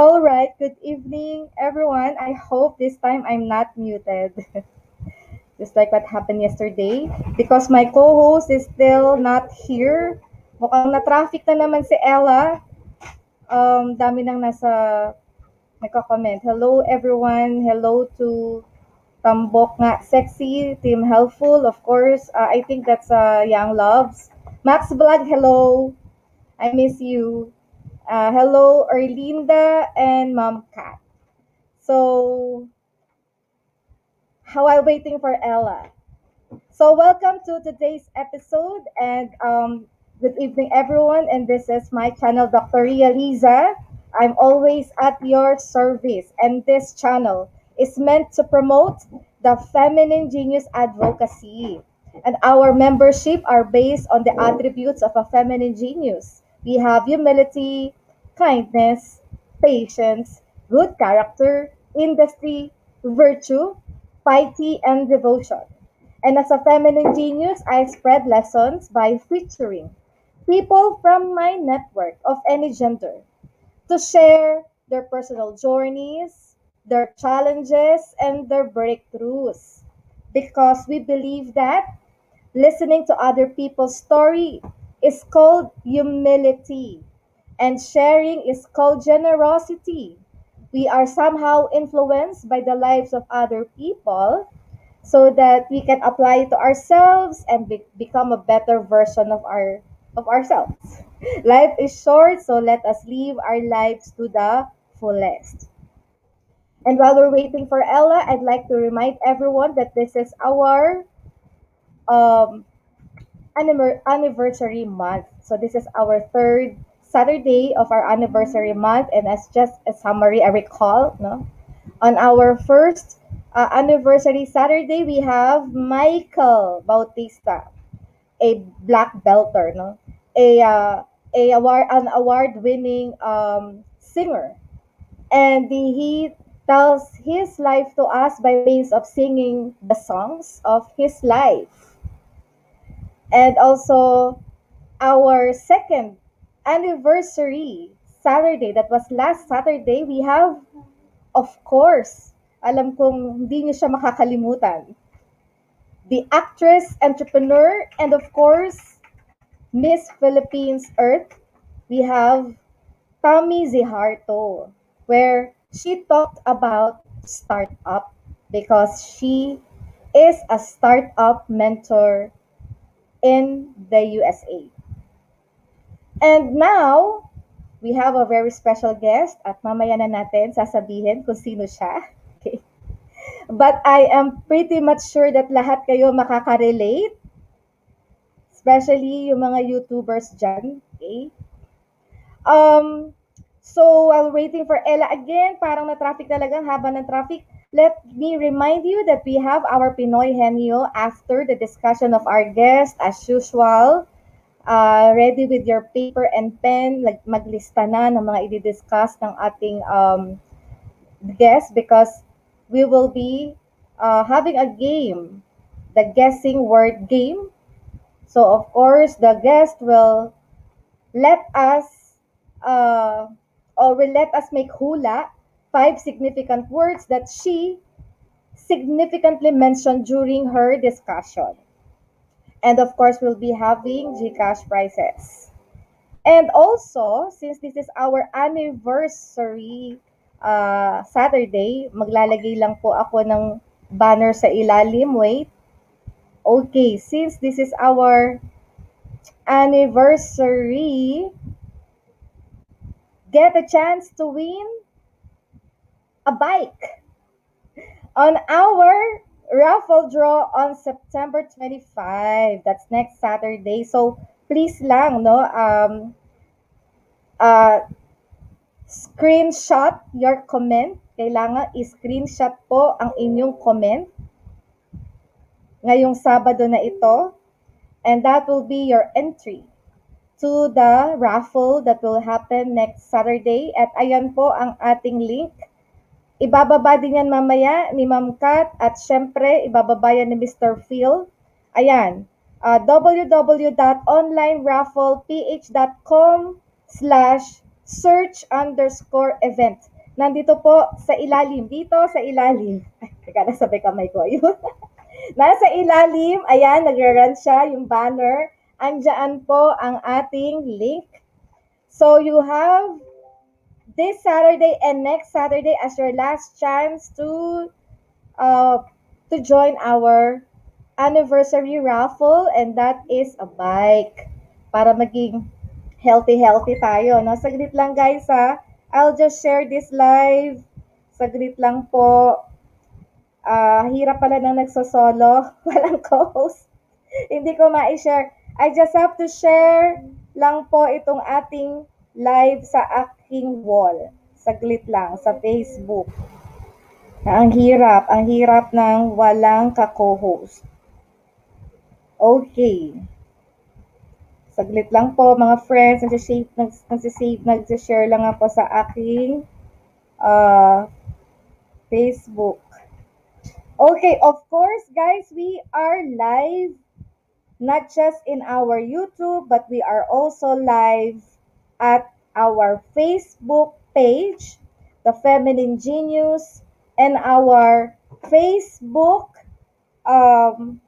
All right, good evening, everyone. I hope this time I'm not muted, just like what happened yesterday. Because my co-host is still not here. Mukhang na-traffic na naman si Ella. Dami nang nagko-comment. Hello, everyone. Hello to Tambok nga sexy, Team Helpful, of course. I think that's Young Loves. Max Vlog, hello. I miss you. Hello, Erlinda and Mom Kat. So, while waiting for Ella. So, welcome to today's episode and good evening, everyone. And this is my channel, Dr. Ria Liza. I'm always at your service, and this channel is meant to promote the feminine genius advocacy. And our membership are based on the attributes of a feminine genius. We have humility, kindness, patience, good character, industry, virtue, piety, and devotion. And as a feminine genius, I spread lessons by featuring people from my network of any gender to share their personal journeys, their challenges, and their breakthroughs. Because we believe that listening to other people's story is called humility, and sharing is called generosity. We are somehow influenced by the lives of other people so that we can apply it to ourselves and become a better version of ourselves. Life is short, so let us live our lives to the fullest. And while we're waiting for Ella, I'd like to remind everyone that this is our um, anniversary month. So this is our third Saturday of our anniversary month, and as just a summary, I recall, no, on our first anniversary Saturday, we have Michael Bautista, a black belter, no, a an award-winning singer, and he tells his life to us by means of singing the songs of his life, and also our second anniversary Saturday, that was last Saturday, we have, of course, alam kong hindi niyo siya makakalimutan, the actress, entrepreneur, and of course, Miss Philippines Earth. We have Tommy Ziharto, where she talked about startup because she is a startup mentor in the USA. And now, we have a very special guest at mamaya na natin sasabihin kung sino siya. Okay. But I am pretty much sure that lahat kayo makaka-relate, especially yung mga YouTubers dyan. Okay? Um, so, while waiting for Ella again, parang na-traffic talaga, ang haba ng traffic. Let me remind you that we have our Pinoy Henyo after the discussion of our guest, as usual. Ready with your paper and pen, maglista na ng mga i-discuss ng ating guest because we will be having a game, the guessing word game. So, of course, the guest will let us or will let us make hula, 5 significant words that she significantly mentioned during her discussion. And of course, we'll be having Gcash prizes. And also, since this is our anniversary Saturday, maglalagay lang po ako ng banner sa ilalim. Wait. Okay, since this is our anniversary, get a chance to win a bike on our raffle draw on September 25. That's next Saturday. So, please lang, no, screenshot your comment. Kailangan i-screenshot po ang inyong comment ngayong Sabado na ito. And that will be your entry to the raffle that will happen next Saturday. At ayan po ang ating link. Ibababa din yan mamaya ni Ma'am Kat at syempre ibababa yan ni Mr. Phil. Ayan, www.onlineraffleph.com/search_event. Nandito po sa ilalim, dito sa ilalim. Ay, teka, nasabay kamay ko. Ayun. Nasa ilalim, ayan, nagra-run siya, yung banner. Andiyan po ang ating link. So you have this Saturday and next Saturday as your last chance uh, to join our anniversary raffle, and that is a bike para maging healthy tayo, no? Saglit lang guys ha. I'll just share this live. Saglit lang po. Hirap pala ng nagsosolo. Walang co-host. Hindi ko ma-share. I just have to share lang po itong ating live sa aking wall. Saglit lang sa Facebook. Ang hirap ng walang ka-co-host. Okay. Saglit lang po mga friends, nagsisave, lang ako sa aking Facebook. Okay, of course guys, we are live not just in our YouTube, but we are also live at our Facebook page, The Feminine Genius, and our Facebook um,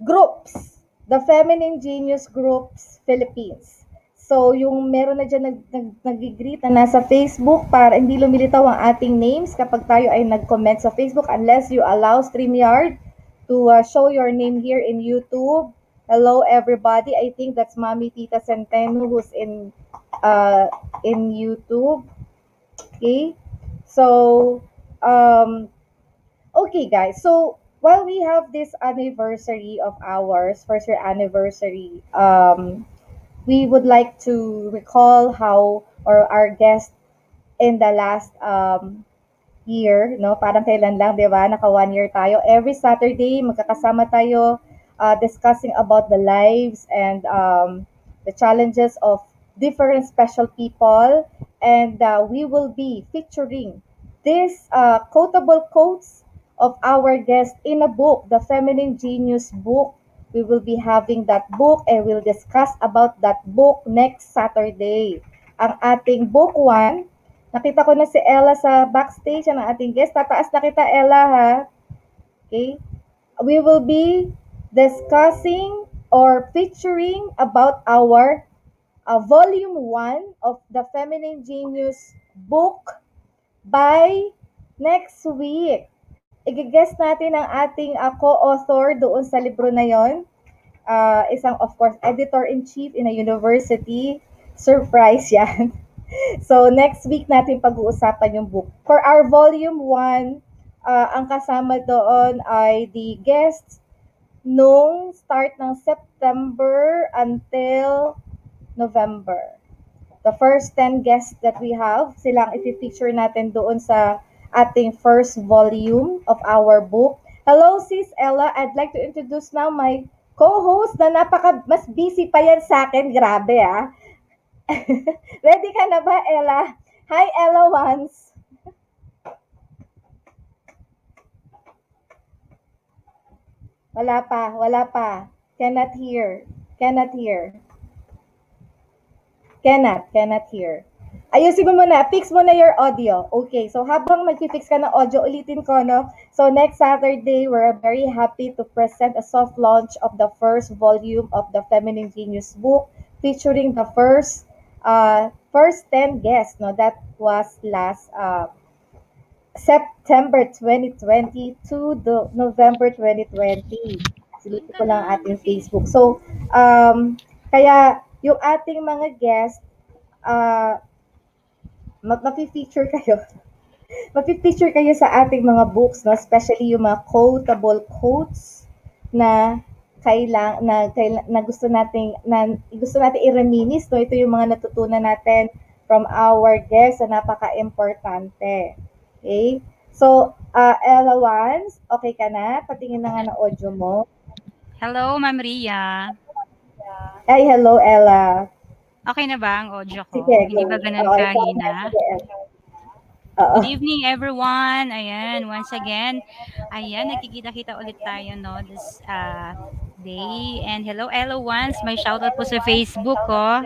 groups, The Feminine Genius Groups Philippines. So, yung meron na dyan nag-greet na nasa Facebook para hindi lumilitaw ang ating names kapag tayo ay nag-comment sa Facebook unless you allow StreamYard to show your name here in YouTube. Hello everybody. I think that's Mami Tita Centeno who's in YouTube. Okay? So, okay guys. So, while we have this anniversary of ours, first year anniversary, we would like to recall how or our guest in the last year, no? Parang kailan lang, 'di ba? Naka 1 year tayo. Every Saturday magkakasama tayo discussing about the lives and the challenges of different special people, and we will be featuring these quotable quotes of our guest in a book, the Feminine Genius book. We will be having that book and we'll discuss about that book next Saturday. Ang ating book 1, nakita ko na si Ella sa backstage, ang ating guest. Tataas na kita, Ella, ha? Okay? We will be discussing or featuring about our volume 1 of the Feminine Genius book by next week. I-guess natin ang ating co-author doon sa libro na yon. Isang, of course, editor-in-chief in a university. Surprise yan. So, next week natin pag-uusapan yung book. For our volume 1, ang kasama doon ay the guests nung start ng September until November. The first 10 guests that we have, silang i-feature natin doon sa ating first volume of our book. Hello, Sis Ella. I'd like to introduce now my co-host na mas busy pa yan sa akin. Grabe, ah. Ready ka na ba, Ella? Hi, Ella once. Wala pa. Cannot hear. Cannot hear. Ayusin mo muna, fix mo na your audio. Okay, so habang nag-fix ka ng audio, ulitin ko, no? So next Saturday, we're very happy to present a soft launch of the first volume of the Feminine Genius book, featuring the first 10 guests, no? That was last September 2020 to the November 2020. Silipin ko lang ating Facebook. So, kaya yung ating mga guests, mapi-feature kayo. Mapi-feature kayo sa ating mga books, no? Especially yung mga quotable quotes na gusto nating i-reminisce, no? Ito yung mga natutunan natin from our guests na napaka-importante. Okay? So, Ella once, okay ka na? Patingin na nga ng audio mo. Hello, Ma'am Ria. Ay, hello, Ella. Okay na ba ang audio ko? Sige, Hindi ba ganun kahina? Good evening, everyone. Ayan, once again. Ayan, nagkikita-kita ulit tayo, no, this day. And hello, Ella once. May shoutout po sa Facebook ko.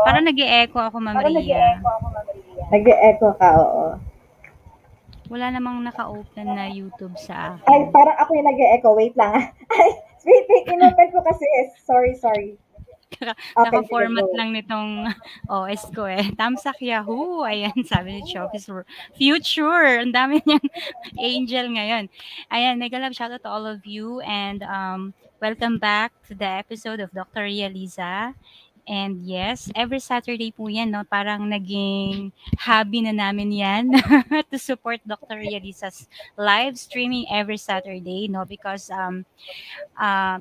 Parang nag-e-echo ako, Ma'am Ria. Nag-e-echo ka, oo. Wala namang naka-open na YouTube sa Ay, akin. parang ako yung nag-e-echo. Wait lang, ah. Ay, wait, inopen ko kasi. Sorry. Okay, sige, Naka-format go. lang nitong OS ko eh. Tamsak Yahoo! Ayan, sabi ni Chokis. Future! Ang dami niyang angel ngayon. Ayan, mega love shoutout to all of you and welcome back to the episode of Dr. Liza. And yes, every Saturday po yan, no? Parang naging hobby na namin yan to support Dr. Liza's live streaming every Saturday, no? Because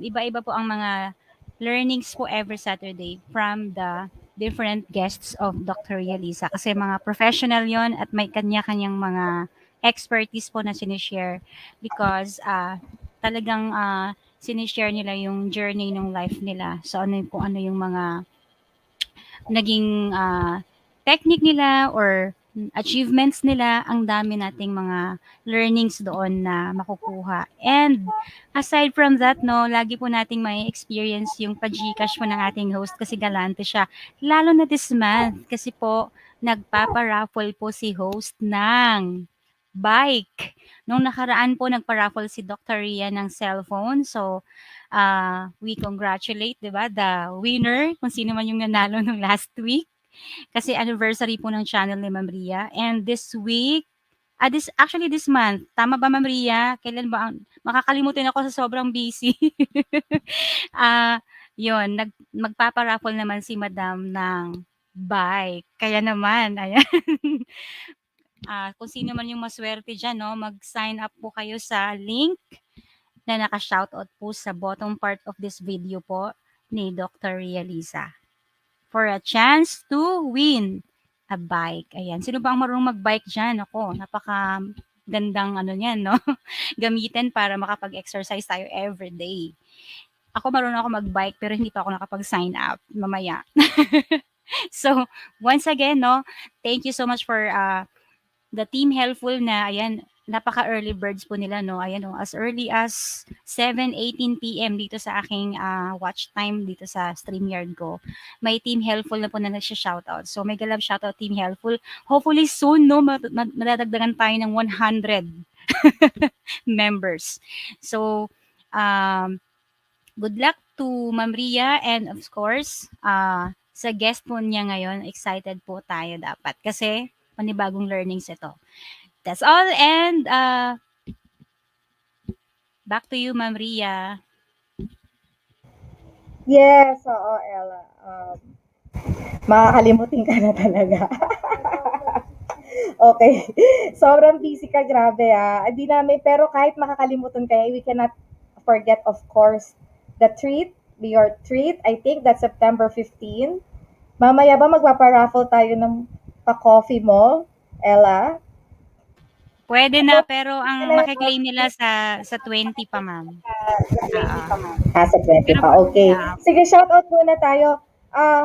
iba-iba po ang mga learnings po every Saturday from the different guests of Dr. Yalisa. Kasi mga professional yon at may kanya-kanyang mga expertise po na sinishare because talagang sinishare nila yung journey ng life nila. So ano kung ano yung mga naging technique nila or achievements nila, ang dami nating mga learnings doon na makukuha. And aside from that, no, lagi po nating may experience yung pag-Gcash po ng ating host kasi galante siya. Lalo na this month kasi po nagpapa-raffle po si host ng bike. Nung nakaraan po nagpa-raffle si Dr. Ria ng cellphone. So, we congratulate, 'di ba, the winner kung sino man yung nanalo nung last week. Kasi anniversary po ng channel ni Ma'am Ria. And this week, this month, tama ba Ma'am Ria? Kailan ba ang, makakalimutin ako sa sobrang busy. Yun, magpaparaffle naman si Madam ng bike. Kaya naman, ayan. Kung sino man yung maswerte dyan, no, mag-sign up po kayo sa link na naka-shoutout po sa bottom part of this video po ni Dr. Realiza for a chance to win a bike. Ayan. Sino ba ang marunong mag-bike dyan? Ako, napaka gandang ano niyan, no? Gamitin para makapag-exercise tayo every day. Ako marunong ako mag-bike pero hindi pa ako nakapag-sign up mamaya. So, once again, no, thank you so much for the team helpful na ayan, napaka-early birds po nila, no? Ayan, no, as early as 7:18 PM dito sa aking watch time dito sa StreamYard ko. May team helpful na po na nagsha-shoutout. So, mega love shoutout team helpful. Hopefully soon, no, madadagdagan tayo ng 100 members. So, um, good luck to Ma'am Ria and of course, sa guest po niya ngayon, excited po tayo dapat kasi panibagong learnings ito. That's all and back to you, Ma'am Ria. Yes, oo, Ella. Makakalimutin ka na talaga. Okay. Sobrang busy ka, grabe ah. Hindi namin, pero kahit makakalimutan ka, we cannot forget, of course, the treat, your treat. I think that's September 15. Mamaya ba magpaparaffle tayo ng pa-coffee mo, Ella? Pwede na Ako, pero ang na maki-claim nila sa 20 pa, ma'am. Oo. Sa 20 Pero pa, okay. ah, Sige, shoutout muna tayo.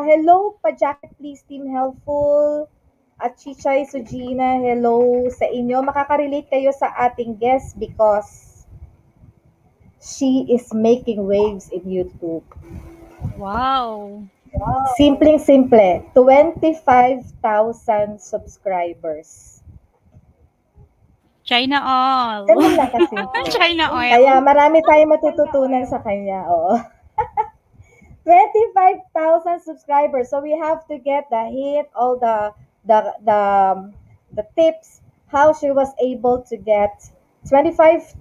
Hello, pa-jacket please, Team Helpful. At Chichay Sujina, hello sa inyo. Makaka-relate kayo sa ating guest because she is making waves in YouTube. wow. Simpleng-simple, 25,000 subscribers. China all. Ganun lang kasimple. China Kaya oil. marami tayong matututunan sa kanya. Oo. 25,000 subscribers. So we have to get the hit, all the the the tips how she was able to get 25,000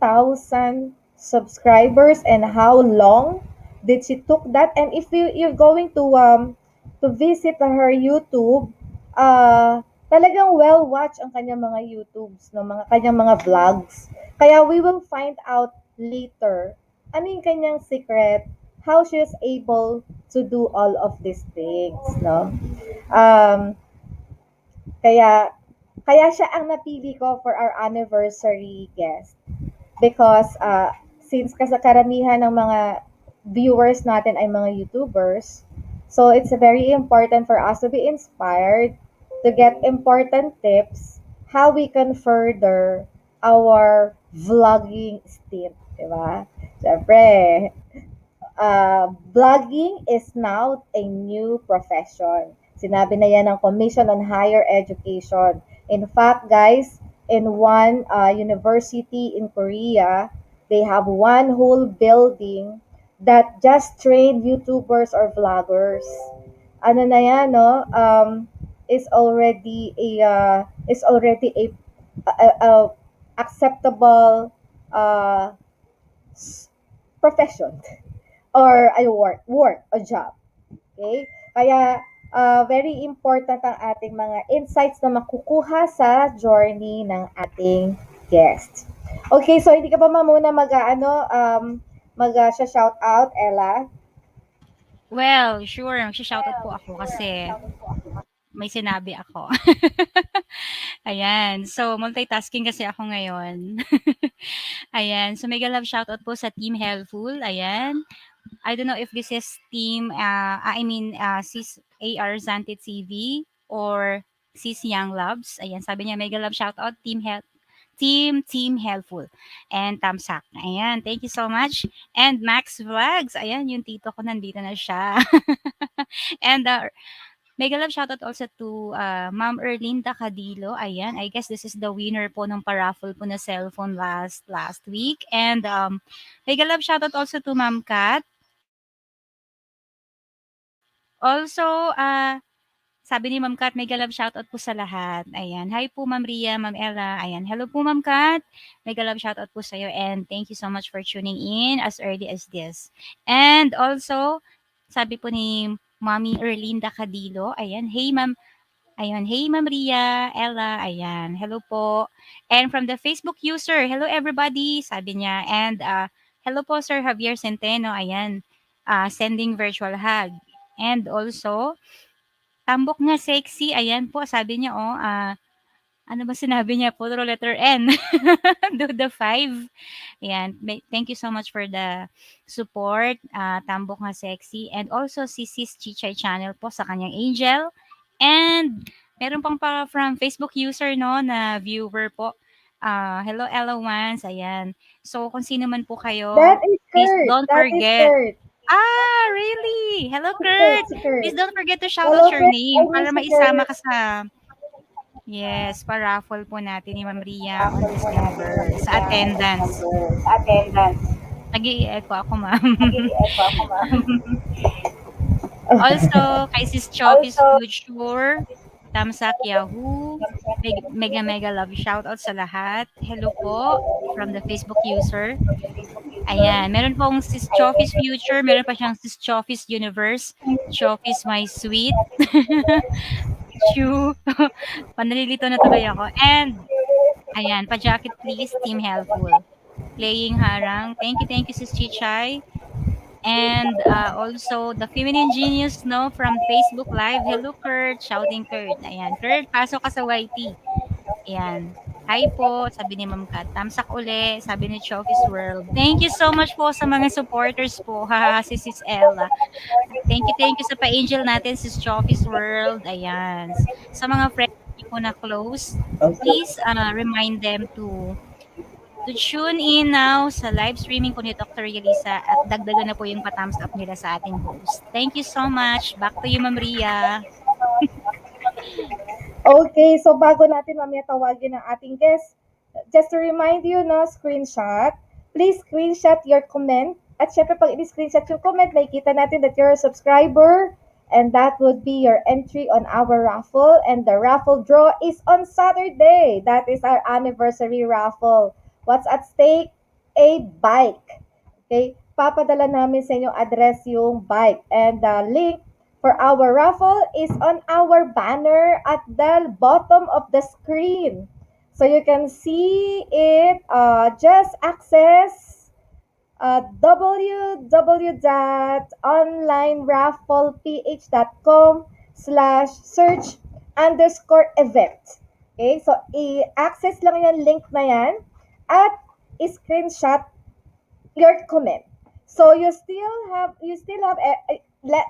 subscribers and how long did she took that. And if you're going to visit her YouTube, talagang well watch ang kanyang mga YouTubes, no, mga kanyang mga vlogs. Kaya we will find out later ano yung kanyang secret, how she is able to do all of these things, no? Um, kaya, kaya siya ang napili ko for our anniversary guest because since karamihan ng mga viewers natin ay mga YouTubers, so it's very important for us to be inspired to get important tips how we can further our vlogging stint, di ba? Siyempre, vlogging is now a new profession. Sinabi na yan ng Commission on Higher Education. In fact, guys, in one university in Korea, they have one whole building that just train YouTubers or vloggers. Ano na yan, no? Is already a acceptable uh, profession or a work a job. Okay? Kaya very important ang ating mga insights na makukuha sa journey ng ating guest. Okay, so hindi ka pa muna mag shout out, Ella? Well, sure, magsha-shoutout po ako kasi may sinabi ako. Ayan, so multitasking kasi ako ngayon. Ayan, so mega love shoutout po sa Team Helpful, ayan. I don't know if this is team, Sis AR Zantit TV or Sis Young Loves. Ayan, sabi niya, mega love shoutout, Team Helpful, and Tamsak. Ayan, thank you so much. And Max Vlogs, ayan, yung tito ko nandito na siya. And mega love shoutout also to Ma'am Erlinda Cadilo. Ayan, I guess this is the winner po ng paraffle po na cellphone last week. And mega love shoutout also to Ma'am Kat. Also, sabi ni Ma'am Kat, mega love shoutout po sa lahat. Ayan. Hi po Ma'am Ria, Ma'am Ella. Ayan. Hello po Ma'am Kat. Mega love shoutout po sa'yo and thank you so much for tuning in as early as this. And also, sabi po ni Mommy Erlinda Cadilo, ayan, hey Ma'am, ayun, hey Ma'am Ria, Ella, ayan, hello po. And from the Facebook user, hello everybody, sabi niya. And hello po Sir Javier Centeno, ayan, sending virtual hug. And also, tambok nga sexy, ayan po, sabi niya, ano ba sinabi niya? Puro letter N. Do the 5. Ayan. Thank you so much for the support. Tambok nga sexy. And also si Sis Chichay channel po sa kanyang Angel. And meron pang from Facebook user no na viewer po. Hello Ella Ayan. So kung sino man po kayo, That is please Kurt. don't That is forget. Kurt. Really? Hello Kurt, Kurt. si Kurt. Please don't forget to shout out Hello, your Kurt. I name para miss you, maisama Kurt. ka sa yes, pa-raffle po natin ni Ma'am Ria on December sa attendance. Nag-i-echo ako, ma'am. Also, kay Sis Chofis Future, Tamsak Yahoo, mega mega love shoutout sa lahat. Hello po from the Facebook user. Ayan, meron pong Sis Chofis Future, meron pa siyang Sis Chofis Universe, Chofis My Sweet. Chew. Panalilito na tuloy ako. And ayan, pa-jacket please, Team Helpful. Playing harang. Thank you, Sis Chichay. And also, the Feminine Genius, no, from Facebook Live. Hello, Kurt. Shouting Kurt. Ayan, Kurt, pasok ka sa YT. Ayan. Hi po, sabi ni Ma'am Kat. Tamsak uli, sabi ni Chokis World. Thank you so much po sa mga supporters po, ha, si Sis Ella. Thank you sa pa-angel natin, Sis Chokis World. Ayan. Sa mga friends po na close, please remind them to tune in now sa live streaming po ni Dr. Yelisa at dagdagan na po yung pa-thumbs up nila sa ating host. Thank you so much. Back to you, Ma'am Ria. Okay, so bago natin mamaya tawagin ang ating guest, just to remind you, no, screenshot. Please screenshot your comment. At syempre, pag i-screenshot yung comment, may kita natin that you're a subscriber. And that would be your entry on our raffle. And the raffle draw is on Saturday. That is our anniversary raffle. What's at stake? A bike. Okay? Papadala namin sa inyong address yung bike. And the link for our raffle is on our banner at the bottom of the screen. So you can see it. Just access www.onlineraffleph.com/search_event. Okay, so i-access lang yung link na yan at i-screenshot your comment. So you still have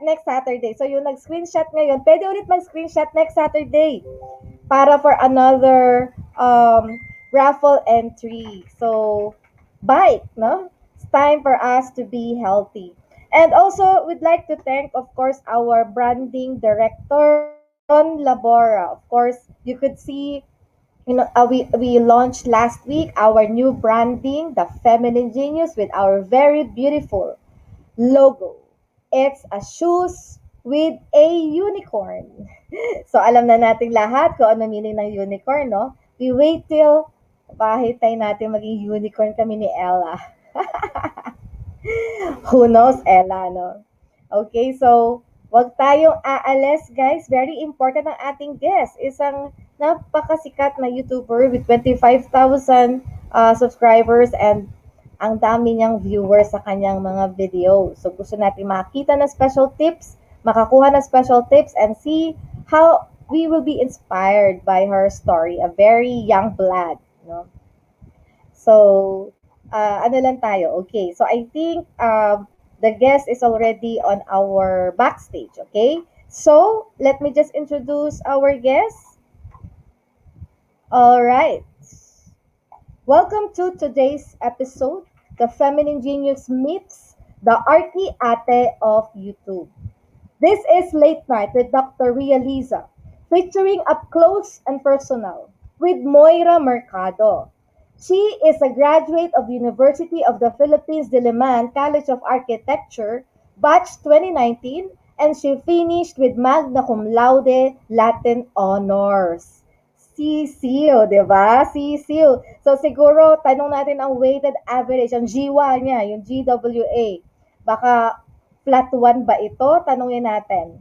next Saturday. So yung nag-screenshot ngayon, pwede ulit mag-screenshot next Saturday para for another raffle entry. So bike, no? It's time for us to be healthy. And also, we'd like to thank, of course, our branding director, Ron Labora. Of course, you could see, we launched last week our new branding, the Feminine Genius, with our very beautiful logo. It's a shoes with a unicorn. So alam na natin lahat kung ano meaning ng unicorn, no? We wait till bahit tayo natin maging unicorn kami ni Ella. Who knows, Ella, no? Okay, so wag tayong aalis, guys. Very important ang ating guest. Isang napakasikat na YouTuber with 25,000 subscribers and ang dami niyang viewers sa kanyang mga video. So gusto natin makita na special tips, makakuha na special tips and see how we will be inspired by her story. A very young blood, no? So, ano lang tayo. Okay. So, I think the guest is already on our backstage. Okay. So, let me just introduce our guest. All right. Welcome to today's episode. The Feminine Genius meets the Arki Ate of YouTube. This is Late Night with Dr. Realiza, featuring Up Close and Personal with Moira Mercado. She is a graduate of the University of the Philippines Diliman College of Architecture, batch 2019, and she finished with magna cum laude Latin honors. CCU, di ba? CCU. So siguro, tanong natin ang weighted average, ang GWA niya, yung GWA. Baka flat 1 ba ito? Tanungin natin.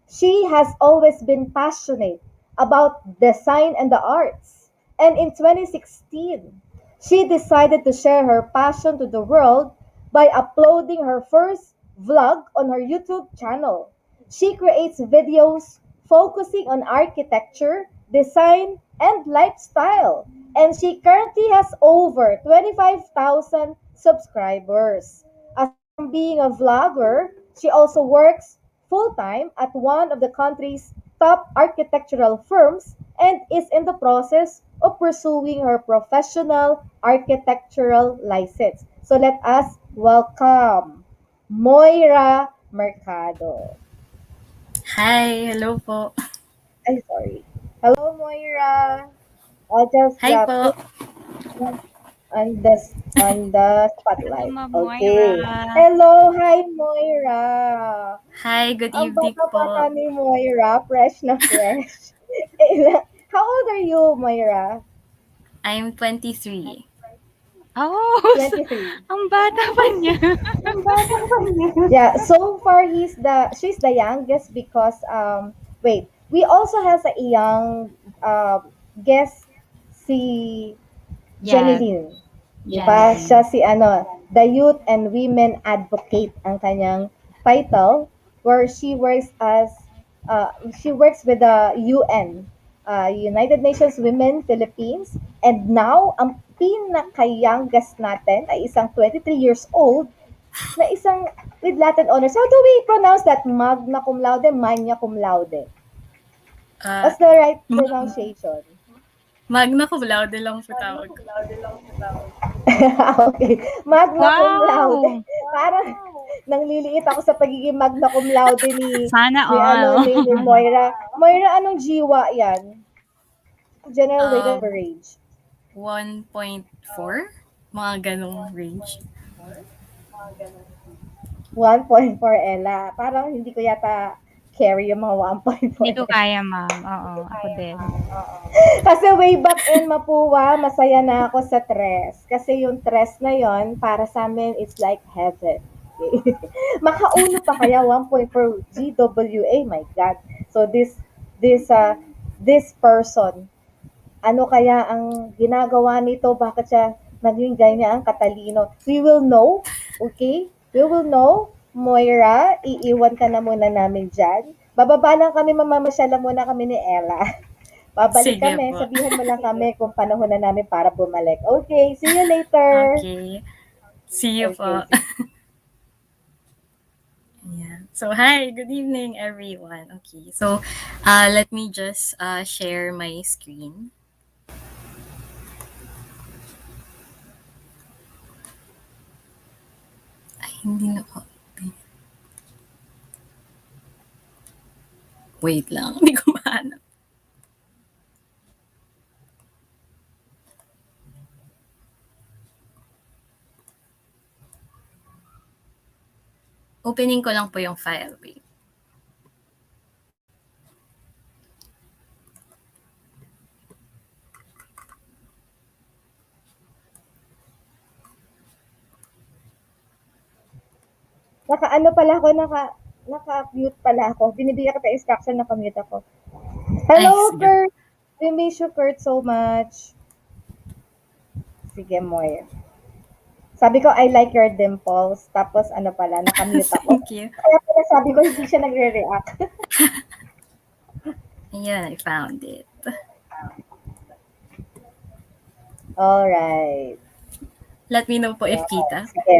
She has always been passionate about design and the arts. And in 2016, she decided to share her passion to the world by uploading her first vlog on her YouTube channel. She creates videos focusing on architecture, design, and lifestyle. And she currently has over 25,000 subscribers. Aside from being a vlogger, she also works full time at one of the country's top architectural firms and is in the process of pursuing her professional architectural license. So let us welcome Moira Mercado. Hi, hello po. Ay, sorry. Hello, Moira. I'll just Hi po. put you on the Hello, spotlight. Ma'am Okay. Moira. Hello, hi, Moira. Hi, good Ang evening bata-bata po. ni Moira, fresh na fresh. How old are you, Moira? I'm 23. Oh, 23. ang bata pa niya. Yeah, so far she's the youngest because wait, we also has a young guest, si Yes, Jeneline. Di ba? Siya Janeline. si the Youth and Women Advocate ang kanyang title, where uh, she works with the UN, United Nations Women Philippines, and now ang pinaka-youngest natin ay isang 23 years old na isang with Latin honors. How do we pronounce that? Magna cum laude, magna cum laude. Uh, What's the right mag- pronunciation? magna cum laude lang po tawag ko. Okay. Magna cum laude. Wow! Parang nangliliit ako sa pagiging magna cum laude Sana ano all. ni Moira. Moira, anong jiwa 'yan? General weighted Uh, average. 1.4? Mga ganong range. 1.4 Ella. Parang hindi ko yata carry yung mga 1.4. Hindi ko kaya, ma'am. Oo, ako din. Kasi way back in Mapua, masaya na ako sa tres. Kasi yung tres na yon para sa amin, it's like heaven. Makauno pa kaya 1.4 GWA, my God. So this uh this person, ano kaya ang ginagawa nito? Bakit siya naging ganyan katalino? We will know, okay? We will know. Moira, iiwan ka na muna namin dyan. Bababa lang kami, mamamasyala muna kami ni Ella. Babalik Sige kami, po. sabihan mo lang kami kung panahon na namin para bumalik. Okay, see you later. Okay. See you Okay, po. Yeah. So, hi, good evening, everyone. Okay. So, let me just share my screen. Ay, hindi na po. Wait lang. Hindi ko Opening ko lang po yung file. Wait. Naka-ano pala ako, naka-mute pala ako. Binibigyan kita instruction, naka-mute ako. Ay, Hello, sige. Kurt! We miss you, Kurt, so much. Sige, Moy. Sabi ko, I like your dimples. Tapos, ano pala, naka-mute ako. Thank you. Kaya pala sabi ko, hindi siya nagre-react. Ayan, I found it. Alright. Let me know po if Wow. kita. Sige.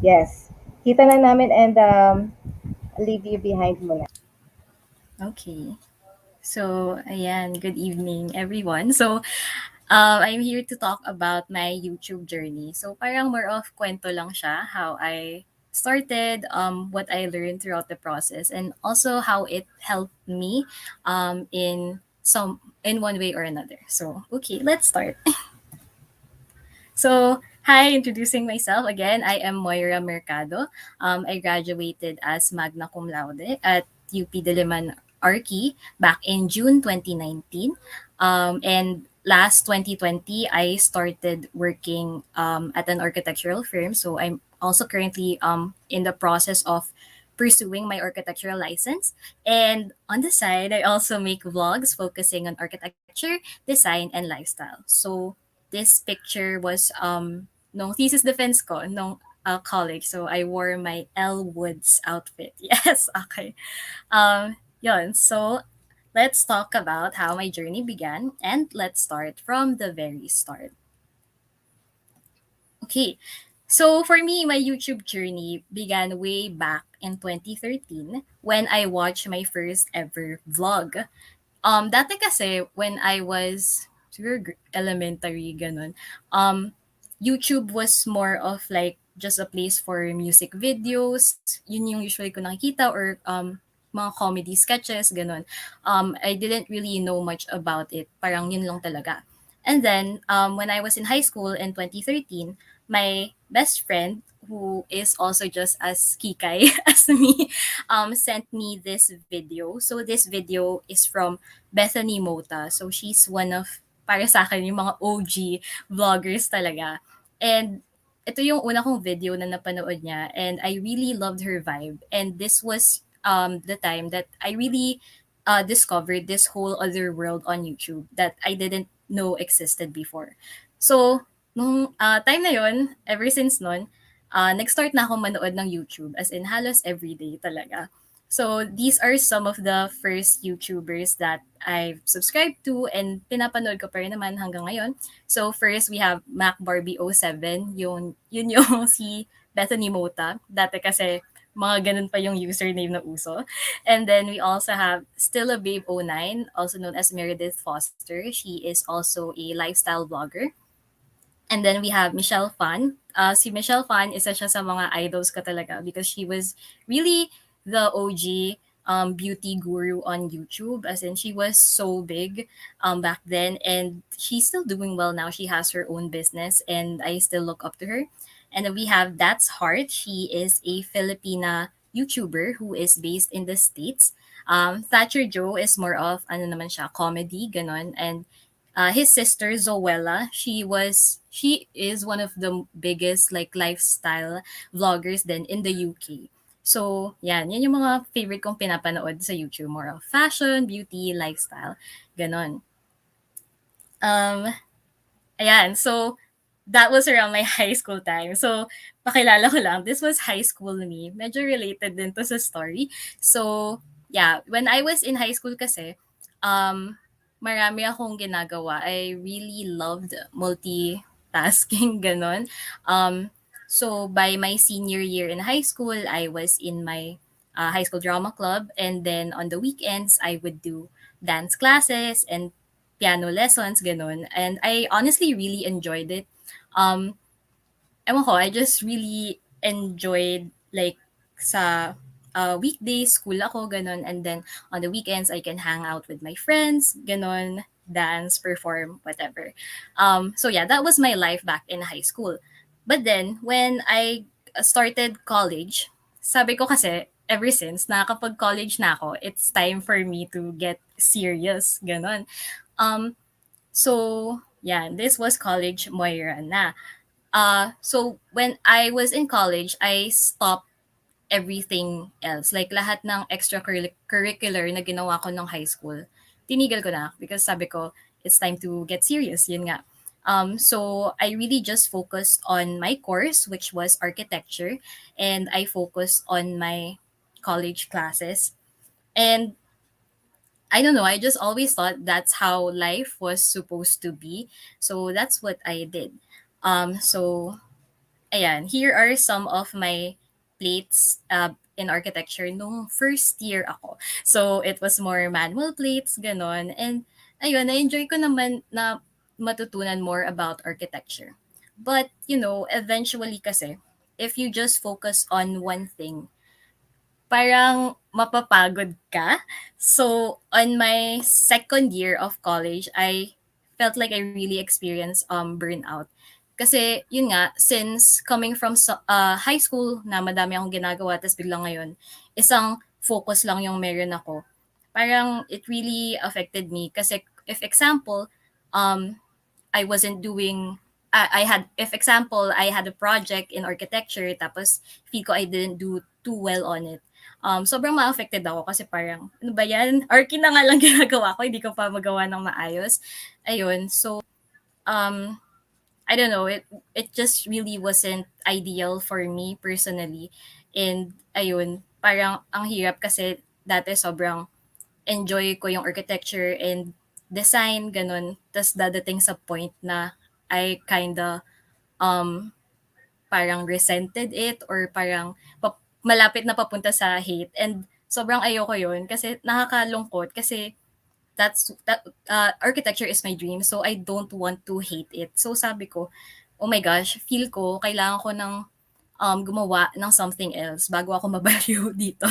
Yes. Kita na namin and leave you behind muna. Okay. So, ayan, good evening everyone. So, I'm here to talk about my YouTube journey. So, parang more of kwento lang siya, how I started, what I learned throughout the process, and also how it helped me in one way or another. So, okay, let's start. So, hi, introducing myself again. I am Moira Mercado. I graduated as magna cum laude at UP Diliman Arki back in June 2019. And last 2020, I started working at an architectural firm. So, I'm also currently in the process of pursuing my architectural license. And on the side, I also make vlogs focusing on architecture, design, and lifestyle. So, this picture was no thesis defense ko nung college. So I wore my Elle Woods outfit. Yes, okay. Yun. So let's talk about how my journey began and let's start from the very start. Okay. So for me, my YouTube journey began way back in 2013 when I watched my first ever vlog. Dati kasi when I was siguro elementary ganun, YouTube was more of like just a place for music videos. Yun yung usually ko nakikita or mga comedy sketches, ganun. I didn't really know much about it. Parang yun lang talaga. And then, when I was in high school in 2013, my best friend, who is also just as kikay as me, sent me this video. So this video is from Bethany Mota. So she's one of, para sa akin, yung mga OG vloggers talaga. And ito yung una kong video na napanood niya and I really loved her vibe. And this was the time that I really discovered this whole other world on YouTube that I didn't know existed before. So, nung time na yon, ever since nun, nag-start na ako manood ng YouTube as in halos everyday talaga. So, these are some of the first YouTubers that I've subscribed to and pinapanood ko pa rin naman hanggang ngayon. So, first we have Mac Barbie 07, yun yung si Bethany Mota. Dati kasi mga ganun pa yung username na uso. And then we also have Still a Babe 09, also known as Meredith Foster. She is also a lifestyle blogger. And then we have Michelle Fan. Si Michelle Fan, isa siya sa mga idols ko talaga because she was really the OG beauty guru on YouTube. As in, she was so big back then. And she's still doing well now. She has her own business and I still look up to her. And then we have That's Heart. She is a Filipina YouTuber who is based in the States. Thatcher Joe is more of, ano naman siya, comedy, ganon. And his sister Zoella, she is one of the biggest like lifestyle vloggers then in the UK. So, yan yung mga favorite kong pinapanood sa YouTube, more of fashion, beauty, lifestyle, ganon. Um, Ayan, so that was around my high school time. So, pakilala ko lang, this was high school me. Medyo related din to sa story. So, yeah, when I was in high school kasi, marami akong ginagawa. I really loved multitasking, ganon. So, by my senior year in high school, I was in my high school drama club. And then on the weekends, I would do dance classes and piano lessons, ganun. And I honestly really enjoyed it. Um, Ewan ko, I just really enjoyed like sa weekdays, school ako, ganun. And then on the weekends, I can hang out with my friends, ganun, dance, perform, whatever. So yeah, that was my life back in high school. But then when I started college, sabi ko kasi, ever since, kapag college na ako, it's time for me to get serious, ganon. Um, so, yeah, this was college Moira na. So, when I was in college, I stopped everything else. Like, lahat ng extracurricular na ginawa ko nung high school, tinigil ko na because sabi ko, it's time to get serious. Yun nga. So, I really just focused on my course, which was architecture, and I focused on my college classes. And I don't know, I just always thought that's how life was supposed to be. So, that's what I did. So, ayan, here are some of my plates in architecture nung first year ako. So, it was more manual plates, ganon. And, ayun, na-enjoy ko naman na matutunan more about architecture. But, eventually kasi, if you just focus on one thing, parang mapapagod ka. So, on my second year of college, I felt like I really experienced burnout. Kasi, yun nga, since coming from high school na madami akong ginagawa, tapos biglang ngayon, isang focus lang yung meron ako. Parang it really affected me. Kasi, if example, um, I wasn't doing I had if example I had a project in architecture tapos feel ko I didn't do too well on it. Sobrang ma-affected ako kasi parang ano ba yan? Arki na nga lang ginagawa ko, hindi ko pa magawa ng maayos. Ayun. So um I don't know, it just really wasn't ideal for me personally. And ayun, parang ang hirap kasi dati sobrang enjoy ko yung architecture and design, ganun. Tapos dadating sa point na I kinda um, parang resented it or parang malapit na papunta sa hate. And sobrang ayoko yun kasi nakakalungkot kasi architecture is my dream, so I don't want to hate it. So sabi ko, oh my gosh, feel ko kailangan ko ng gumawa ng something else bago ako mabaliw dito.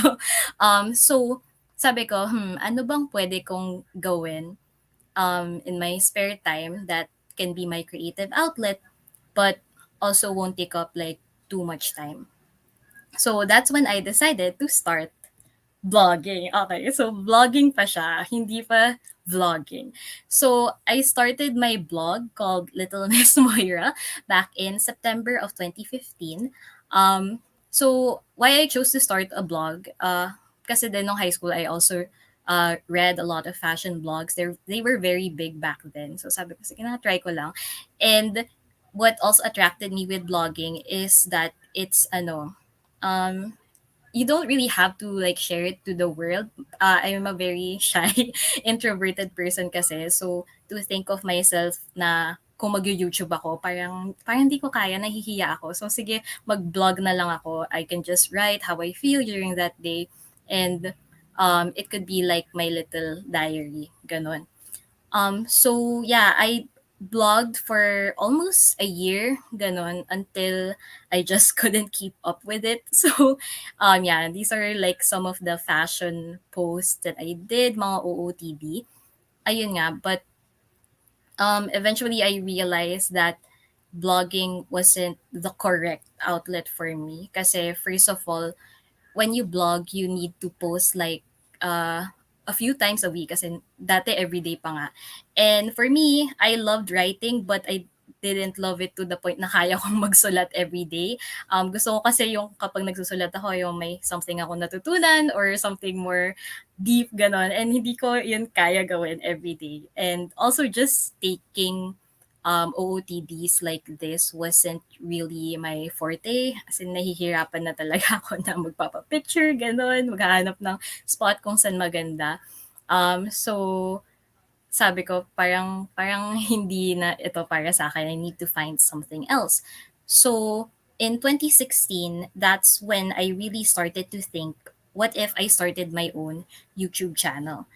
So sabi ko, ano bang pwede kong gawin in my spare time that can be my creative outlet but also won't take up like too much time. So that's when I decided to start vlogging. Okay, so vlogging pa siya, hindi pa vlogging. So I started my blog called Little Miss Moira back in September of 2015. So why I chose to start a blog, kasi din nung high school I also read a lot of fashion blogs. They were very big back then. So sabi ko, sige na, try ko lang. And what also attracted me with blogging is that it's um, you don't really have to like share it to the world. I'm a very shy, introverted person kasi. So, to think of myself na kung mag-YouTube ako, parang hindi ko kaya, nahihiya ako. So, sige, mag-blog na lang ako. I can just write how I feel during that day. And it could be like my little diary, ganon. So yeah, I blogged for almost a year, ganon, until I just couldn't keep up with it. So, yeah, these are like some of the fashion posts that I did, mga OOTD. Ayun nga, but eventually I realized that blogging wasn't the correct outlet for me. Kasi first of all, when you blog, you need to post like a few times a week kasi dati everyday pa nga. And for me, I loved writing but I didn't love it to the point na kaya kong magsulat every day. Gusto ko kasi yung kapag nagsusulat ako, yung may something ako natutunan or something more deep, ganon. And hindi ko yun kaya gawin every day. And also just taking OOTDs like this wasn't really my forte. As in, nahihirapan na talaga ako na magpapapicture, gano'n, maghahanap ng spot kung saan maganda. So, sabi ko, parang hindi na ito para sa akin. I need to find something else. So, in 2016, that's when I really started to think, what if I started my own YouTube channel?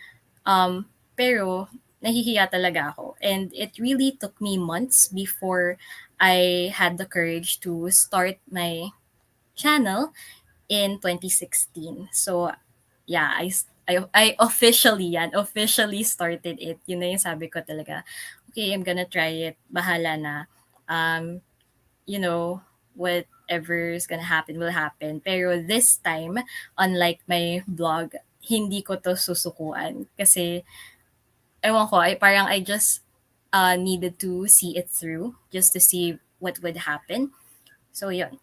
Pero nahihiya talaga ako. And it really took me months before I had the courage to start my channel in 2016. So, yeah, I officially started it. Yun na yung sabi ko talaga, okay, I'm gonna try it. Bahala na. Um, you know, what whatever is gonna happen will happen. Pero this time, unlike my vlog, hindi ko to susukuan. Kasi, ewan ko, parang I just needed to see it through just to see what would happen. So, yun.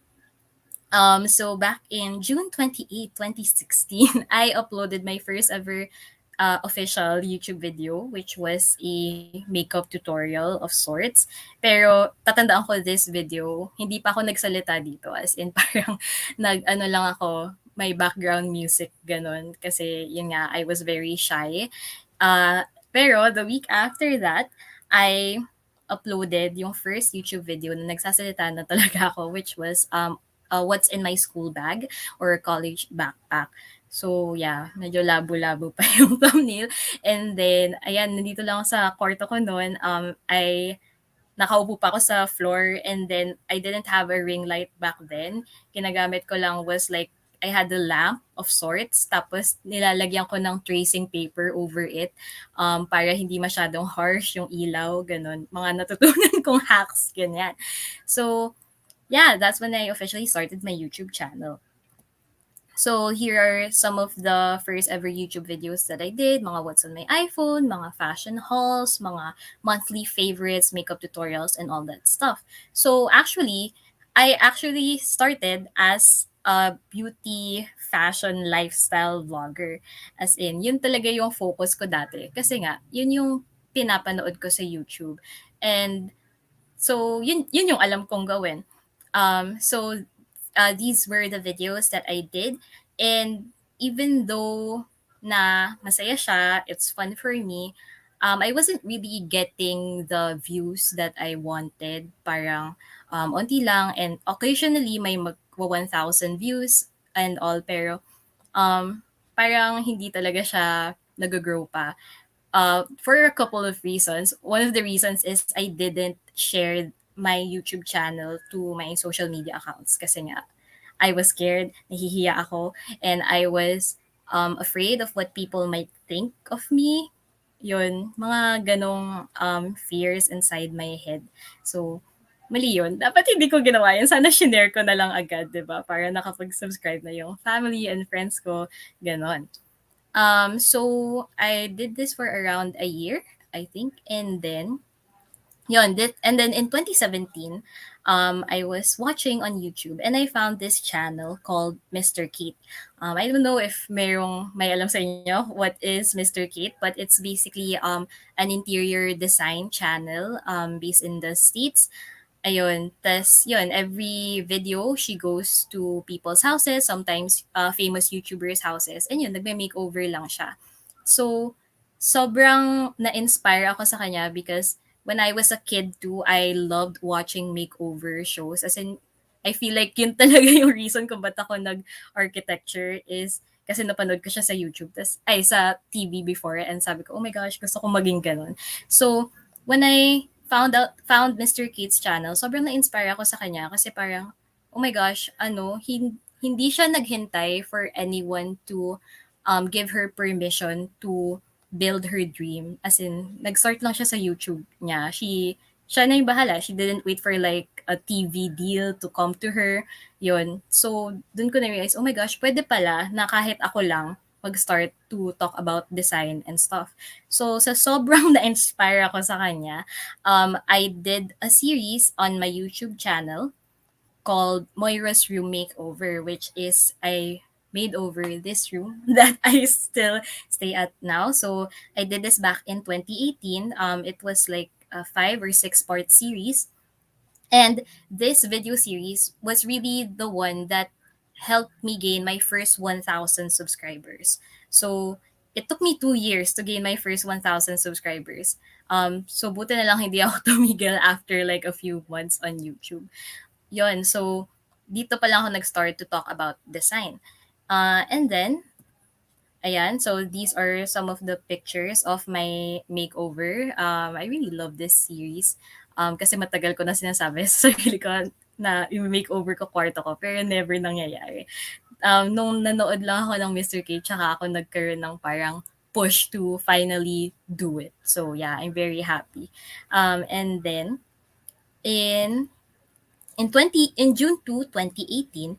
So back in June 28, 2016, I uploaded my first ever official YouTube video, which was a makeup tutorial of sorts. Pero tatandaan ko this video, hindi pa ako nagsalita dito. As in, parang nag-ano lang ako, may background music, ganun. Kasi yun nga, I was very shy. Pero the week after that, I uploaded yung first YouTube video na nagsasalita na talaga ako, which was what's in my school bag or college backpack. So, yeah, medyo labo-labo pa yung thumbnail. And then, ayan, nandito lang ako sa kwarto ko noon. Nakaupo pa ako sa floor and then I didn't have a ring light back then. Ginagamit ko lang was like, I had a lamp of sorts, tapos nilalagyan ko ng tracing paper over it para hindi masyadong harsh yung ilaw, ganun. Mga natutunan kong hacks, ganyan. So, yeah, that's when I officially started my YouTube channel. So here are some of the first ever YouTube videos that I did, mga what's on my iPhone, mga fashion hauls, mga monthly favorites, makeup tutorials, and all that stuff. So I actually started as a beauty, fashion, lifestyle vlogger. As in, yun talaga yung focus ko dati. Kasi nga, yun yung pinapanood ko sa YouTube. And so, yun yung alam kong gawin. These were the videos that I did. And even though na masaya siya, it's fun for me, I wasn't really getting the views that I wanted. Parang onti lang. And occasionally, may mag 1,000 views and all. Pero parang hindi talaga siya nag-grow pa. For a couple of reasons. One of the reasons is I didn't share my YouTube channel to my social media accounts kasi nga I was scared, nahihiya ako, and I was afraid of what people might think of me. Yun, mga ganong fears inside my head. So, mali yun. Dapat hindi ko ginawa yun. Sana shinare ko na lang agad, di ba? Para nakapag-subscribe na yung family and friends ko. Ganon. So I did this for around a year, I think, and then and then in 2017, I was watching on YouTube and I found this channel called Mr. Kate. I don't know if may alam sa inyo what is Mr. Kate, but it's basically an interior design channel based in the States. Ayun, tas yun, every video, she goes to people's houses, sometimes famous YouTubers' houses, and yun, nagme-makeover lang siya. So, sobrang na-inspire ako sa kanya because when I was a kid too, I loved watching makeover shows. As in, I feel like yun talaga yung reason kung ba't ako nag-architecture is kasi napanood ko siya sa YouTube, sa TV before, and sabi ko, oh my gosh, gusto ko maging ganun. So, when I found Mr. Kate's channel, sobrang na-inspire ako sa kanya kasi parang, oh my gosh, hindi siya naghintay for anyone to give her permission to build her dream. As in, nag-start lang siya sa YouTube niya. Siya na yung bahala. She didn't wait for like a TV deal to come to her. Yun. So, dun ko na-realize, oh my gosh, pwede pala na kahit ako lang mag-start to talk about design and stuff. So, sa sobrang na-inspire ako sa kanya, I did a series on my YouTube channel called Moira's Room Makeover, which is I made over this room that I still stay at now. So, I did this back in 2018. It was like a 5 or 6 part series. And this video series was really the one that helped me gain my first 1,000 subscribers. So, it took me 2 years to gain my first 1,000 subscribers. So, buti na lang hindi ako tumigil after like a few months on YouTube. Yon, so, dito pa lang ako nag-start to talk about design. And then, ayan, so these are some of the pictures of my makeover. I really love this series. Kasi matagal ko na sinasabi sa sarili ko na yung makeover ko kwarto ko, pero never nangyayari. Nung nanood lang ako ng Mr. K, tsaka ako nagkaroon ng parang push to finally do it. So yeah, I'm very happy. And then, in in June 2, 2018,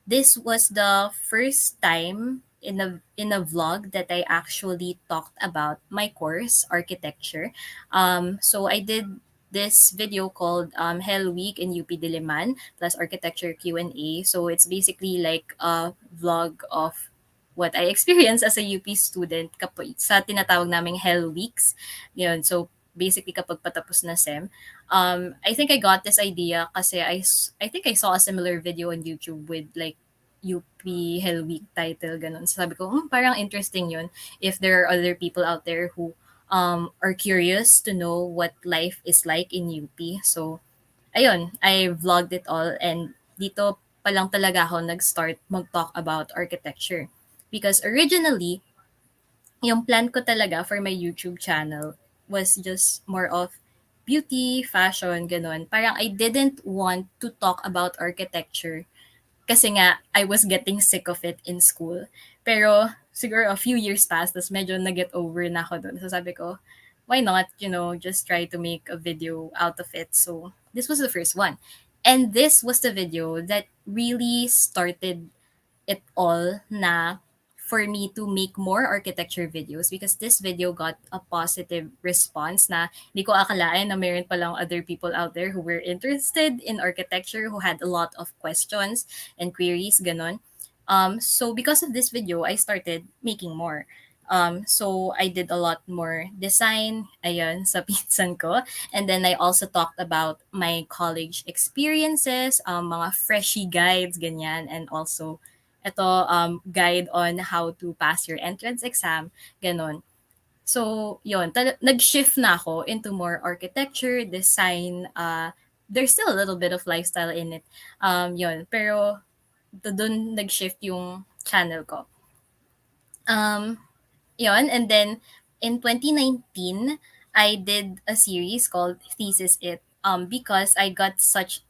this was the first time in a vlog that I actually talked about my course, architecture. So I did this video called Hell Week in UP Diliman plus architecture Q&A. So it's basically like a vlog of what I experienced as a UP student sa tinatawag naming Hell Weeks. Yun, so basically kapag patapos na SEM, I think I got this idea kasi I think I saw a similar video on YouTube with like UP Hell Week title, ganun. So sabi ko, parang interesting yun if there are other people out there who are curious to know what life is like in UP. So, ayun, I vlogged it all and dito pa lang talaga ako nag-start mag-talk about architecture. Because originally, yung plan ko talaga for my YouTube channel was just more of beauty, fashion, ganun. Parang I didn't want to talk about architecture kasi nga I was getting sick of it in school. Pero siguro a few years passed, tapos medyo na-get over na ako dun. So sabi ko, why not, just try to make a video out of it. So this was the first one. And this was the video that really started it all na for me to make more architecture videos because this video got a positive response na hindi ko akalain na meron palang other people out there who were interested in architecture, who had a lot of questions and queries, ganon. So because of this video, I started making more. So I did a lot more design, ayun, sa pinsan ko. And then I also talked about my college experiences, mga freshie guides, ganyan, and also ito, guide on how to pass your entrance exam, ganon. So, yon, nag-shift na ako into more architecture, design, there's still a little bit of lifestyle in it. Yon, pero doon nag-shift yung channel ko. Um, Yon, and then in 2019, I did a series called Thesis It because I got such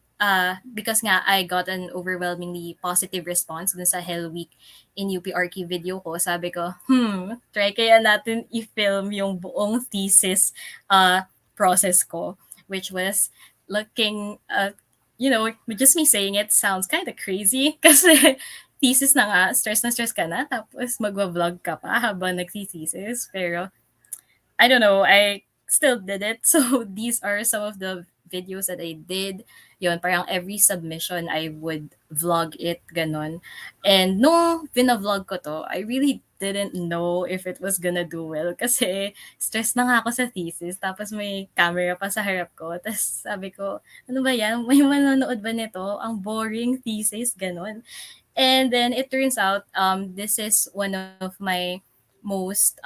because nga I got an overwhelmingly positive response dun sa Hell Week in UP Arki video ko. Sabi ko, try kaya natin i-film yung buong thesis process ko, which was looking just me saying it sounds kind of crazy kasi thesis na stress ka na, tapos magwa-vlog ka pa habang nagsi-thesis. Pero, I don't know, I still did it. So, these are some of the videos that I did. Yun, parang every submission, I would vlog it, ganon. And nung vlog ko to, I really didn't know if it was gonna do well kasi stress na nga ako sa thesis tapos may camera pa sa harap ko tapos sabi ko ano ba yan, may manonood ba nito, ang boring thesis, ganon. And then it turns out this is one of my most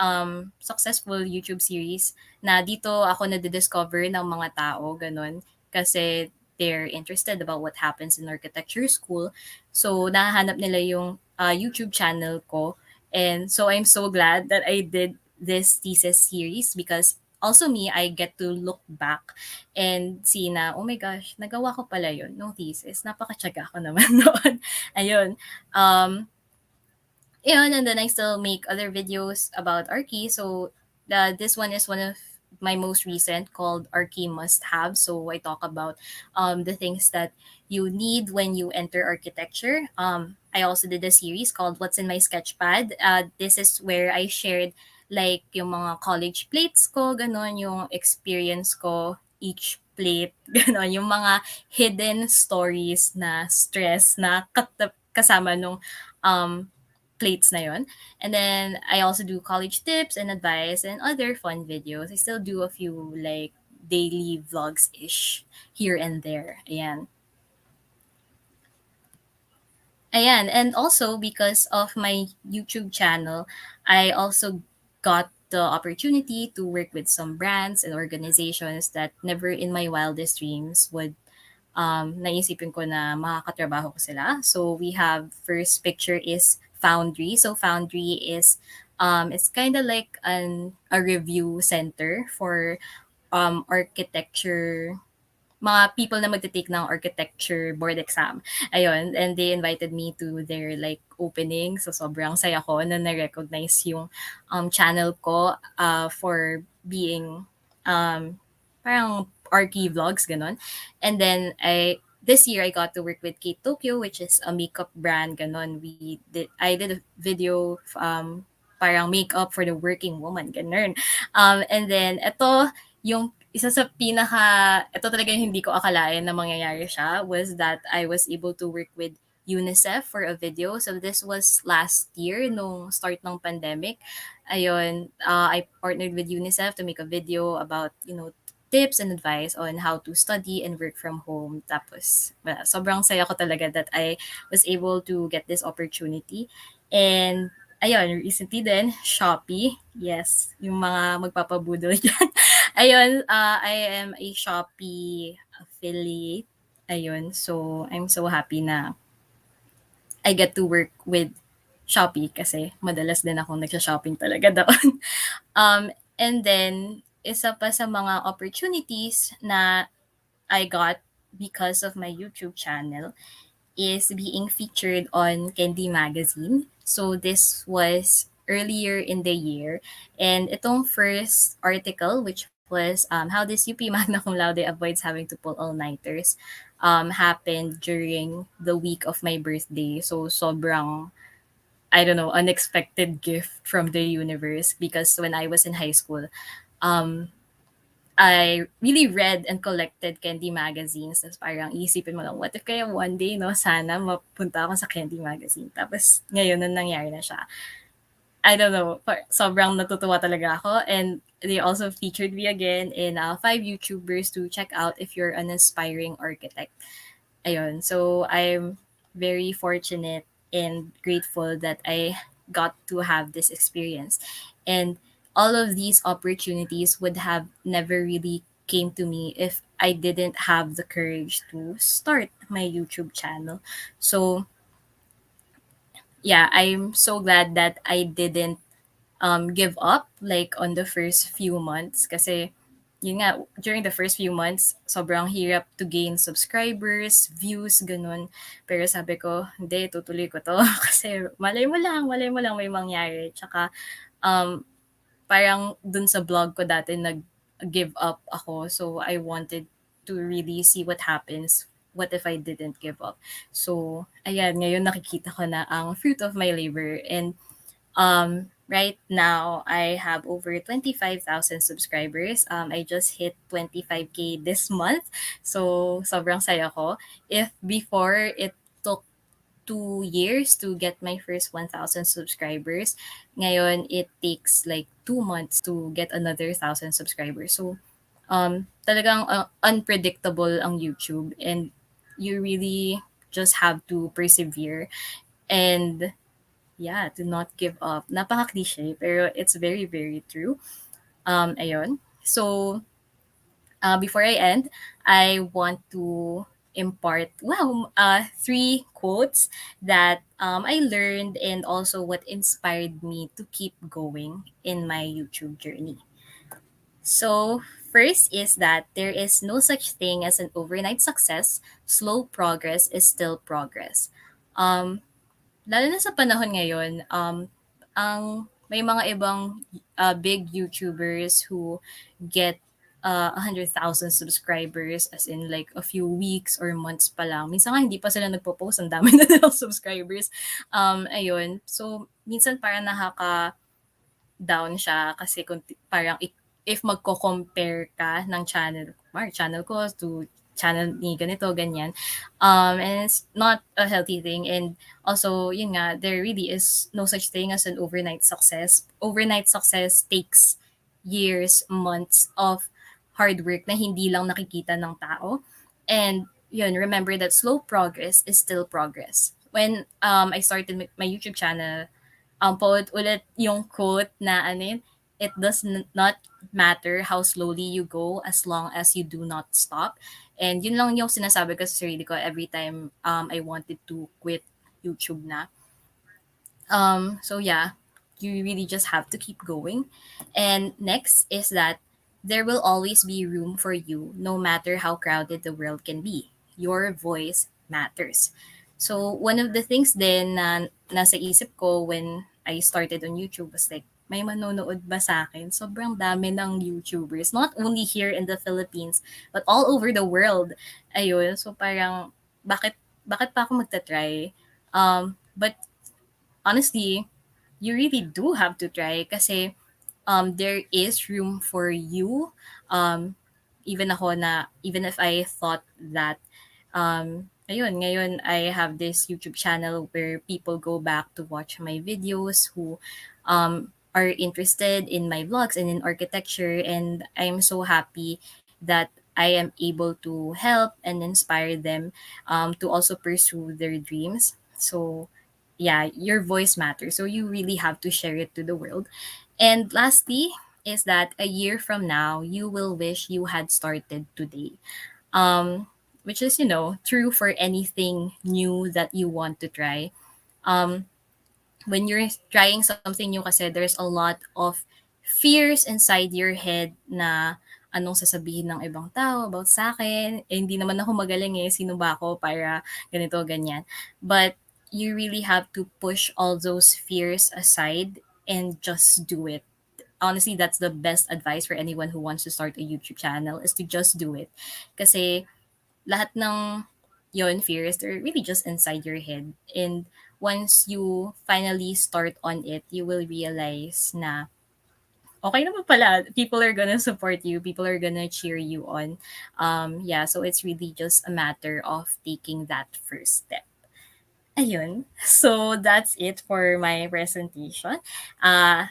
successful YouTube series na dito ako na-discover ng mga tao, ganun. Kasi they're interested about what happens in architecture school. So, nahanap nila yung YouTube channel ko. And so, I'm so glad that I did this thesis series because also me, I get to look back and see na, oh my gosh, nagawa ko pala yun nung thesis. Napakatyaga ko naman noon. Ayun. And then I still make other videos about Arki. So this one is one of my most recent called Arki Must Have. So I talk about the things that you need when you enter architecture. I also did a series called What's in My Sketchpad. This is where I shared like yung mga college plates ko, ganon, yung experience ko, each plate, ganon, yung mga hidden stories na stress na kasama nung plates na yon. And then I also do college tips and advice and other fun videos. I still do a few like daily vlogs-ish here and there. Ayan. Ayan. And also because of my YouTube channel, I also got the opportunity to work with some brands and organizations that never in my wildest dreams would naisipin ko na makakatrabaho ko sila. So we have first picture is Foundry. So Foundry is it's kind of like a review center for architecture, mga people na magte-take ng architecture board exam. Ayun, and they invited me to their like opening. So sobrang saya ko na na-recognize yung channel ko for being parang Arki vlogs, ganon. And then this year I got to work with Kate Tokyo, which is a makeup brand. Ganon, I did a video parang makeup for the working woman. Ganon. And then ito yung isa sa ito talaga yung hindi ko akalain na mangyayari siya was that I was able to work with UNICEF for a video. So this was last year nung start ng pandemic. Ayun, I partnered with UNICEF to make a video about, tips and advice on how to study and work from home. Tapos, sobrang saya ko talaga that I was able to get this opportunity. And, ayun, recently din, Shopee. Yes, yung mga magpapabudol dyan. Ayun, I am a Shopee affiliate. Ayun, so I'm so happy na I get to work with Shopee kasi madalas din akong nagsha-shopping talaga doon. And then, isa pa sa mga opportunities na I got because of my YouTube channel is being featured on Candy Magazine. So this was earlier in the year. And itong first article, which was how this UP Magna Cum Laude avoids having to pull all-nighters, happened during the week of my birthday. So sobrang, I don't know, unexpected gift from the universe because when I was in high school, um, I really read and collected candy magazines. Tapos parang isipin mo lang, what if kaya one day, no, sana mapunta ako sa candy magazine. Tapos ngayon na nangyari na siya. I don't know, sobrang natutuwa talaga ako. And they also featured me again in 5 YouTubers to check out if you're an aspiring architect. Ayun, so I'm very fortunate and grateful that I got to have this experience. And all of these opportunities would have never really came to me if I didn't have the courage to start my YouTube channel. So yeah, I'm so glad that I didn't give up like on the first few months kasi yun nga, during the first few months, sobrang hirap to gain subscribers, views, ganun. Pero sabi ko, hindi, tutuloy ko to. Kasi malay mo lang may mangyari. Tsaka, um, parang dun sa blog ko dati, nag-give up ako. So, I wanted to really see what happens. What if I didn't give up? So, ayan, ngayon nakikita ko na ang fruit of my labor. And right now, I have over 25,000 subscribers. I just hit 25K this month. So, sobrang saya ko. If before, it took 2 years to get my first 1,000 subscribers. Ngayon, it takes like 2 months to get another 1,000 subscribers. So, talagang unpredictable ang YouTube. And you really just have to persevere. And yeah, to not give up. Napaka-cliche, pero it's very, very true. Ayun. So, before I end, I want to impart, three quotes that I learned and also what inspired me to keep going in my YouTube journey. So, first is that there is no such thing as an overnight success. Slow progress is still progress. Um, Lalo na sa panahon ngayon, ang may mga ibang big YouTubers who get 100,000 subscribers as in like a few weeks or months pa lang. Minsan nga hindi pa sila nagpo-post, ang dami na nilang subscribers. Ayun. So, minsan parang down siya kasi kung parang if magko-compare ka ng channel ko to channel ni ganito, ganyan. And it's not a healthy thing. And also, yun nga, there really is no such thing as an overnight success. Overnight success takes years, months of hard work na hindi lang nakikita ng tao. And yun, remember that slow progress is still progress. When I started my YouTube channel, paulit-ulit yung quote na ano yun, it does not matter how slowly you go as long as you do not stop. And yun lang yung sinasabi ko sa sarili ko every time I wanted to quit YouTube na. So yeah, you really just have to keep going. And next is that there will always be room for you no matter how crowded the world can be. Your voice matters. So one of the things then na nasa isip ko when I started on YouTube was like may manonood ba sa akin? Sobrang dami ng YouTubers, not only here in the Philippines, but all over the world. Ayun, so parang, bakit, bakit pa ako magta-try? But honestly, you really do have to try kasi there is room for you. Um, even if I thought that, ayun, ngayon I have this YouTube channel where people go back to watch my videos who are interested in my vlogs and in architecture. And I'm so happy that I am able to help and inspire them to also pursue their dreams. So, yeah, your voice matters. So you really have to share it to the world. And lastly, is that a year from now, you will wish you had started today. Um, which is, true for anything new that you want to try. Um, when you're trying something new kasi there's a lot of fears inside your head na anong sasabihin ng ibang tao about sa akin. Eh, hindi naman ako magaling eh. Sino ba ako para ganito, ganyan. But you really have to push all those fears aside and just do it. Honestly, that's the best advice for anyone who wants to start a YouTube channel is to just do it. Kasi lahat ng yon fears, they're really just inside your head. And once you finally start on it, you will realize na okay naman pala. People are gonna support you. People are gonna cheer you on. Yeah, so it's really just a matter of taking that first step. Ayun. So that's it for my presentation. Uh,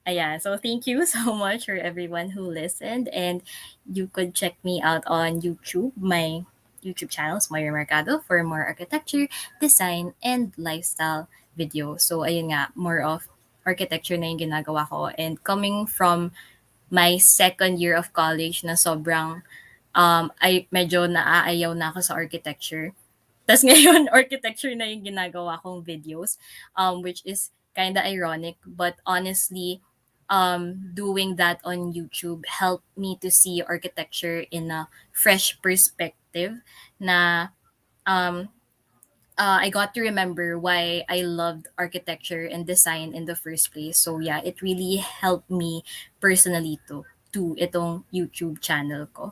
Ayan. So thank you so much for everyone who listened. And you could check me out on YouTube, my YouTube channels, Moira Mercado, for more architecture, design, and lifestyle videos. So ayun nga, more of architecture na yung ginagawa ko. And coming from my second year of college na sobrang ay medyo naaayaw na ako sa architecture. Tas ngayon, architecture na yung ginagawa kong videos, which is kind of ironic. But honestly, doing that on YouTube helped me to see architecture in a fresh perspective na um, I got to remember why I loved architecture and design in the first place. So yeah, it really helped me personally to itong YouTube channel ko.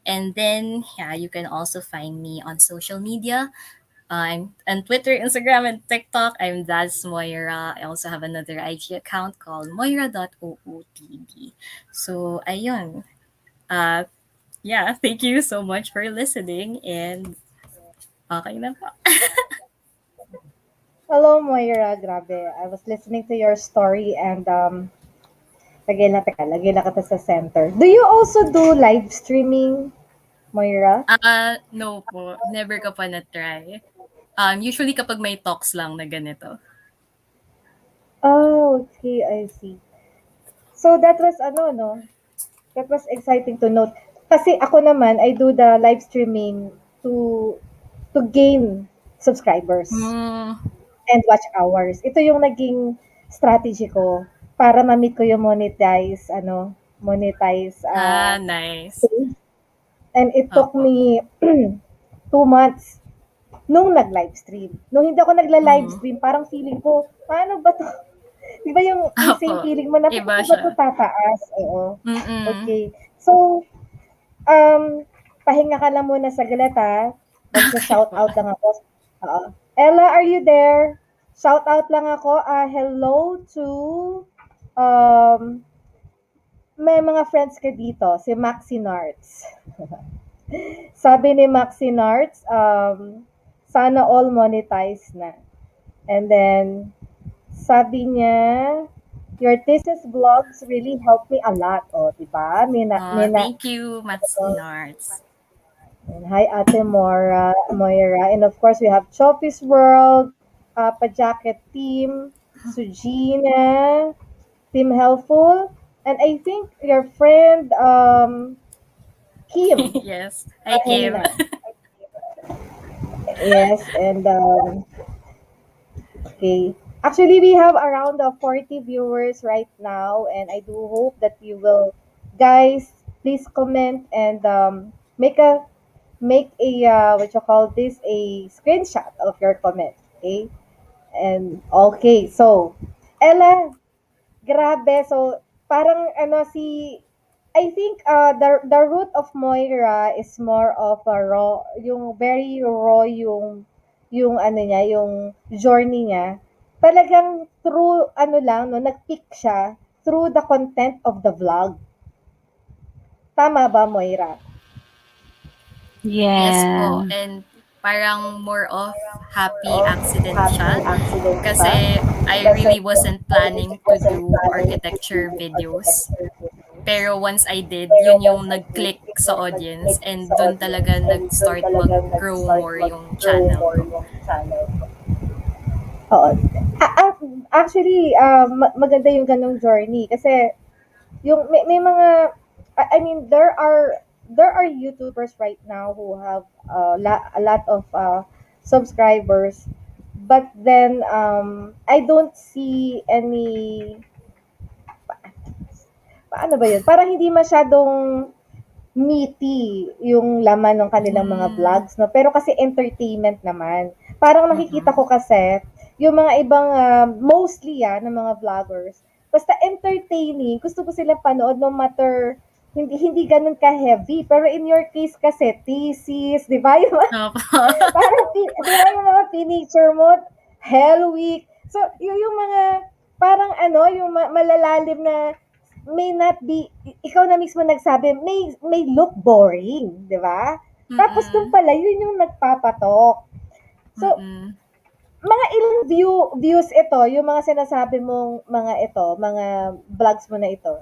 And then yeah, you can also find me on social media. I'm on Twitter, Instagram, and TikTok. I'm That's Moira. I also have another IG account called moira.ootd. So ayun. Uh, yeah, thank you so much for listening and okay na po. Hello, Moira. Grabe. I was listening to your story and lagay lang kita sa center. Do you also do live streaming, Moira? No po. Never ko pa na-try. Usually kapag may talks lang na ganito. Oh, okay. I see. So that was ano, no? That was exciting to note. Kasi ako naman, I do the live streaming to gain subscribers Hmm. and watch hours. Ito yung naging strategy ko para ma-meet ko yung monetize Nice. page. And it took Opo. me 2 months nung nag-live stream. Nung hindi ako nagla-live Mm. stream, parang feeling ko, paano ba 'to? 'Di ba yung same Opo. feeling mo na Iba paano ba 'to siya. tataas? Oo. Mm-mm. Okay. So, pahinga ka lang muna saglit ha. Okay po. Magsa-shoutout lang ako. Oo. Ella, are you there? Shoutout lang ako. Hello to um, may mga friends ka dito, si Maxi Narts. Sabi ni Maxi Narts, sana all monetize na. And then, sabi niya, your thesis vlogs really helped me a lot. O, diba? Thank you, Matsinards. And hi, Ate Moira. And of course, we have Choppies World, Pajacket Team, Sujina, Team Helpful, and I think your friend, Kim. Yes. Hi, Kim. Ahena. Yes, and okay. Actually, we have around 40 viewers right now, and I do hope that you will, guys, please comment and make a what you call this, a screenshot of your comment. Okay, and okay, so Ella, Grabe. So, parang I think the root of Moira is more of a raw, yung very raw yung ano niya, yung journey niya. Talagang through ano lang, no, nag-pick siya through the content of the vlog. Tama ba, Moira? Yes po. Yeah. And parang more of happy Of accident happy siya. accident siya. Kasi I Kasi really wasn't I planning really to wasn't do planning to architecture do videos. architecture videos. Pero once I did, Pero yun yung once I did, nag-click yun sa yung audience nag-click and sa dun audience talaga and doon nag-start talaga mag-grow nag-start more yung mag-grow channel more ko. yung channel ko. Oo. Actually, maganda yung ganong journey kasi yung may mga I mean there are YouTubers right now who have a lot of subscribers, but then I don't see any, paano ba yun? Parang hindi masyadong meaty yung laman ng kanilang mga Mm, vlogs, no? Pero kasi entertainment naman. Parang nakikita ko mm-mm. kasi, yung mga ibang, mostly ng mga vloggers, basta entertaining, gusto ko sila panood no matter, hindi ganun ka-heavy. Pero in your case kasi, thesis, di ba? Yung, Opo. parang, di ba yung mga teenager mo, Hell Week. So, yung mga, parang yung malalalim na, may not be, ikaw na mismo nagsabi, may look boring, di ba? Tapos dun Mm-mm. pala, yun yung nagpapatok. So, Mm-mm. mga ilang views ito, yung mga sinasabi mong mga ito, mga vlogs mo na ito.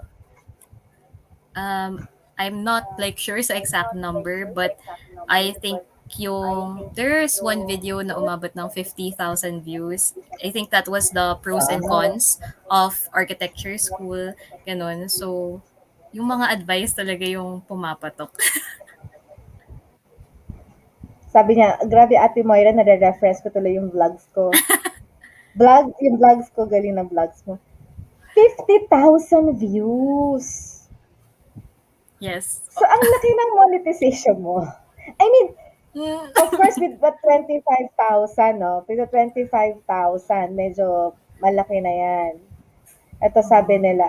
Um, I'm not like sure sa exact number, but I think there's one video na umabot ng 50,000 views. I think that was the pros and Wow. cons of architecture school, ganun. So, yung mga advice talaga yung pumapatok. Sabi niya, grabe Ate Moira, nare-reference ko tuloy yung vlogs ko. Yung vlogs ko, galing ng vlogs mo. 50,000 views. Yes. So, ang laki ng monetization mo. I mean, of course, with what 25,000, no? With the 25,000, medyo malaki na yan. Ito sabi Oo. nila,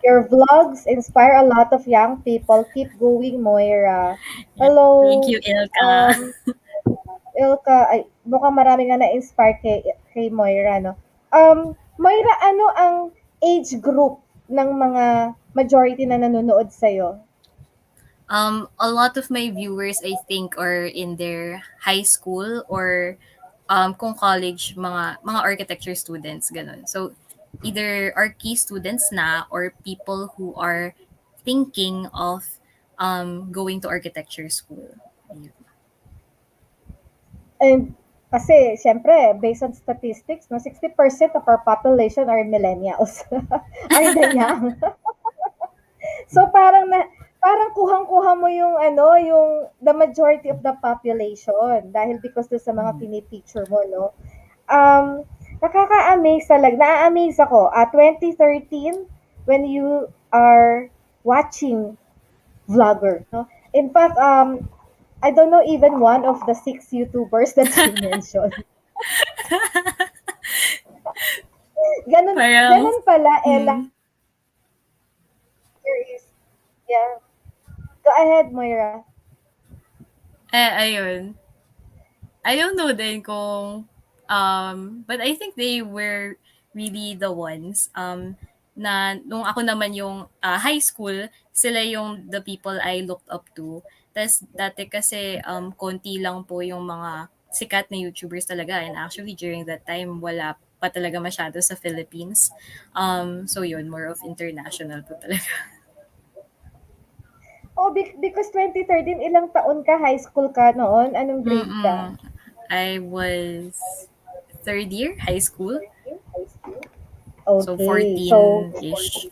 your vlogs inspire a lot of young people. Keep going, Moira. Yeah. Thank Hello, you, Ilka. um, Ilka. Ay, mukhang marami nga na-inspire kay Moira, no? Moira, ano ang age group ng mga majority na nanonood sa'yo? A lot of my viewers, I think, are in their high school or kung college, mga architecture students, ganun. So, either Arki students na or people who are thinking of going to architecture school. Ayun. And kasi, syempre, based on statistics, no, 60% of our population are millennials. Are the young. So parang kuhang-kuha mo yung yung the majority of the population dahil because do sa mga pinipicture mo, no? Nakaka-amaze talaga. Na-amaze ako. 2013 when you are watching vlogger, no? In fact, I don't know even one of the 6 YouTubers that you mentioned. Ganun, Parang, ganun pala, Ella. hmm, There is, yeah. Go ahead, Moira. ayun. I don't know din kung, but I think they were really the ones, na nung ako naman yung high school, sila yung the people I looked up to. Tas dati kasi konti lang po yung mga sikat na YouTubers talaga, and actually during that time wala pa talaga masyado sa Philippines. So yun, more of international po talaga. Oh, because 2013, ilang taon ka? High school ka noon? Anong grade ka? Mm. I was third year high school, so Okay. So, 14-ish.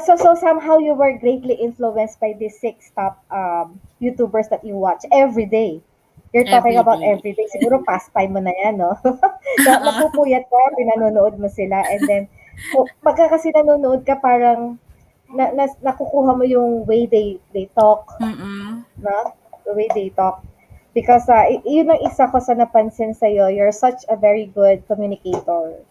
so somehow you were greatly influenced by these 6 top YouTubers that you watch every day. You're talking Every about day. every day. Siguro pastime mo na yan, no? Napupuyat ka, pinanonood mo sila, and then, pagka kasi nanonood ka, parang nakukuha mo yung way they talk, Mm. no? The way they talk. Because yun ang isa ko sa napansin sa'yo, you're such a very good communicator.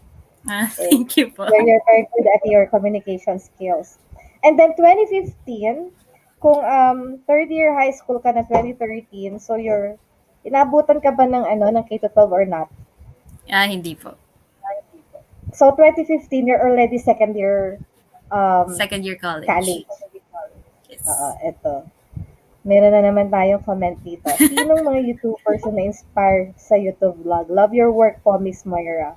Okay. Thank you po. You're very good at your communication skills. And then 2015, kung third year high school ka na 2013, so inabutan ka ba ng ng K-12 or not? Hindi po. So 2015, you're already second year um, Second year college. college. Yes. Eto. Meron na naman tayong comment dito. Sinong mga YouTubers na na-inspire sa YouTube vlog? Love your work po, Miss Moira.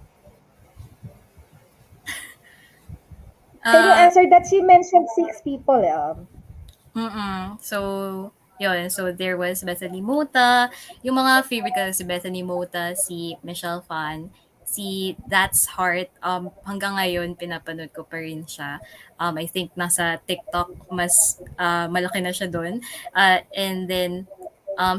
Can you Uh, answer that? She mentioned six people. So, yun. So, there was Bethany Mota. Yung mga favorite ko, si Bethany Mota, si Michelle Fan, si That's Heart. Hanggang ngayon, pinapanood ko pa rin siya. I think nasa TikTok, mas malaki na siya doon. And then,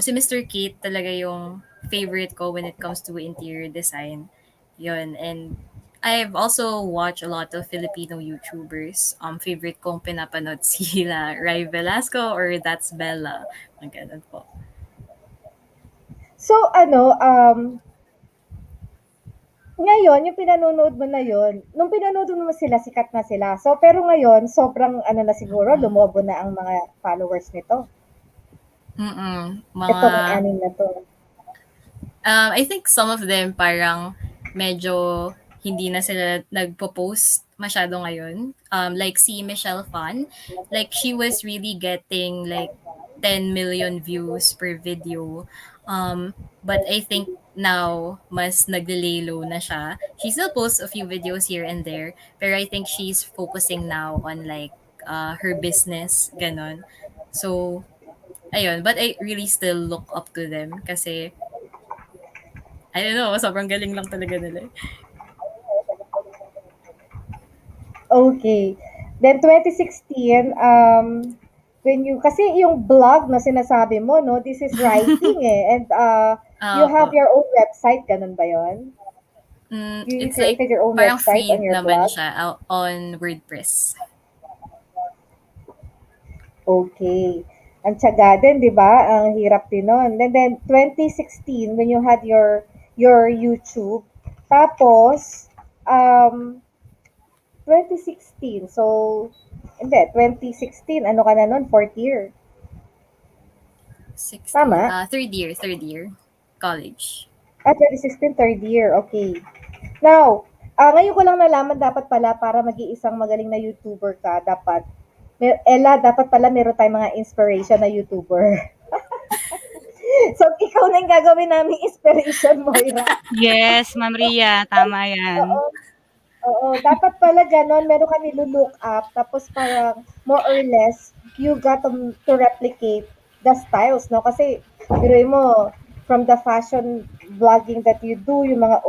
si Mr. Kate talaga yung favorite ko when it comes to interior design. Yun. And I've also watched a lot of Filipino YouTubers. Favorite kong pinapanood sila Rai Velasco or That's Bella. Mga ganun po. So, ngayon, yung pinanonood mo na yun, nung pinanood mo sila, sikat na sila. So, pero ngayon, sobrang na siguro, lumobo na ang mga followers nito. Mga Itong anim na to. I think some of them parang medyo hindi na sila nagpo-post masyado ngayon. Like si Michelle Fan, like she was really getting like 10 million views per video. But I think now mas nagle low na siya. She still posts a few videos here and there, pero I think she's focusing now on like her business, ganon. So, ayun. But I really still look up to them kasi I don't know, sobrang galing lang talaga nila. Okay. Then 2016, kasi yung blog na sinasabi mo, no, this is writing eh. And you have Po. your own website, ganun ba yon? You It's like, created your own parang website free on your naman blog? siya on WordPress. Okay. Ang tiyaga din, 'di ba? Ang hirap din nun. And then 2016 when you had your YouTube, tapos 2016. So hindi, 2016 ano ka na nun? Fourth year. 16. Tama? Third year, college. 2016 third year. Okay. Now, ngayon ko lang nalaman dapat pala para mag-iisang magaling na YouTuber ka, dapat pala meron tayong mga inspiration na YouTuber. So, ikaw na yung gagawin naming inspiration, Moira. Yes, Ma'am Ria, tama Oo, yan. oo. Dapat pala gano'n, meron ka nilu-look up, tapos parang more or less, you got to replicate the styles, no? Kasi, biruin mo, from the fashion vlogging that you do, yung mga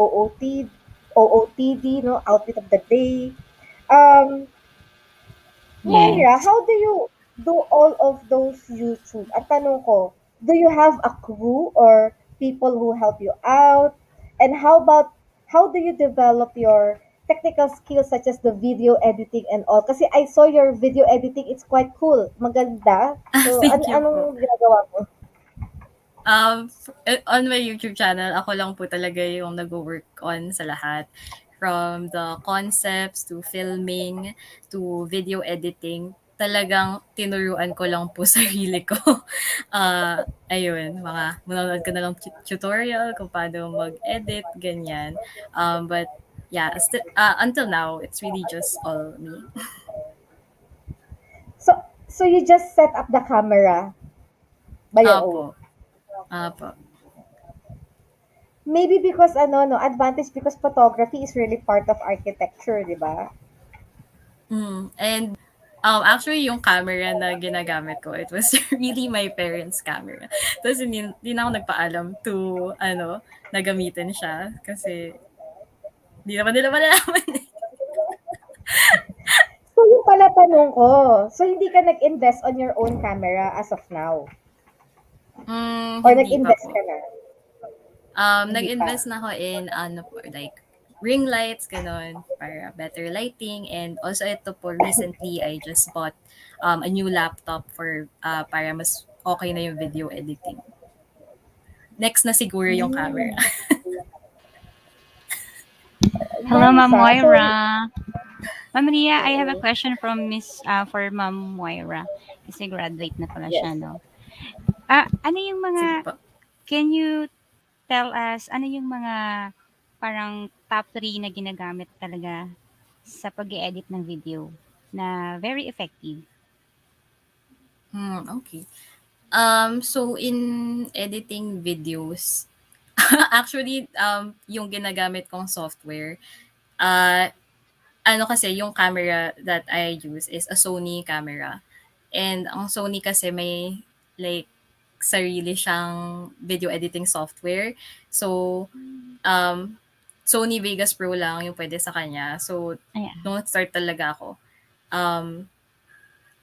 OOTD, no? Outfit of the day. Um, Moira, Yes. how do you do all of those YouTube? At tanong ko, do you have a crew or people who help you out? And how do you develop your technical skills such as the video editing and all? Kasi I saw your video editing, it's quite cool. Maganda. So, Thank you po. anong ginagawa mo? On my YouTube channel, ako lang po talaga yung nag-work on sa lahat. From the concepts to filming to video editing, talagang tinuruan ko lang po sarili ko. Ayun, manonood ka na lang tutorial kung paano mag-edit, ganyan. But yeah, until now, it's really just all me. So you just set up the camera by your own? Apo, apo. Maybe because no, advantage because photography is really part of architecture, di ba? And actually, yung camera na ginagamit ko, it was really my parents' camera. Tapos hindi na ako nagpaalam to, na gamitin siya. Kasi, hindi naman nila malalaman eh. So, yung pala tanong ko. So, hindi ka nag-invest on your own camera as of now? Or Hindi pa nag-invest po. ka na? Hindi pa. Nag-invest na ako in, like, ring lights, ganon, para better lighting. And also, ito po, recently, I just bought a new laptop para mas okay na yung video editing. Next na siguro yung camera. Hello, Ma'am Liza. So, Moira. Ma'am Ria, I have a okay. question from for Ma'am Moira. Kasi graduate na pala siya, Yes. no? Ano yung Sige mga, po. can you tell us, ano yung mga parang top 3 na ginagamit talaga sa pag edit ng video na very effective? Okay. So in editing videos, actually, yung ginagamit kong software, uh, ano kasi, yung camera that I use is a Sony camera. And ang Sony kasi may like sarili siyang video editing software. So, um, Sony Vegas Pro lang yung pwede sa kanya. So, Ayan. nung start talaga ako, um,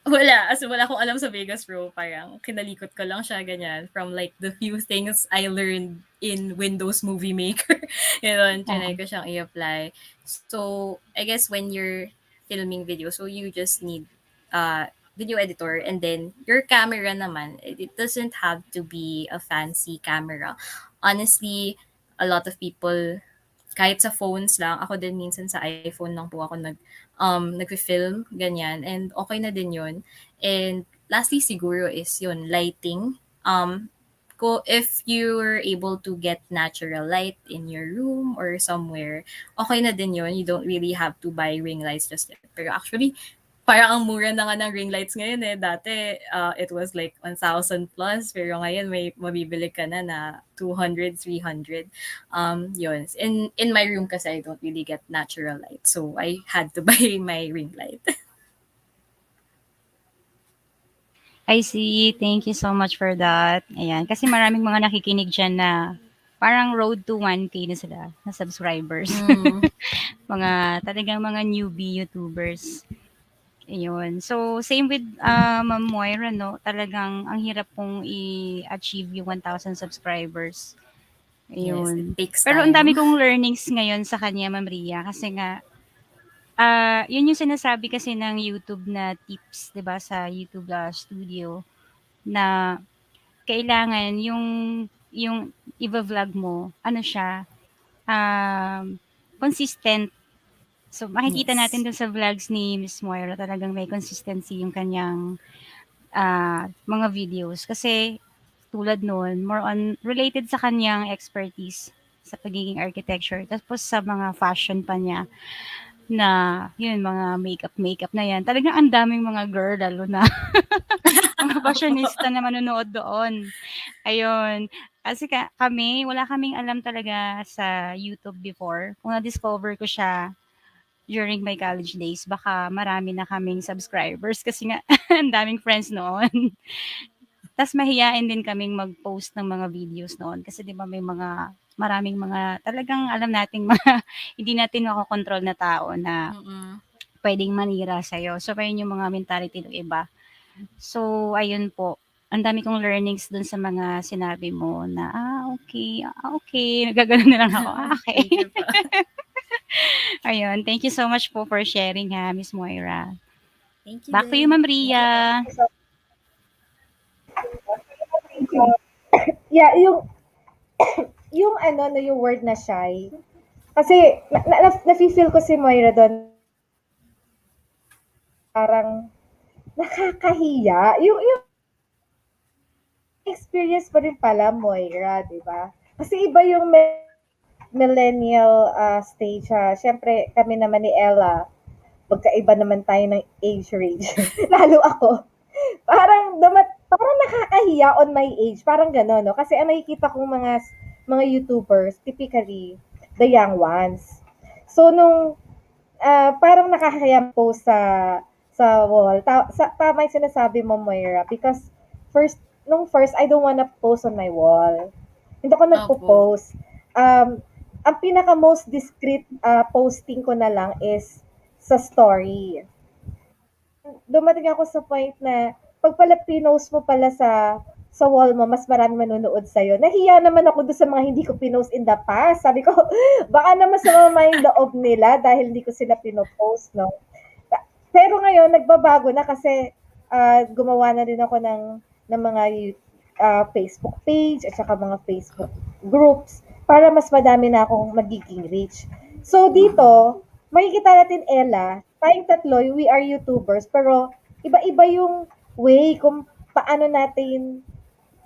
wala, as in wala akong alam sa Vegas Pro, parang kinalikot ko lang siya ganyan from like the few things I learned in Windows Movie Maker. Yun, trinay ko siyang i-apply. So, I guess when you're filming video, so you just need video editor, and then your camera naman, it doesn't have to be a fancy camera. Honestly, a lot of people, kahit sa phones lang, ako din minsan sa iPhone lang po ako nagfi-film, ganyan, and okay na din yun. And lastly siguro is yun, lighting. If you're able to get natural light in your room or somewhere, okay na din yun. You don't really have to buy ring lights just yet. Pero actually, parang ang mura na nga ng ring lights ngayon eh. Dati, it was like 1,000 plus. Pero ngayon, may mabibili ka na 200, 300. Yun. In my room kasi I don't really get natural light. So, I had to buy my ring light. I see. Thank you so much for that. Ayan. Kasi maraming mga nakikinig dyan na parang road to 1K na sila na subscribers. Mm, Mga talagang mga newbie YouTubers. Ayun. So, same with Ma'am Moira, no? Talagang ang hirap pong i-achieve yung 1,000 subscribers. yes, it Ayun. takes Pero ang dami time. kong learnings ngayon sa kanya, Ma'am Ria, kasi nga, yun yung sinasabi kasi ng YouTube na tips, 'di ba, sa YouTube Studio na kailangan yung iba-vlog mo, ano siya, um, consistent. So, makikita natin Yes. dun sa vlogs ni Miss Moira talagang may consistency yung kanyang mga videos. Kasi tulad nun, more on related sa kanyang expertise sa pagiging architecture. Tapos sa mga fashion pa niya na yun, mga makeup na yan. Talagang ang daming mga girl, lalo na mga fashionista na manonood doon. Ayun. Kasi kami, wala kaming alam talaga sa YouTube before. Kung na-discover ko siya during my college days, baka marami na kaming subscribers kasi nga ang daming friends noon. Tas mahiyain din kaming mag-post ng mga videos noon kasi 'di ba may mga maraming mga talagang alam nating mga hindi natin makokontrol na tao na Mm-mm. puwedeng manira sa'yo. So, ayun yung mga mentality ng iba. So, ayun po, ang dami kong learnings dun sa mga sinabi mo na, okey, okey, nagaganon na lang ako, okey. Thank you po. Ayun, thank you so much po for sharing ha, Miss Moira. Thank you Back to you, din. Ma'am Ria. Yeah, yung ano, no, yung word na shy. Kasi, nafe-feel ko si Moira doon, parang nakakahiya. Yung experience pa rin pala, Moira, di ba? Kasi iba yung millennial stage, ha. Siyempre, kami naman ni Ella, magkaiba naman tayo ng age range. Lalo ako. Parang nakakahiya on my age. Parang gano'n, no? Kasi ang nakikita kong mga YouTubers, typically, the young ones. So, nung parang nakakahiya post sa wall. Tama yung sinasabi mo, Moira. Because nung first, I don't wanna post on my wall. Hindi ako Opo. nagpo-post. Ang pinaka most discreet posting ko na lang is sa story. Dumating ako sa point na pag pala pinost mo pala sa wall mo, mas marami manonood sa'yo. Nahiya naman ako doon sa mga hindi ko pinost in the past. Sabi ko, baka naman sumama yung loob nila dahil hindi ko sila pinopost, no? Pero ngayon, nagbabago na kasi gumawa na din ako ng mga Facebook page at saka mga Facebook groups para mas madami na akong magiging reach. So dito, makikita natin Ella, tayong tatlo, we are YouTubers, pero iba-iba yung way kung paano natin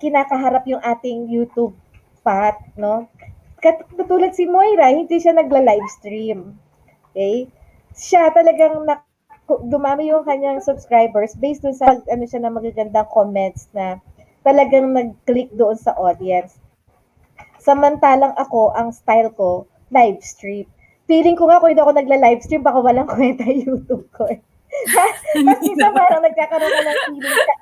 kinakaharap yung ating YouTube path, no? Katulad si Moira, hindi siya nagla-livestream. Okay? Siya talagang dumami yung kanyang subscribers based dun sa ano siya na magagandang comments na talagang nag-click doon sa audience. Samantalang ako, ang style ko, live stream. Feeling ko nga kung hindi ako nagla-live stream, baka walang kwenta yung YouTube ko eh. Tapos Hindi minsan naman. parang nagkakaroon ka ng feeling ka,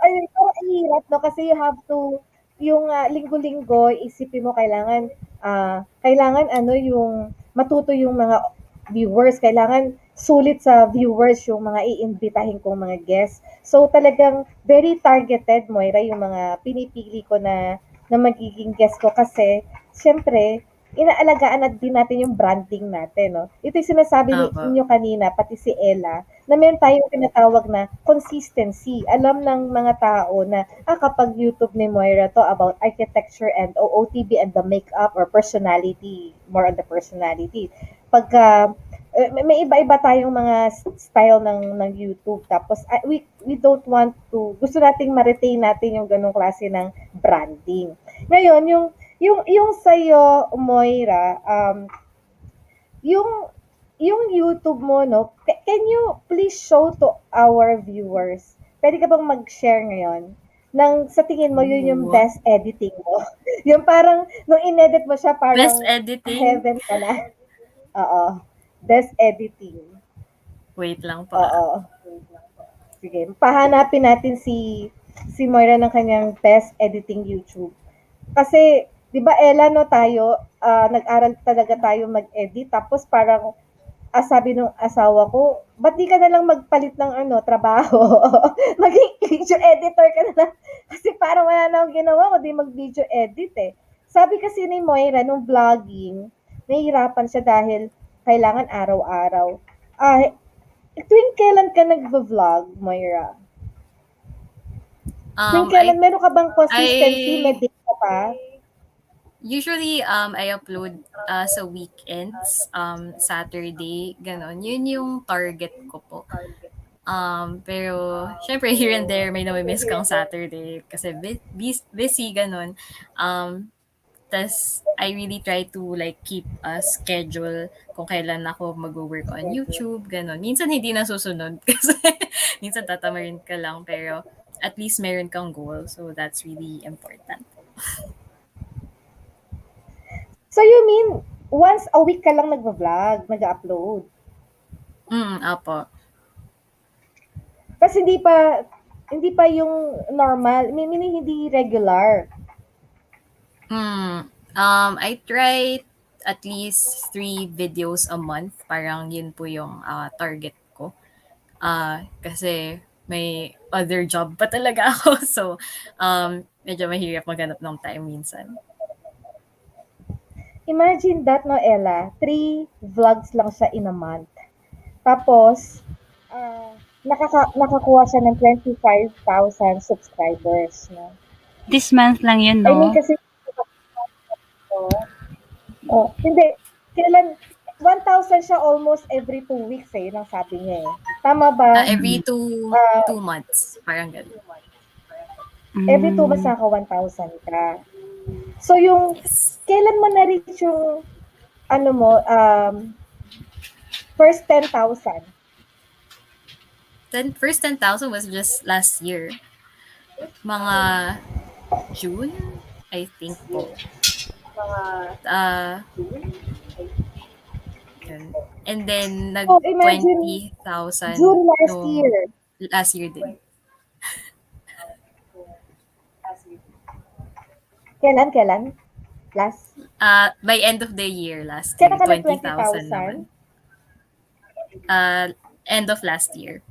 ayun, parang ang hirap, no? Kasi you have to, yung linggo-linggo, isipin mo kailangan ano yung matuto yung mga viewers, kailangan sulit sa viewers yung mga iimbitahin kong mga guests. So talagang very targeted, Moira, yung mga pinipili ko na magiging guest ko kasi siyempre inaalagaan din natin yung branding natin, no? Ito yung sinasabi Opo. ninyo kanina, pati si Ella, na meron tayong tinatawag na consistency. Alam ng mga tao na kapag YouTube ni Moira to about architecture and OOTB and the makeup or personality, more on the personality. Pagka may iba-iba tayong mga style ng YouTube. Tapos we don't want to, gusto nating ma-retain natin yung ganung klase ng branding. Ngayon, yung sa'yo, Moira, yung YouTube mo, no, can you please show to our viewers, pwede ka bang mag-share ngayon sa tingin mo, yun yung Ooh. best editing mo? Yung parang, nung in-edit mo siya, Best parang editing? heaven ka na. Oo. Best editing. Wait lang po ah. Oo. Sige, pahanapin natin si Moira ng kanyang best editing YouTube. Kasi, di ba Ella, no, tayo, nag-aral talaga tayo mag-edit, tapos parang, sabi nung asawa ko, ba't di ka na lang magpalit ng trabaho? Maging video editor ka na lang. Kasi parang wala na akong ginawa, kundi mag-video edit eh. Sabi kasi ni Moira, nung vlogging, nahihirapan siya dahil kailangan araw-araw. Tuwing kailan ka nag-vlog, Moira? Tuwing I kailan, meron ka bang consistency? May I date ka pa? usually I upload sa weekends, Saturday, ganon. Yun yung target ko po. Pero syempre here and there may nami-miss kang Saturday kasi busy ganon. Tas I really try to like keep a schedule kung kailan ako mag-work on YouTube, ganon. Minsan hindi nasusunod kasi minsan tatamarin ka lang pero at least meron kang goal. So that's really important. So you mean, once a week ka lang nag-vlog, nag-upload? Apo. Kasi hindi pa yung normal, meaning hindi regular. I try at least 3 videos a month. Parang yun po yung target ko. Kasi may other job pa talaga ako. So, medyo mahirap maghanap ng time minsan. Imagine that, no, Ella? 3 vlogs lang siya in a month. Tapos, nakakuha siya ng 25,000 subscribers, no? This month lang yun, I mean, no? kasi, hindi, kailan, 1,000 siya almost every 2 weeks eh, yun ang sabi niya eh. Tama ba? Every Mm. two months. Parang ganun. Every 2 months Mm. naka 1,000 ka. So, yung, Yes. kailan mo na-reach yung, first 10,000? First 10,000 was just last year. Mga June, I think po. Yun. And then, nag So, imagine, 20,000 June last nung year. last year din. Kailan? Last? By end of the year last year, Kailan ka nag 20,000 20,000? naman. End of last year.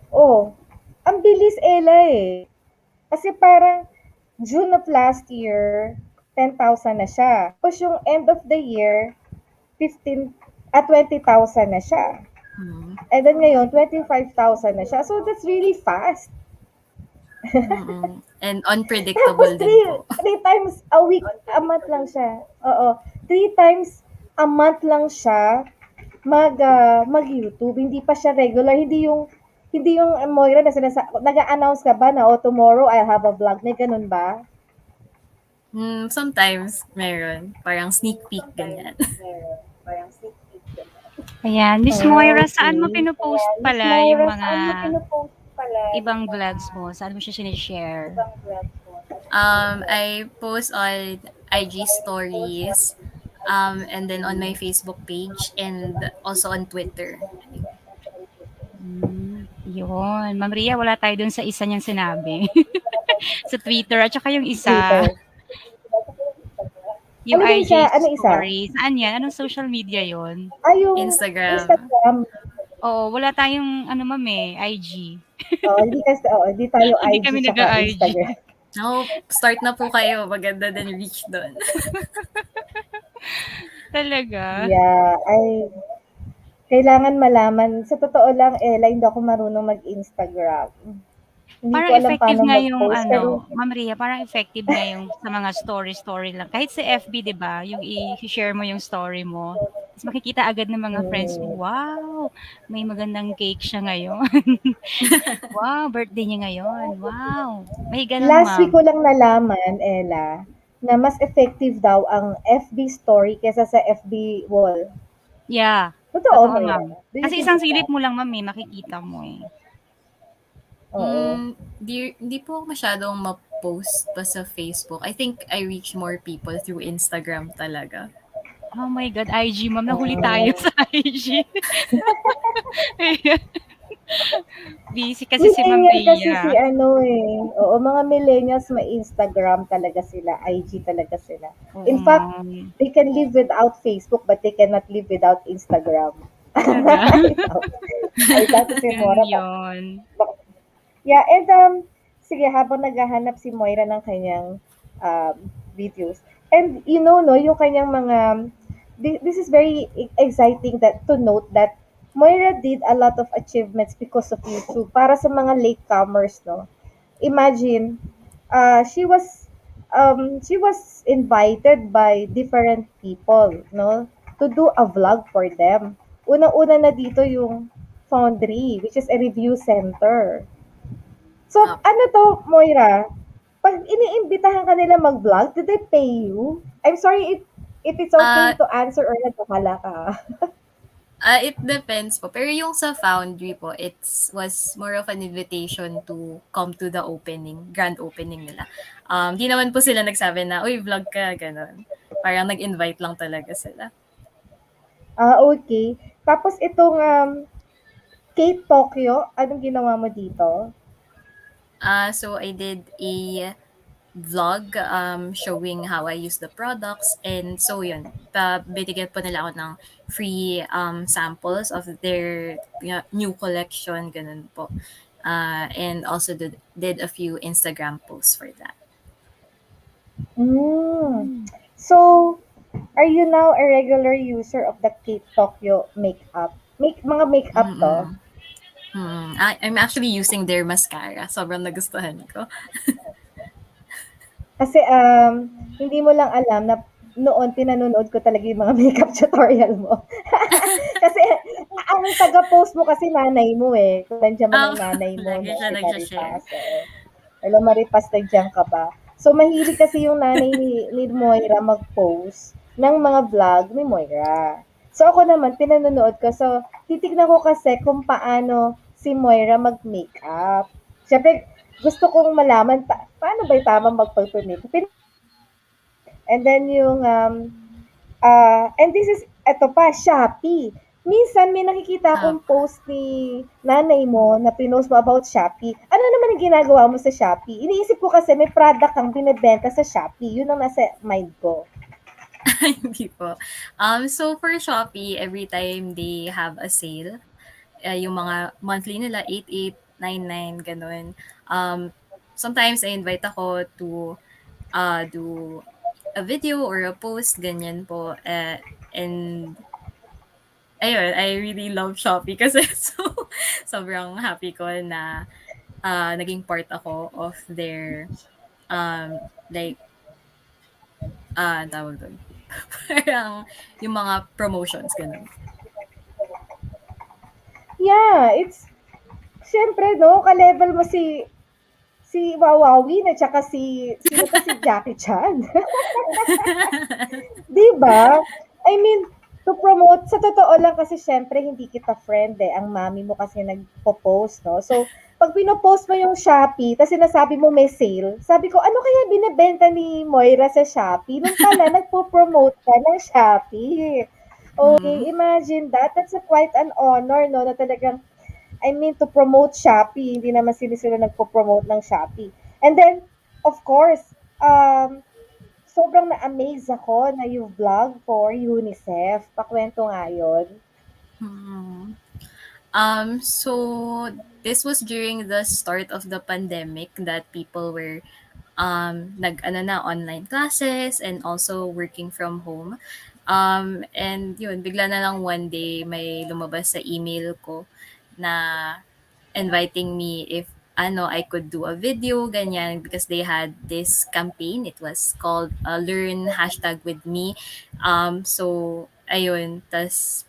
Oh, ang bilis, Ella eh. Kasi parang June of last year, 10,000 na siya. Tapos yung end of the year, 20,000 na siya. Hmm. And then ngayon, 25,000 na siya. So that's really fast. And Tapos unpredictable din po. three times a week, a month lang siya. Oo. Three times a month lang siya mag-YouTube. Hindi pa siya regular. Hindi yung Moira na nag-a-announce ka ba na, oh, tomorrow I'll have a vlog. May ganun ba? Sometimes meron, parang sneak peek ganyan. Ayan, Miss Ah, Moira, saan mo okay. pino-post Miss pala yung Moira, mga ibang vlogs mo? Saan mo siya share? I post on IG stories, and then on my Facebook page and also on Twitter. Yun. Ma'am Ria, wala tayo dun sa isa niyang sinabi. Sa Twitter at saka yung isa, Twitter. yung Ano ba isa? IG Ano isa? story. Saan yan? Anong social media yon? Ay, yung Instagram. Instagram. Oo, wala tayong ano ma'am IG. Oh, hindi kasi, oh, hindi tayo Hindi IG kami tsaka nag-a-IG. Instagram. No, start na po kayo. Maganda din reach doon. Talaga? Yeah, kailangan malaman. Sa totoo lang, hindi ako marunong mag-Instagram. Hindi ko Parang alam effective paano nga yung mag-post. Pero, Ma'am Ria, parang effective nga yung sa mga story-story lang. Kahit sa FB, 'di ba, yung i-share mo yung story mo, ta's makikita agad ng mga friends mm, mo, "Wow, may magandang cake siya ngayon. Wow, birthday niya ngayon. Wow." May gano'n, last week ma'am. ko lang nalaman, Ella, na mas effective daw ang FB story kesa sa FB wall. Yeah, Totoo, totoo, Moira? ma'am. Do you Kasi think isang silip that? mo lang, ma'am, makikita mo, eh. Oo. Di po ako masyadong ma-post pa sa Facebook. I think I reach more people through Instagram talaga. Oh my God, IG, ma'am, nahuli tayo Ah, sa IG. Ayan, busy kasi si Ma'am millennial kasi si Ria. ano eh. Oo, mga millennials may Instagram talaga sila, IG talaga sila. Oo, In fact, ma'am. they can live without Facebook but they cannot live without Instagram. Talaga. I doubt. I doubt si Ganun Mora. yun. Yeah, and sige, habang naghahanap si Moira ng kanyang um, videos. And you know, no, yung kanyang mga, this is very exciting that to note that Moira did a lot of achievements because of YouTube. Para sa mga latecomers, no. Imagine, she was invited by different people, no, to do a vlog for them. Unang-una na dito yung Foundry, which is a review center. So, Opo. ano to, Moira? Pag iniimbitahan ka nila mag-vlog, did they pay you? I'm sorry if it's okay Uh, to answer or nagkakala ka. it depends po. Pero yung sa Foundry po, was more of an invitation to come to the opening, grand opening nila. Di naman po sila nagsabi na, uy, vlog ka, ganun. Parang nag-invite lang talaga sila. Okay. Tapos itong Kate Tokyo, anong ginawa mo dito? So I did a vlog showing how I use the products, and so yun, binigyan po nila ako ng free samples of their new collection, ganun po. And also did a few Instagram posts for that. Hmm. So, are you now a regular user of the Kate Tokyo makeup? Mga makeup to? Mm-mm. I'm actually using their mascara. Sobrang nagustuhan ko. Kasi, hindi mo lang alam na noon pinanonood ko talaga yung mga makeup tutorial mo. Kasi ang taga-post mo kasi nanay mo, eh. Kung nandiyan man Um, ang nanay mo lagi 'no, siya si nagsha-share. Maripas, oo. Hello Maripas, nandiyan ka ba? So, mahilig kasi yung nanay ni Moira mag-post ng mga vlog ni Moira. So, ako naman pinanonood ko. So, titignan ko kasi kung paano si Moira mag-makeup. Siyempre gusto kong malaman paano ba yung tamang magpag-makeup. And then yung, and this is, eto pa, Shopee. Minsan may nakikita akong Opo. post ni nanay mo na pinost mo about Shopee. Ano naman ang ginagawa mo sa Shopee? Iniisip ko kasi may product kang binibenta sa Shopee. Yun ang nasa mind ko. Hindi po. So for Shopee, every time they have a sale, yung mga monthly nila, 8899 ganun. Sometimes I invite ako to do a video or a post, ganyan po. And ayun, I really love Shopee kasi so sobrang happy ko na naging part ako of their like tawag doon. Parang yung mga promotions ganun. Yeah, it's siyempre 'no, ka-level mo si Wawawin at saka sino 'to, si Jackie Chan. 'Di ba? I mean, to promote sa totoo lang kasi siyempre hindi kita friend, eh, ang mami mo kasi nagpo-post 'no. So, 'pag pino-post mo yung Shopee ta's sinasabi mo may sale, sabi ko, "Ano kaya binebenta ni Moira sa Shopee?" Nung pala nagpo-promote ka ng Shopee. Mm. Okay, imagine that. That's a quite an honor 'no, na talagang I mean to promote Shopee, hindi naman sila nagpo-promote ng Shopee. And then, of course, sobrang na-amaze ako na you vlog for UNICEF. Pakwento nga yun. Mm. So this was during the start of the pandemic that people were nag-ano na online classes and also working from home. And yun, bigla na lang one day may lumabas sa email ko na inviting me if I could do a video ganyan because they had this campaign. It was called learn hashtag with me. So ayun, tas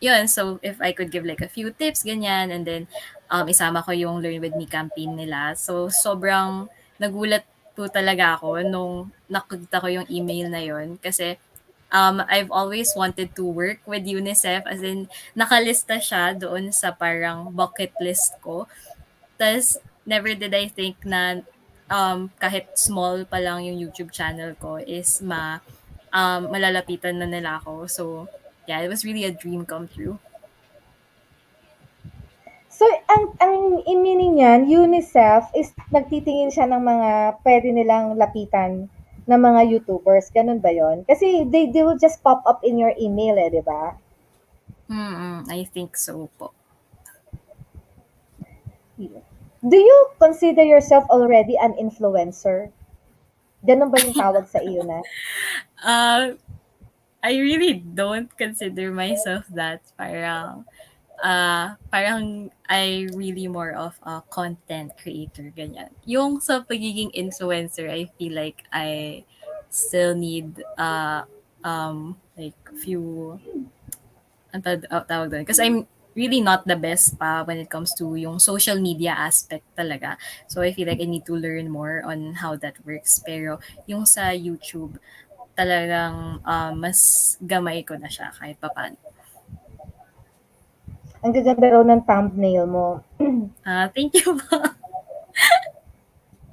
yun, so if I could give like a few tips, ganyan, and then isama ko yung Learn With Me campaign nila. So sobrang nagulat po talaga ako nung nakita ko yung email na yun kasi I've always wanted to work with UNICEF as in nakalista siya doon sa parang bucket list ko. Tas never did I think na kahit small pa lang yung YouTube channel ko is malalapitan na nila ako. So yeah, it was really a dream come true. So, ang meaning niyan, UNICEF is nagtitingin siya ng mga pwede nilang lapitan ng mga YouTubers. Ganun ba yon? Kasi they will just pop up in your email eh, di ba? I think so po. Do you consider yourself already an influencer? Ganun ba yung tawag sa iyo na? Uh, I really don't consider myself that. Parang I really more of a content creator, ganyan. Yung sa pagiging influencer, I feel like I still need like few tawag doon. Kasi I'm really not the best pa when it comes to yung social media aspect talaga. So I feel like I need to learn more on how that works. Pero yung sa YouTube, talagang mas gamay ko na siya kahit papaano. Ang gaganda raw ng thumbnail mo. Thank you po.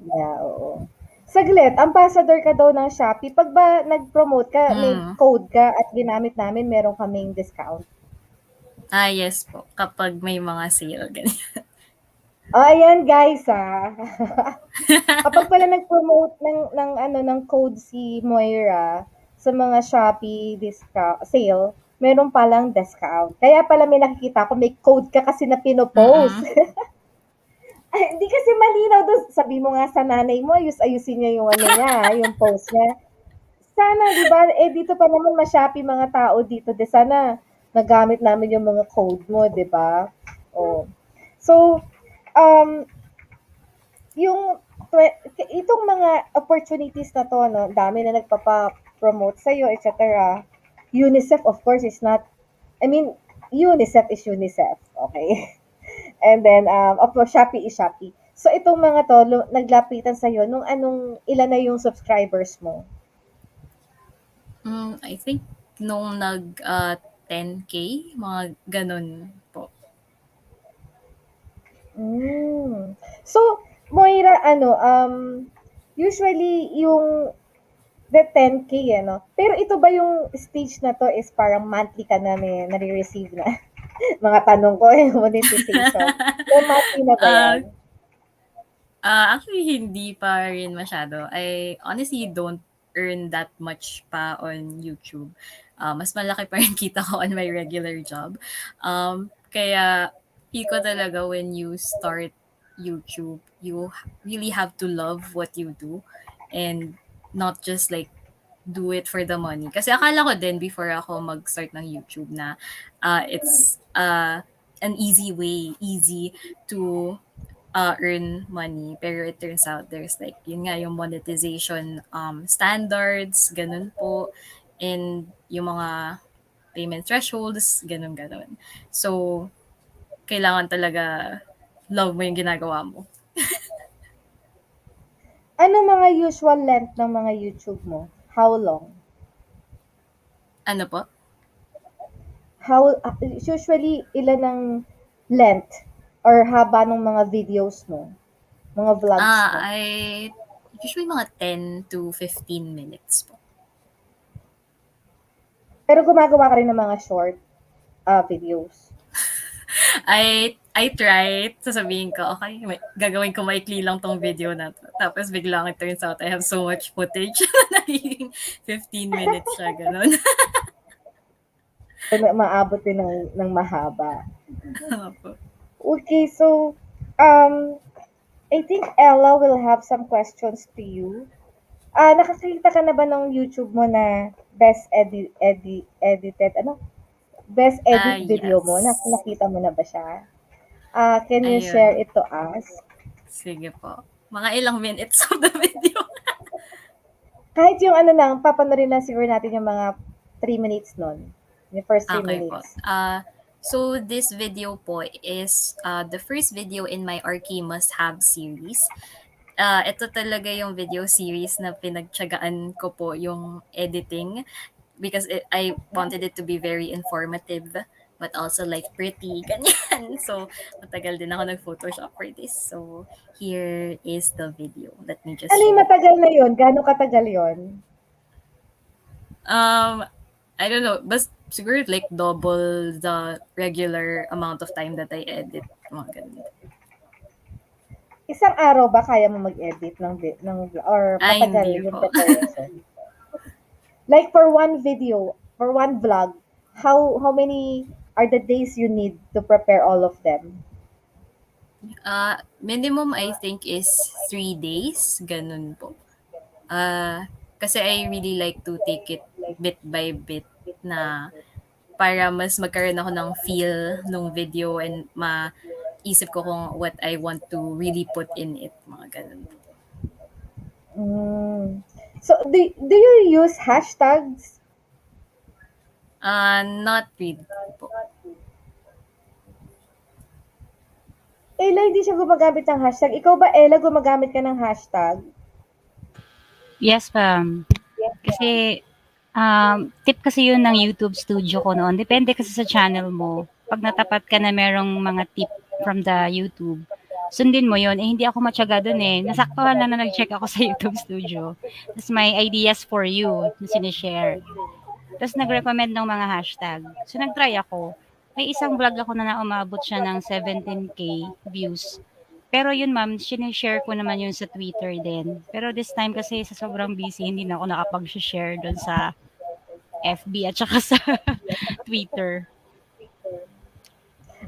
Yeah, oo. Saglit, ambassador ka daw ng Shopee. Pag ba nag-promote ka, may Mm. code ka at ginamit namin, meron kaming discount. Yes po. Kapag may mga sale, ganyan. Oh, ayan guys Kapag pala nag-promote ng ano ng code si Moira sa mga Shopee discount sale, meron palang discount. Kaya pala may nakikita ko may code ka kasi na pino-post. Mm. Ay, hindi kasi malinaw doon. Sabi mo nga sa nanay mo, ayusin niya yung ano niya, yung post niya. Sana, di ba? Eh, dito pa naman ma-Shopee mga tao dito. De sana nagamit namin yung mga code mo, di ba? Oh. So, um, yung itong mga opportunities na to, no, dami na nagpapa-promote sa'yo, etc. UNICEF, of course, is not, I mean, UNICEF is UNICEF, okay? And then, of course, Shopee is Shopee. So, itong mga to, naglapitan sa'yo, nung ilan na yung subscribers mo? I think nung 10K, mga ganun po. Mm. So, Moira, usually yung the 10K, ano? Pero ito ba yung stage na to is parang monthly ka na nare-receive na? Mga tanong ko yung monetization. May monthly na ba yan? uh, Actually, hindi pa rin masyado. I honestly don't earn that much pa on YouTube. Mas malaki pa rin kita ko on my regular job. Kaya, feel ko talaga when you start YouTube, you really have to love what you do and not just like do it for the money. Kasi akala ko din before ako mag-start ng YouTube na it's an easy way, easy to earn money. Pero it turns out there's like, yun nga, yung monetization standards, ganun po. And yung mga payment thresholds, ganun. So, kailangan talaga love mo yung ginagawa mo. Ano mga usual length ng mga YouTube mo? How long? Ano po? Usually ilan ang length or haba ng mga videos mo, mga vlogs mo? I usually mga 10 to 15 minutes po. Pero gumagawa ka rin ng mga short videos. I try, sasabihin ko, okay, gagawin ko maikli lang tong video na to. Tapos biglang it turns out I have so much footage na nagiging 15 minutes siya, ganun. So, maabot din ng mahaba. Opo. Okay, so I think Ella will have some questions to you. Nakakita ka na ba ng YouTube mo na edited, best edit video mo? Yes. Nakita mo na ba siya? Can you share Ayun. it to us? Sige po. Mga ilang minutes of the video. Kahit yung lang, papanorin lang siguro natin yung mga 3 minutes nun. Yung first 3 Okay po. minutes. So this video po is the first video in my Arki must-have series. Ito talaga yung video series na pinagtiyagaan ko po yung editing because I wanted it to be very informative but also like pretty, ganyan. So, matagal din ako nag-Photoshop for this. So, here is the video. Let me just Ano yung show. matagal na yun? Gano'ng katagal yun? I don't know, but siguro like double the regular amount of time that I edit. Mga ganun. Isang araw ba kaya mo mag-edit or Ay, matagal hindi yung po. preparation? Like for one video, for one vlog, how many are the days you need to prepare all of them? Minimum I think is 3 days. Ganun po. Kasi I really like to take it bit by bit na para mas magkaroon ako ng feel ng video and maisip ko kung what I want to really put in it. Mga ganun. So, do you use hashtags? Not really po. Ella, hindi siya gumagamit ng hashtag. Ikaw ba, Ella, gumagamit ka ng hashtag? Yes, ma'am. Kasi, tip kasi yun ng YouTube studio ko noon. Depende kasi sa channel mo. Pag natapat ka na merong mga tip from the YouTube, sundin mo yun. Hindi ako matyaga dun eh. Nasaktuhan lang na nag-check ako sa YouTube studio. Tapos may ideas for you na sinishare. Tapos nag-recommend ng mga hashtag. So nag-try ako. May isang vlog ako na umabot siya ng 17K views. Pero yun ma'am, sinishare ko naman yun sa Twitter din. Pero this time kasi sa sobrang busy, hindi na ako nakapag-share doon sa FB at saka sa Twitter.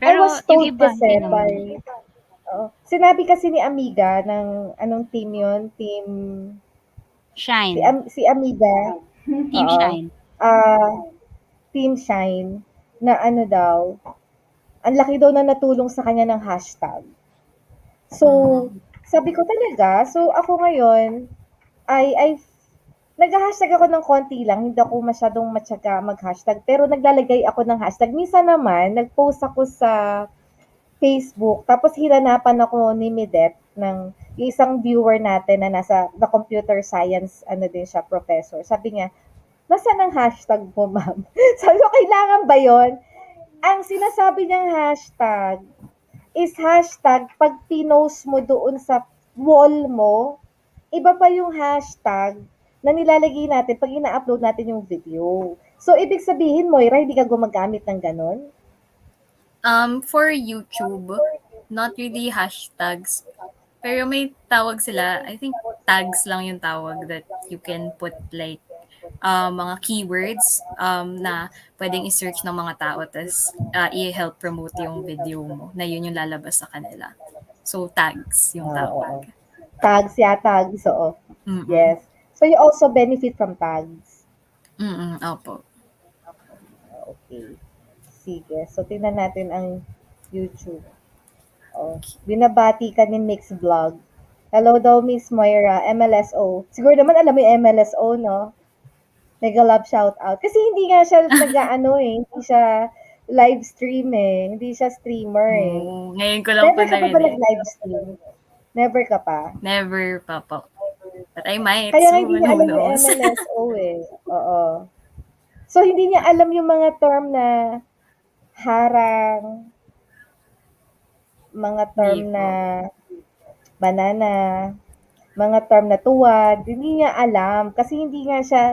I was Pero yung told iba, kasi hindi by, naman. sinabi kasi ni Amiga ng anong team yun? Shine. Si Amiga, Team oo, Shine. Team Shine, na ano daw, ang laki daw na natulong sa kanya ng hashtag. So, sabi ko talaga, so ako ngayon, I nag-hashtag ako ng konti lang, hindi ako masyadong matyaga mag-hashtag, pero naglalagay ako ng hashtag. Minsan naman, nag-post ako sa Facebook, tapos hinanapan ako ni Midet ng yung isang viewer natin na na computer science, ano din siya, professor. Sabi niya, nasaan ang hashtag mo, ma'am? Sabi ko, kailangan ba yon? Ang sinasabi niyang hashtag is hashtag pag pinost mo doon sa wall mo, iba pa yung hashtag na nilalagay natin pag ina-upload natin yung video. So, ibig sabihin, Moira, hindi ka gumagamit ng ganon? For YouTube, not really hashtags. Pero may tawag sila, I think tags lang yung tawag that you can put like mga keywords na pwedeng i-search ng mga tao tas i-help promote yung video mo na yun yung lalabas sa kanila. So, tags yung tawag. Tags, tags. Oo. Mm-mm. Yes. So, you also benefit from tags. Opo. Okay. Sige. So, tingnan natin ang YouTube. Oo. Binabati ka ni Mix Vlog. Hello daw, Miss Moira, MLSO. Siguro naman alam mo yung MLSO, no? Mega love shout out. Kasi hindi nga siya nag-ano eh, hindi siya live stream eh. Hindi siya streamer eh. Oh, ngayon ko lang po Never ka pa ba narinig. nag-live stream? Never ka pa? Never pa po. But I might Kaya nga hindi soon, niya who alam yung knows? MLSO eh. Oo. So, hindi niya alam yung mga term na harang, mga term Hindi na po. banana, mga term na tuwad. Hindi niya alam kasi hindi nga siya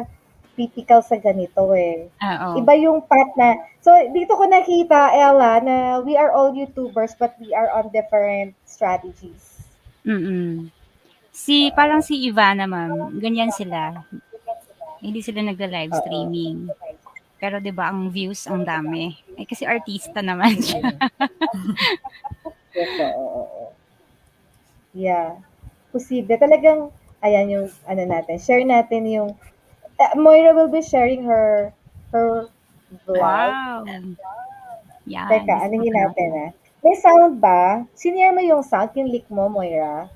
typical sa ganito eh. Oo. Iba yung path na, so dito ko nakita, Ella, na we are all YouTubers but we are on different strategies. Mm. Parang si Ivana, ma'am, ganyan sila. Hindi sila nagla-live Oo. streaming. Pero 'di ba ang views ang dami. Eh, kasi artista naman siya. Yes, oo. Yeah. Posible. Talagang, ayan yung, ano natin, share natin yung, Moira will be sharing her vlog. Wow! Teka, 'Yan, gusto anuhin ko na. natin ah. May sound ba? Sinare mo yung sound, kinlik mo, Moira?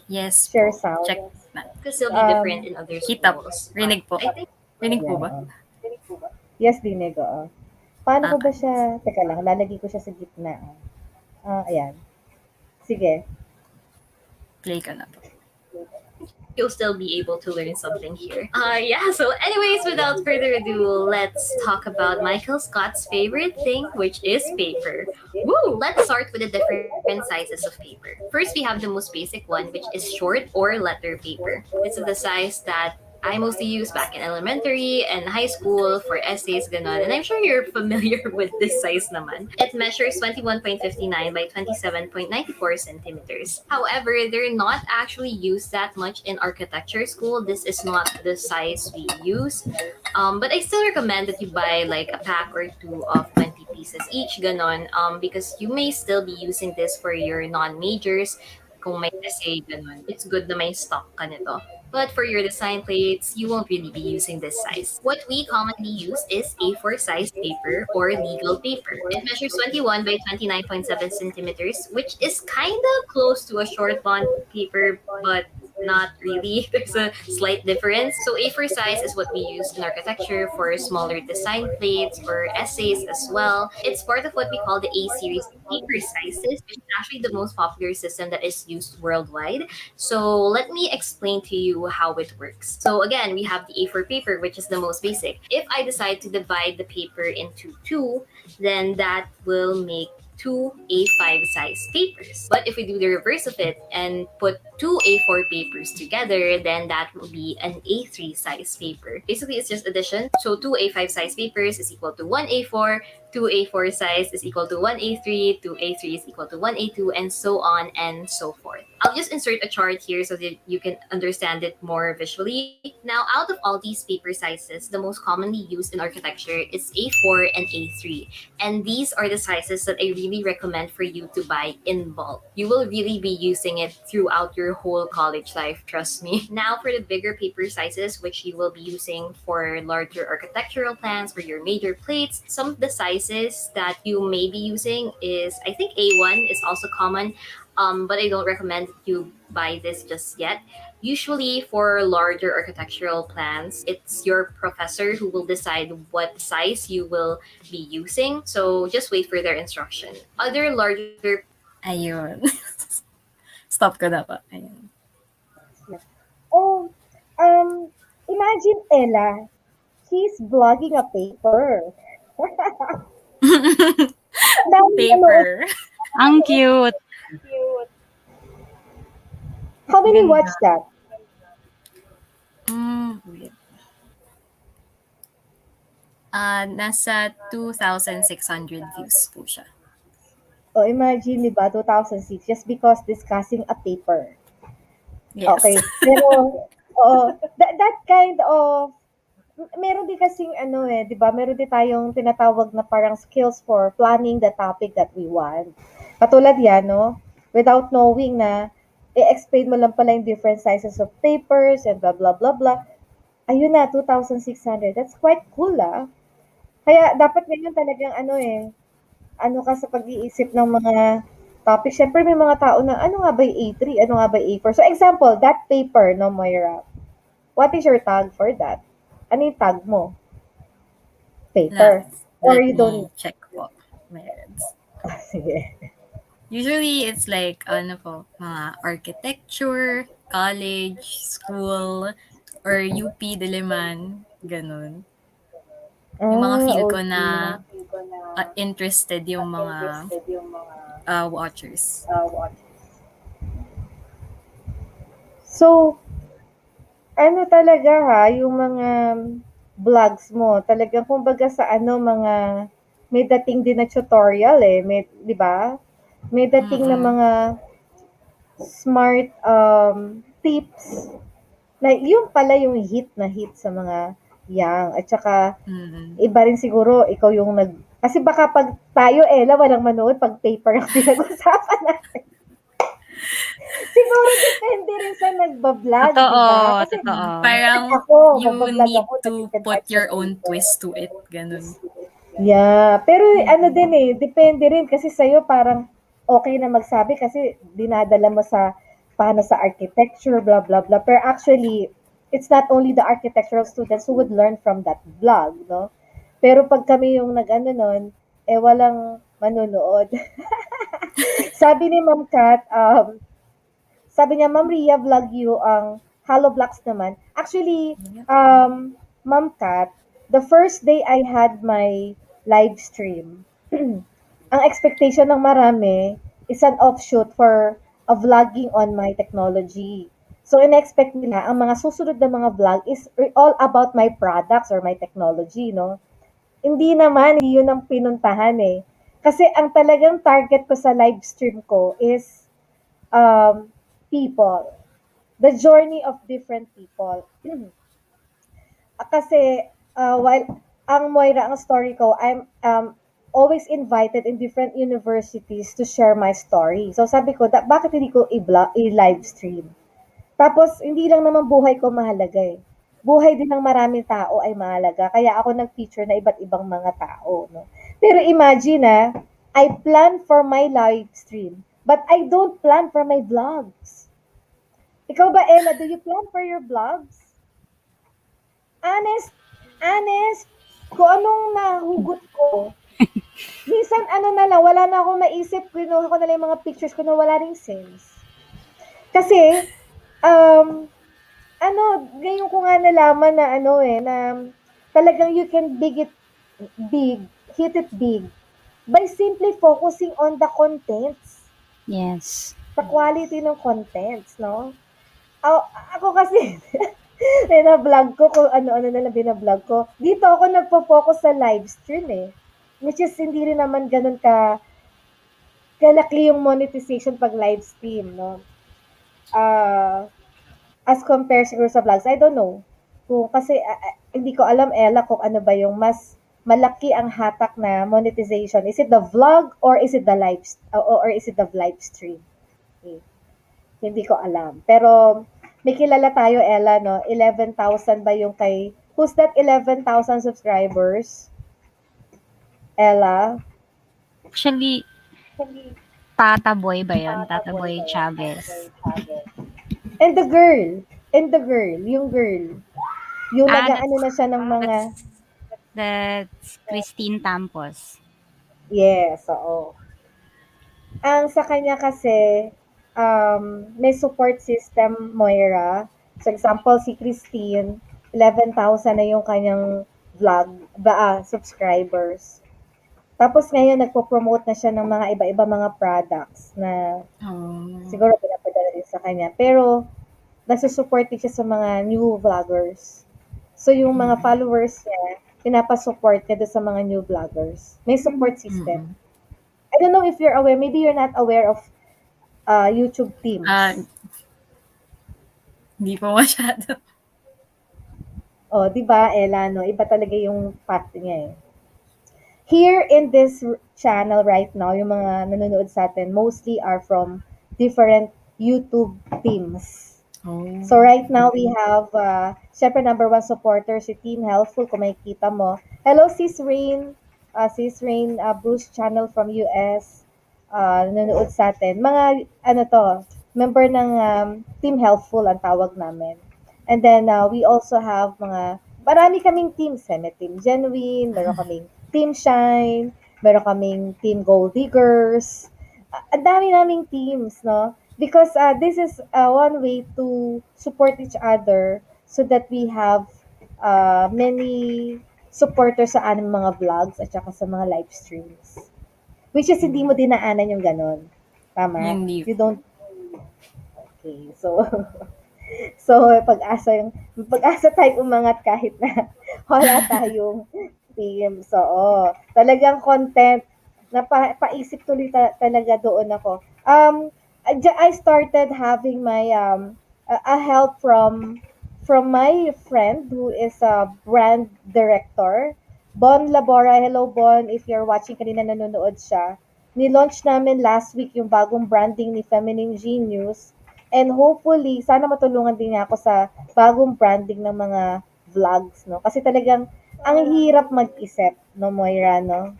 Yes Share po. sound. Check na. Could still be different Um, in other Kita po. schools. Rinig po. I think Rinig po Ayan, ba? oo. Yes, dinig, oo. Paano ko ba Okay. siya, teka lang, lalagay ko siya sa gitna. Ayan. Sige. Play ka na po. you'll still be able to learn something here. Yeah, so anyways, without further ado, let's talk about Michael Scott's favorite thing, which is paper. Woo! Let's start with the different sizes of paper. First, we have the most basic one, which is short or letter paper. It's the size that I mostly use back in elementary and high school for essays, ganon. And I'm sure you're familiar with this size naman. It measures 21.59 by 27.94 centimeters. However, they're not actually used that much in architecture school. This is not the size we use. But I still recommend that you buy like a pack or two of 20 pieces each, ganon. Because you may still be using this for your non-majors. Kung may essay, ganon. It's good na may stock ka nito. But for your design plates, you won't really be using this size. What we commonly use is A4 size paper or legal paper. It measures 21 by 29.7 centimeters, which is kind of close to a short bond paper, but not really. There's a slight difference. So A4 size is what we use in architecture for smaller design plates or essays as well. It's part of what we call the A series of paper sizes, which is actually the most popular system that is used worldwide. So let me explain to you how it works. So again, we have the A4 paper, which is the most basic. If I decide to divide the paper into two, then that will make two A5 size papers. But if we do the reverse of it and put two A4 papers together, then that will be an A3 size paper. Basically, it's just addition. So two A5 size papers is equal to one A4, two A4 size is equal to one A3, two A3 is equal to one A2, and so on and so forth. I'll just insert a chart here so that you can understand it more visually. Now, out of all these paper sizes, the most commonly used in architecture is A4 and A3. And these are the sizes that I really recommend for you to buy in bulk. You will really be using it throughout your whole college life, trust me. Now, for the bigger paper sizes, which you will be using for larger architectural plans for your major plates, some of the sizes that you may be using is, I think A1 is also common, but I don't recommend you buy this just yet. Usually, for larger architectural plans, it's your professor who will decide what size you will be using. So just wait for their instruction. Other larger Ayun. Stop ko na po. Ayun. Oh, imagine Ella, she's vlogging a paper. Dami nanonood. Paper. Ang cute. How many Ganda. watch that? Wait. Nasa 2,600 views po siya. Oh, imagine, di ba, 2006, just because discussing a paper. Yes. Okay. Pero, oo, that kind of, meron din kasing ano eh, di ba, meron din tayong tinatawag na parang skills for planning the topic that we want. Katulad yan, no? Without knowing na, i-explain mo lang pala yung different sizes of papers and blah, blah, blah, blah. Ayun na, 2,600. That's quite cool, ah. Kaya dapat ngayon talagang ano eh, ano ka sa pag-iisip ng mga topic, syempre may mga tao na, ano nga ba yung A3? Ano nga ba yung A4? So, example, that paper, no, Moira? What is your tag for that? Ano yung tag mo? Let, Paper. Or let you don't, me check po. Meds. sige. Usually, it's like, ano po, mga architecture, college, school, or UP Diliman, ganun. Yung mga Ah, feel ko na okay. interested yung mga watchers. So, ano talaga ha, yung mga vlogs mo, talagang kumbaga sa ano, mga, may dating din na tutorial eh, may, di ba? May dating na Mm-mm. mga smart tips na yun pala yung hit na hit sa mga young. At saka, Mm-mm. iba rin siguro, ikaw yung kasi baka pag tayo, Ella, walang manood, pag paper ang pinag-usapan natin. Siguro depende rin sa nagbablog, di Totoo, ba? Kasi totoo. like Parang ako, you magbablog need ako, to nag-edit put sa your own paper. twist to it. Ganun. Yeah, pero ano din Mm-mm. eh, depende rin kasi sa'yo parang okay na magsabi kasi dinadala mo sa paano sa architecture, blah, blah, blah. Pero actually, it's not only the architectural students who would learn from that blog, no? Pero pag kami yung nag-ano nun, eh walang manonood. Sabi ni Ma'am Kat, sabi niya, Ma'am Ria, vlog you ang Hollow Blocks naman. Actually, Yep. Ma'am Kat, the first day I had my live stream, ang expectation ng marami is an offshoot for a vlogging on my technology. So, in-expect nila, ang mga susunod na mga vlog is all about my products or my technology, no? Hindi naman, hindi yun ang pinuntahan eh. Kasi ang talagang target ko sa live stream ko is people. The journey of different people. Kasi while ang Moira, ang story ko, I'm always invited in different universities to share my story. So sabi ko, bakit hindi ko i-live stream? Tapos hindi lang naman buhay ko mahalaga eh. Buhay din ng maraming tao ay mahalaga. Kaya ako nag-feature na iba't ibang mga tao. No? Pero imagine I plan for my live stream, but I don't plan for my vlogs. Ikaw ba, Ella, do you plan for your vlogs? Honest, honest, kung anong nahugot ko, minsan ano na lang, wala na akong maisip, kinuha ko na lang yung mga pictures ko na wala ring sense. Kasi, ano, ngayon ko nga nalaman na ano na talagang you can big, hit it big, by simply focusing on the contents, Yes. the quality ng contents, no? Ako, ako kasi, bina-vlog ko kung ano-ano na lang bina-vlog ko. Dito ako nagpo-focus sa live stream eh. Which is hindi rin naman ganun kalaki yung monetization pag live stream, no? Ah, as compared siguro sa vlogs, I don't know. Kung kasi hindi ko alam, Ella, kung ano ba yung mas malaki ang hatak na monetization. Is it the vlog or is it the or is it the live stream? Okay. Hindi ko alam. Pero may kilala tayo, Ella, no? 11,000 ba yung who's that 11,000 subscribers? Ella? Actually, Tata Boy ba yun? Tata Boy Chavez. And the girl. And the girl. Yung girl. Yung Ah, nag-ano na siya ng mga, that's Christine Tampos. yes, oo. Ang sa kanya kasi, may support system, Moira. So example, si Christine, 11,000 na yung kanyang subscribers. Tapos ngayon, nagpo-promote na siya ng mga iba-iba mga products na Oh. siguro pinapadala din sa kanya. Pero, nasusupport din siya sa mga new vloggers. So, yung mga followers niya, pinapasupport niya doon sa mga new vloggers. May support system. Mm-mm. I don't know if you're aware, maybe you're not aware of YouTube Ah, Teams. Hindi po masyado. Oh, 'di ba, Ella, no? Iba talaga yung path niya eh. Here in this channel right now, yung mga nanonood sa atin, mostly are from different YouTube teams. Oh. So right now we have, syempre number one supporter si Team Helpful, kung makikita mo. Hello Sis Rain, Bruce channel from US. nanonood sa atin. Mga ano to, member ng Team Healthful ang tawag namin. And then we also have marami kaming teams, may Team Genuine, meron kaming Team Shine, meron kaming Team Gold Diggers. Ang dami naming teams, no? Because this is one way to support each other so that we have many supporters sa aming mga vlogs at saka sa mga live streams. Which is hindi mo dinaanan yung gano'n. Tama? Hindi You po. don't, okay. So, so pag-asa tayo umangat kahit na wala tayong team. So, talagang content na paisip tuloy talaga doon ako. I started having my a help from my friend who is a brand director. Bon Labora, hello Bon, if you're watching kanina nanonood siya. Ni-launch namin last week yung bagong branding ni Feminine Genius. And hopefully, sana matulungan din niya ako sa bagong branding ng mga vlogs, no? Kasi talagang ang hirap mag-isip, no, Moira, no?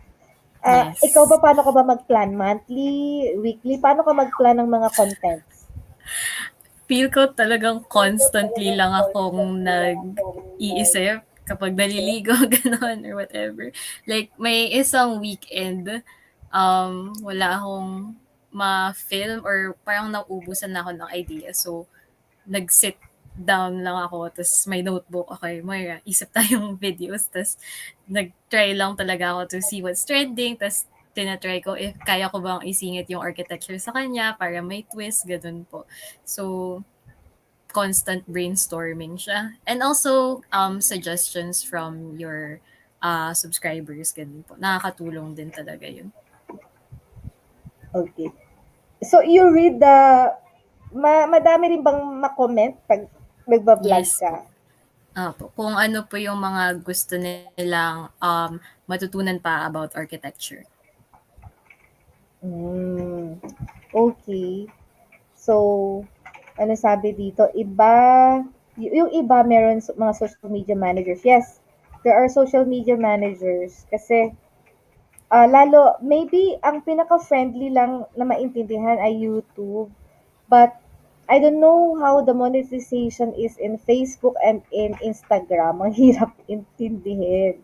Ikaw ba, Yes. paano ka ba mag-plan? Monthly, weekly? Paano ka mag-plan ng mga contents? Feel ko talagang constantly lang akong nag-iisip kapag naliligo, gano'n, or whatever. Like, may isang weekend, wala akong ma-film or parang naubusan na ako ng idea. So, nag-sit down lang ako, tapos may notebook, okay, Moira, isip tayong videos, tapos nag-try lang talaga ako to see what's trending, tapos tinatry ko if kaya ko bang isingit yung architecture sa kanya para may twist, ganun po. So, constant brainstorming siya. And also, suggestions from your subscribers, ganun po. Nakakatulong din talaga yun. Okay. So, you read madami rin bang ma-comment pag nagba-vlog Yes ka? po. Po. Kung ano po yung mga gusto nilang matutunan pa about architecture. Hmm, okay. So, ano sabi dito, yung iba meron mga social media managers. Yes, there are social media managers kasi lalo, maybe ang pinaka-friendly lang na maintindihan ay YouTube. But I don't know how the monetization is in Facebook and in Instagram. Ang hirap intindihin.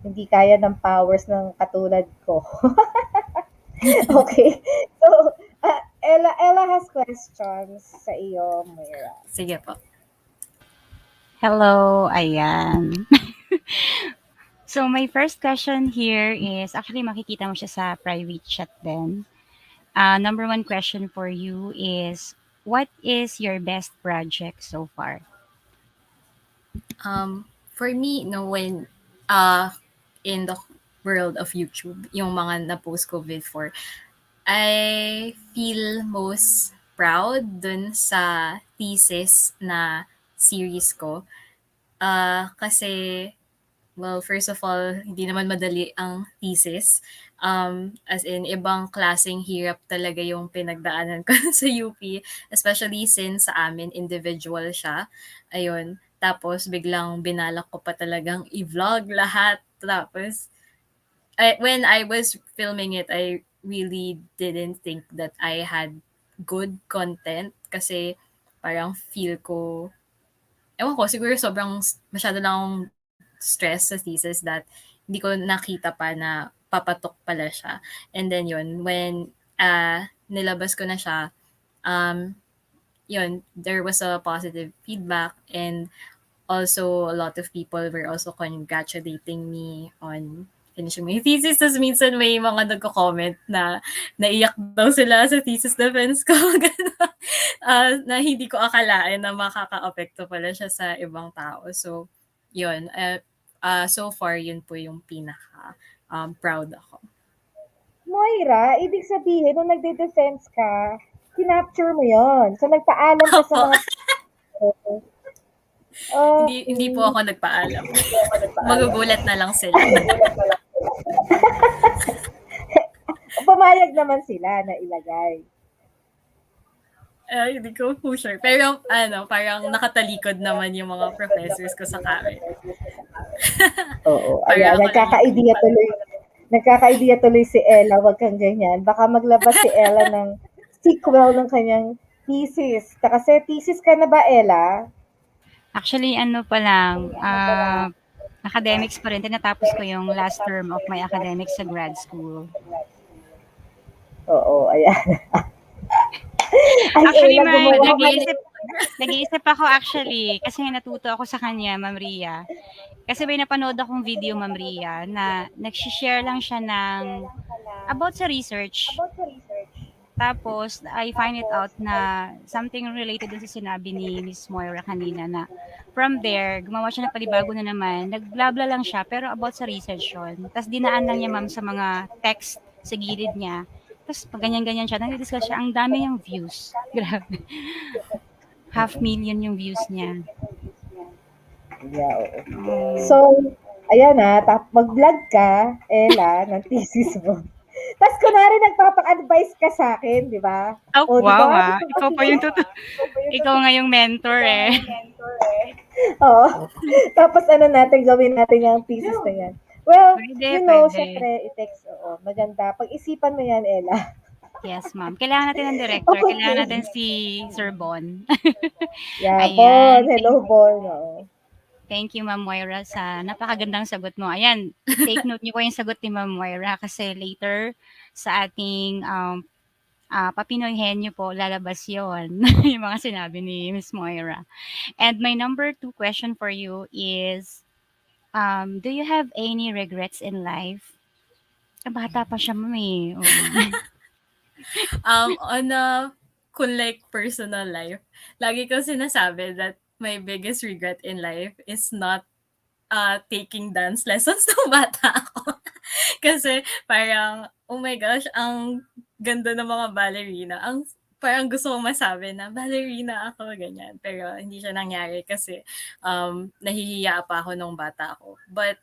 Hindi kaya ng powers ng katulad ko. Okay. So, Ella has questions sa iyo, Moira. Sige po. Hello, ayan. So my first question here is, actually makikita mo siya sa private chat din. Number one question for you is, what is your best project so far? For me, when uh, in the world of YouTube, yung mga na-post ko before, I feel most proud dun sa thesis na series ko. Kasi, well, first of all, hindi naman madali ang thesis. As in, ibang klaseng hirap talaga yung pinagdaanan ko sa UP, especially since sa amin, individual siya. Ayun. Tapos, biglang binalak ko pa talagang i-vlog lahat. Tapos, when I was filming it, I really didn't think that I had good content kasi parang feel ko, ewan ko, siguro sobrang masyado lang akong stress sa thesis that hindi ko nakita pa na papatok pala siya. And then yun, when nilabas ko na siya, um, yun, there was a positive feedback, and also a lot of people were also congratulating me on finishing my thesis. Tapos minsan may mga nagko-comment na naiyak daw sila sa thesis defense ko. Ganun. Na hindi ko akalain na makaka-apekto pala siya sa ibang tao. So, yun. So far, yun po yung pinaka proud ako. Moira, ibig sabihin, nung nagde-defense ka, kinapture mo yon. So, nagpaalam ka sa Opo. mga tao. Hindi po Okay. ako nagpaalam. Magugulat na lang sila. Pumayag naman sila na ilagay. Hindi ko po sure. Pero parang nakatalikod naman yung mga professors ko sa camera. Oo, Para ayan, ako lang yung nagkaka-idea tuloy. Nagkaka-idea tuloy si Ella, wag kang ganyan. Baka maglabas si Ella ng sequel ng kanyang thesis. Kasi thesis ka na ba, Ella? Actually ano pa lang, academics pa rin, tinatapos ko yung last term of my academics sa grad school. Oo, ayan. Ay, Actually Ella, gumawa ka na. nag-iisip ako actually, kasi nga natuto ako sa kanya, Ma'am Ria. Kasi may napanood akong video, Ma'am Ria, na nagshi-share lang siya ng about sa research. Tapos I find it out na something related dun sa sinabi ni Miss Moira kanina na from there, gumawa siya ng panibago na naman, nagblabla lang siya pero about sa research yun. Tapos dinaan lang niya ma'am sa mga text sa gilid niya. Tapos pag ganyan-ganyan siya, nagdi-discuss siya, ang dami niyang views. Grabe. 500,000 yung views niya. Yeah, oo. Oh. So, ayan na, mag-vlog ka, Ella, ng thesis mo. Tapos kunwari nagpapa-advise ka sa akin, di ba? Oh, O, di wow ba? ah. Ikaw pa yung ikaw nga yung mentor eh. Oo. Tapos ano natin, gawin natin yung thesis na yan. Well, Pwede, you know, pwede. syempre, it takes, oo, maganda. Pag-isipan mo yan, Ella. Yes, ma'am. Kailangan natin ng director. Kailangan natin Okay. si Sir Bon. Yeah, Ayan. Bon. Hello, Bon. Oo. Thank you, Ma'am Moira, sa napakagandang sagot mo. Ayan, take note niyo po yung sagot ni Ma'am Moira kasi later sa ating Papinoy Henyo po, lalabas yon yung mga sinabi ni Miss Moira. And my number two question for you is, do you have any regrets in life? Bata pa siya, ma'am eh. Oo. On a like personal life, lagi ko sinasabi that my biggest regret in life is not taking dance lessons nung bata ako. Kasi parang, oh my gosh, ang ganda ng mga ballerina. Parang gusto kong masabi na ballerina ako, ganyan. Pero hindi siya nangyari kasi nahihiya pa ako nung bata ako. But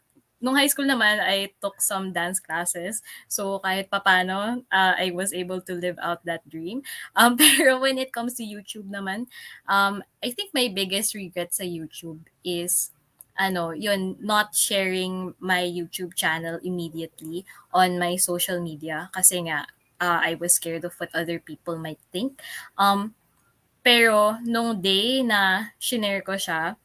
nung high school naman, I took some dance classes. So kahit papano, I was able to live out that dream. Pero when it comes to YouTube naman, I think my biggest regret sa YouTube is yun, not sharing my YouTube channel immediately on my social media kasi nga I was scared of what other people might think. Pero nung day na shinare ko siya,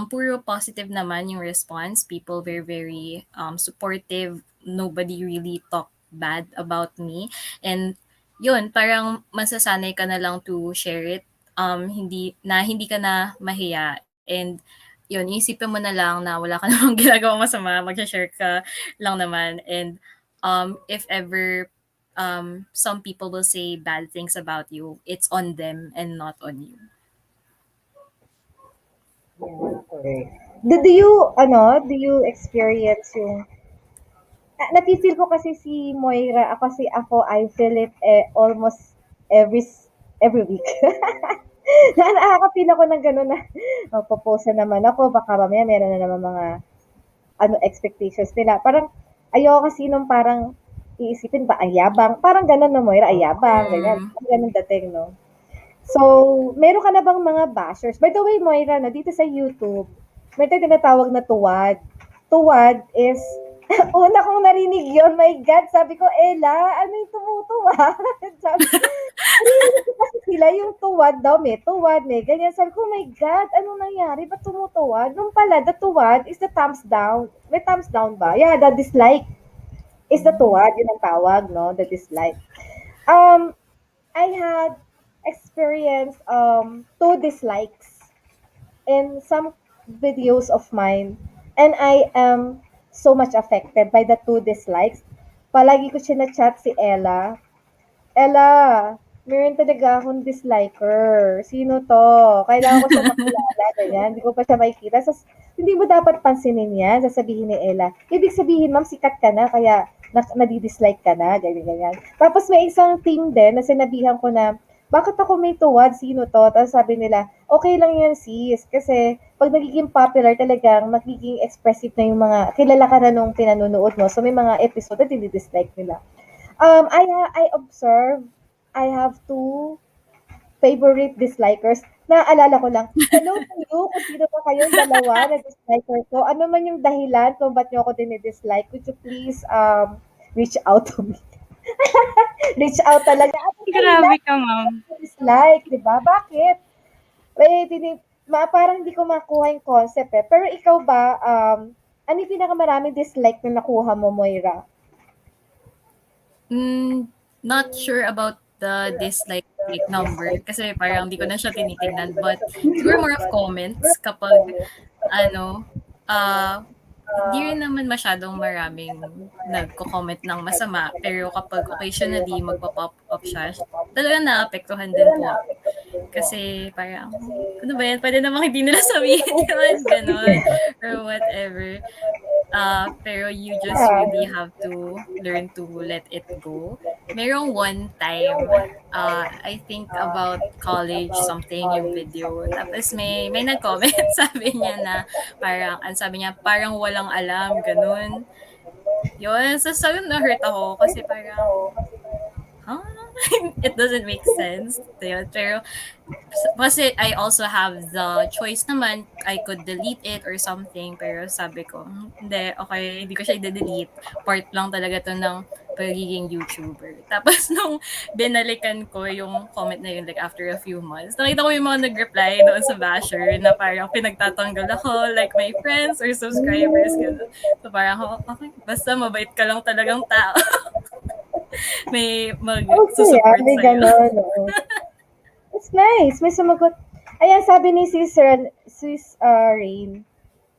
puro positive naman yung response. People were very supportive. Nobody really talked bad about me. And yun, parang masasanay ka na lang to share it. Hindi ka na mahiya. And yun, isipin mo na lang na wala ka namang ginagawang masama, mag-share ka lang naman. And if ever some people will say bad things about you, it's on them and not on you. Yeah, correct. Do you experience yung nafi-feel ko kasi si Moira, kasi ako, I feel it almost every week. Nakaka-feel ako ng gano'n na popost na naman ako, baka mamaya meron na naman mga expectations nila. Parang ayoko kasi nung parang iisipin ba ayabang, parang gano'n na Moira, ayabang, ganyan. Mm. Parang gano'n dating, no? So, meron ka na bang mga bashers? By the way, Moira, no, dito sa YouTube, may tinatawag na tuwad. Tuwad is, una kong narinig yon, my God, sabi ko, Ella, ano yung tumutuwa? Sabi, narinig ko kasi sila yung tuwad daw, may ganyan. Sabi ko, oh my God, anong nangyari? Ba't tumutuwad? Nung pala, the tuwad is the thumbs down. May thumbs down ba? Yeah, the dislike is the tuwad, yun ang tawag, no? The dislike. Um, I had experienced two dislikes in some videos of mine, and I am so much affected by the two dislikes. Palagi ko chat si Ella. Ella, meron talaga akong disliker. Sino to? Kailangan ko siya makilala, ganyan. Hindi ko pa siya makikita. Hindi mo dapat pansinin yan, sasabihin ni Ella. Ibig sabihin, ma'am, sikat ka na, kaya nadidislike ka na, ganyan, ganyan. Tapos may isang team din na sinabihan ko na, bakit ako may tuwad? Sino to? Tapos sabi nila, okay lang yan sis. Kasi pag nagiging popular talagang magiging expressive na yung mga, kilala ka na nung pinanonood mo. So may mga episode na dislike nila. I observe I have two favorite dislikers. Naaalala ko lang, hello to you kung sino pa kayong dalawa na disliker ko. Ano man yung dahilan kung ba't niyo ako dinidislike, could you please reach out to me? Reach out talaga. Ano Grabe dahilan? ka, ma'am. Dislike, di ba? Bakit? Eh, parang hindi ko makuha yung concept eh. Pero ikaw ba, ano yung pinakamaraming dislike na nakuha mo, Moira? Not sure about the dislike rate number kasi parang di ko na siya tinitingnan. But siguro more of comments kapag ano, hindi rin naman masyadong maraming nagko-comment ng masama. Pero kapag occasionally magpa-pop up siya, talagang naapektuhan din po ako. Kasi parang, ano ba yan? Pwede namang hindi nila sabihin yun, gano'n, or whatever. Pero you just really have to learn to let it go. Merong one time, I think about college something yung video. Tapos may nag-comment, sabi niya na parang, sabi niya, parang walang alam, ganun. Yun, so sabi na-hurt ako kasi parang, huh? It doesn't make sense. Yun. Pero kasi I also have the choice naman, I could delete it or something, pero sabi ko, hindi, okay, hindi ko siya i-delete. Part lang talaga to ng pagiging YouTuber. Tapos nung binalikan ko yung comment na yun, like after a few months, nakita ko yung mga nag-reply doon sa basher na parang pinagtatanggol ako, like my friends or subscribers, gano'n. So parang, okay, basta mabait ka lang talagang tao. May Okay, mag-susupport may sa'yo. gano'n, oo. It's nice, may sumagot. Ayan, sabi ni Sis Rain,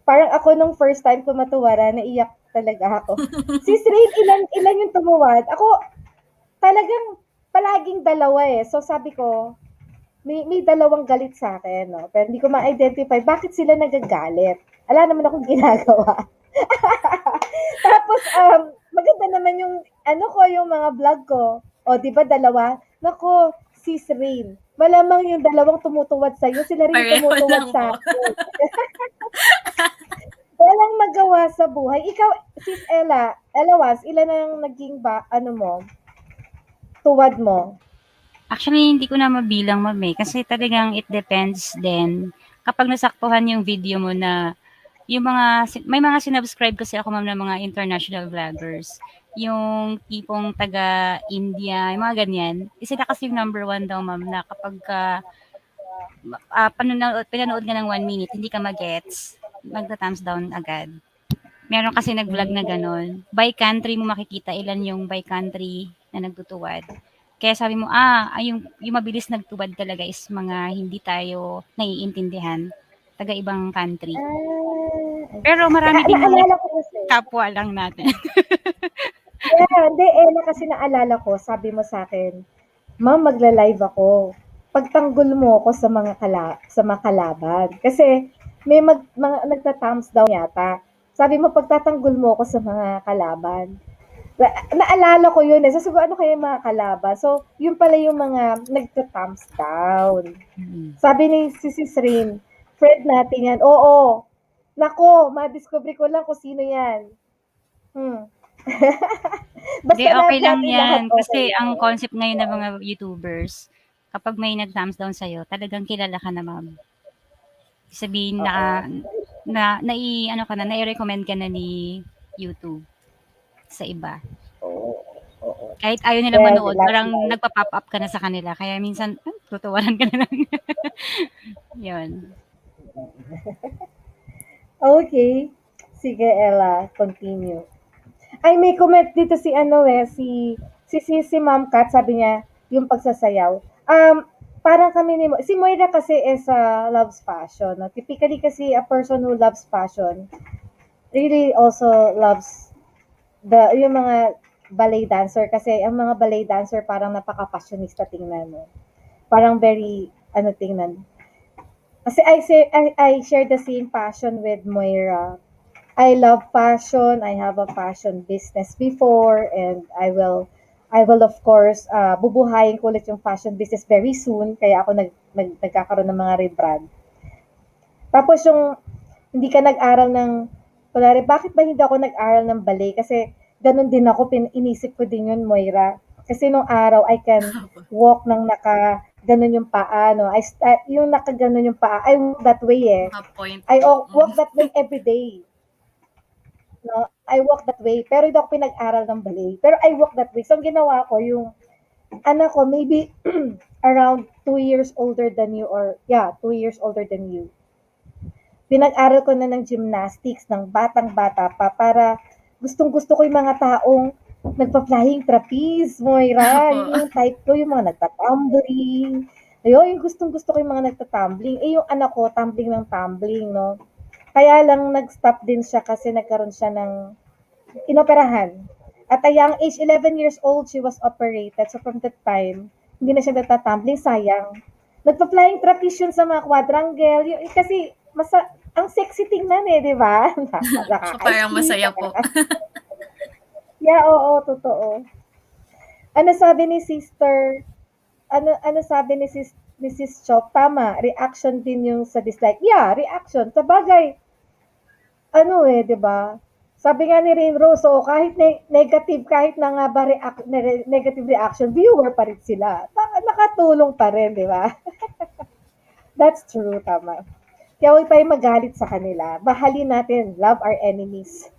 parang ako nung first time ko matuwara, naiyak talaga ako. Sis Rain, ilan yung tumuwad? Ako, talagang palaging dalawa eh. So sabi ko, may dalawang galit sa akin, no? Pero hindi ko ma-identify bakit sila nagagalit. Wala naman akong ginagawa. Tapos, maganda naman yung, ano ko, yung mga vlog ko. O, di ba, dalawa? Nako, Sis Rain. Malamang yung dalawang tumutuwad sa'yo, sila rin yung Pareho tumutuwad lang sa po. akin. Walang magawa sa buhay. Ikaw, Sis Ella Was, ilan ang naging tuwad mo? Actually, hindi ko na mabilang, ma'am, eh, kasi talagang it depends din. Kapag nasaktuhan yung video mo na yung may mga sinubscribe kasi ako, ma'am, ng mga international vloggers. Yung tipong taga-India, yung mga ganyan. Sila kasi yung number one daw, ma'am, na kapagka pinanood ka ng 1 minute, hindi ka magets, magta-thumbs down agad. Meron kasi nag-vlog na gano'n. By country mo makikita ilan yung by country na nagtutuwad. Kaya sabi mo, yung mabilis nagtuwad talaga is mga hindi tayo naiintindihan, taga ibang country. Pero marami din mga Naalala ko kasi. kapwa lang natin. Yeah, hindi, kasi naalala ko, sabi mo sa akin, Ma'am, magla-live ako. Pagtanggol mo ako sa mga kalaban. Kasi may mga nagta-thumbs down yata. Sabi mo, pagtatanggol mo ako sa mga kalaban. Naalala ko yun eh. So, sabi ko, ano kaya yung mga kalaban? So, yun pala yung mga nagta-thumbs down. Sabi ni Sis Rin, friend natin yan. Oo. Nako, ma-discover ko lang kung sino yan. Hindi, Basta okay lahat lang natin lahat yan. okay Kasi ang lang. concept ngayon ng mga YouTubers, kapag may nag-thumbs down sa'yo, talagang kilala ka na, ma'am. Sabihin ano ka na, nai-recommend ka na ni YouTube sa iba. Kahit ayaw nila Yes, manood, last parang night. nagpa-pop up ka na sa kanila. Kaya minsan, tutuwaran ka na lang. Yun. Okay. Sige, Ella, continue. Ay, may comment dito si si Ma'am Kat, sabi niya, yung pagsasayaw. Parang kami si Moira kasi is loves fashion. No? Typically kasi a person who loves fashion really also loves yung mga ballet dancer kasi ang mga ballet dancer parang napaka-fashionista tingnan mo. Parang very, tingnan. Kasi I share the same passion with Moira. I love fashion. I have a fashion business before and I will of course bubuhayin ko ulit yung fashion business very soon kaya ako nagkakaroon ng mga rebrand. Tapos yung hindi ka nag-aral ng kunwari, bakit ba hindi ako nag-aral ng ballet? Kasi ganun din ako, inisip ko din yun, Moira. Kasi nung araw, I can walk ng ganun yung paa, no? Yung nakaganon yung paa, I walk that way eh. Naka-point I po. walk that way every day. No? I walk that way. Pero hindi ako pinag-aral ng ballet. Pero I walk that way. So, ang ginawa ko, yung anak ko, maybe around 2 years older than you or, yeah, 2 years older than you. Pinag-aral ko na ng gymnastics ng batang-bata pa para gustong-gusto ko yung mga taong nagpa-flying trapeze, Moira. Opo. Yun yung type ko, yung mga nagtatumbling. Ayun, yung gustong-gusto ko yung mga nagtatumbling. Eh, yung anak ko, tumbling ng tumbling, no? Kaya lang nag-stop din siya kasi nagkaroon siya ng inoperahan. At a young age, 11 years old, she was operated. So from that time, hindi na siya nagtatumbling, sayang. Nagpa-flying trapeze yun sa mga quadrangle. Kasi, ang sexy tingnan eh, di ba? So, parang Nakaka-sweet, masaya po. Yeah, oo, totoo. Ano sabi ni sister, ano sabi ni Sis Chop, tama, reaction din yung sa dislike. Yeah, reaction. Sa bagay, ano eh, 'di ba? Sabi nga ni Rain Rose, so kahit negative, kahit na nga ba negative reaction, viewer pa rin sila. Nakatulong pa rin, 'di ba? That's true, tama. Kaya huwag tayo magalit sa kanila. Mahalin natin, love our enemies.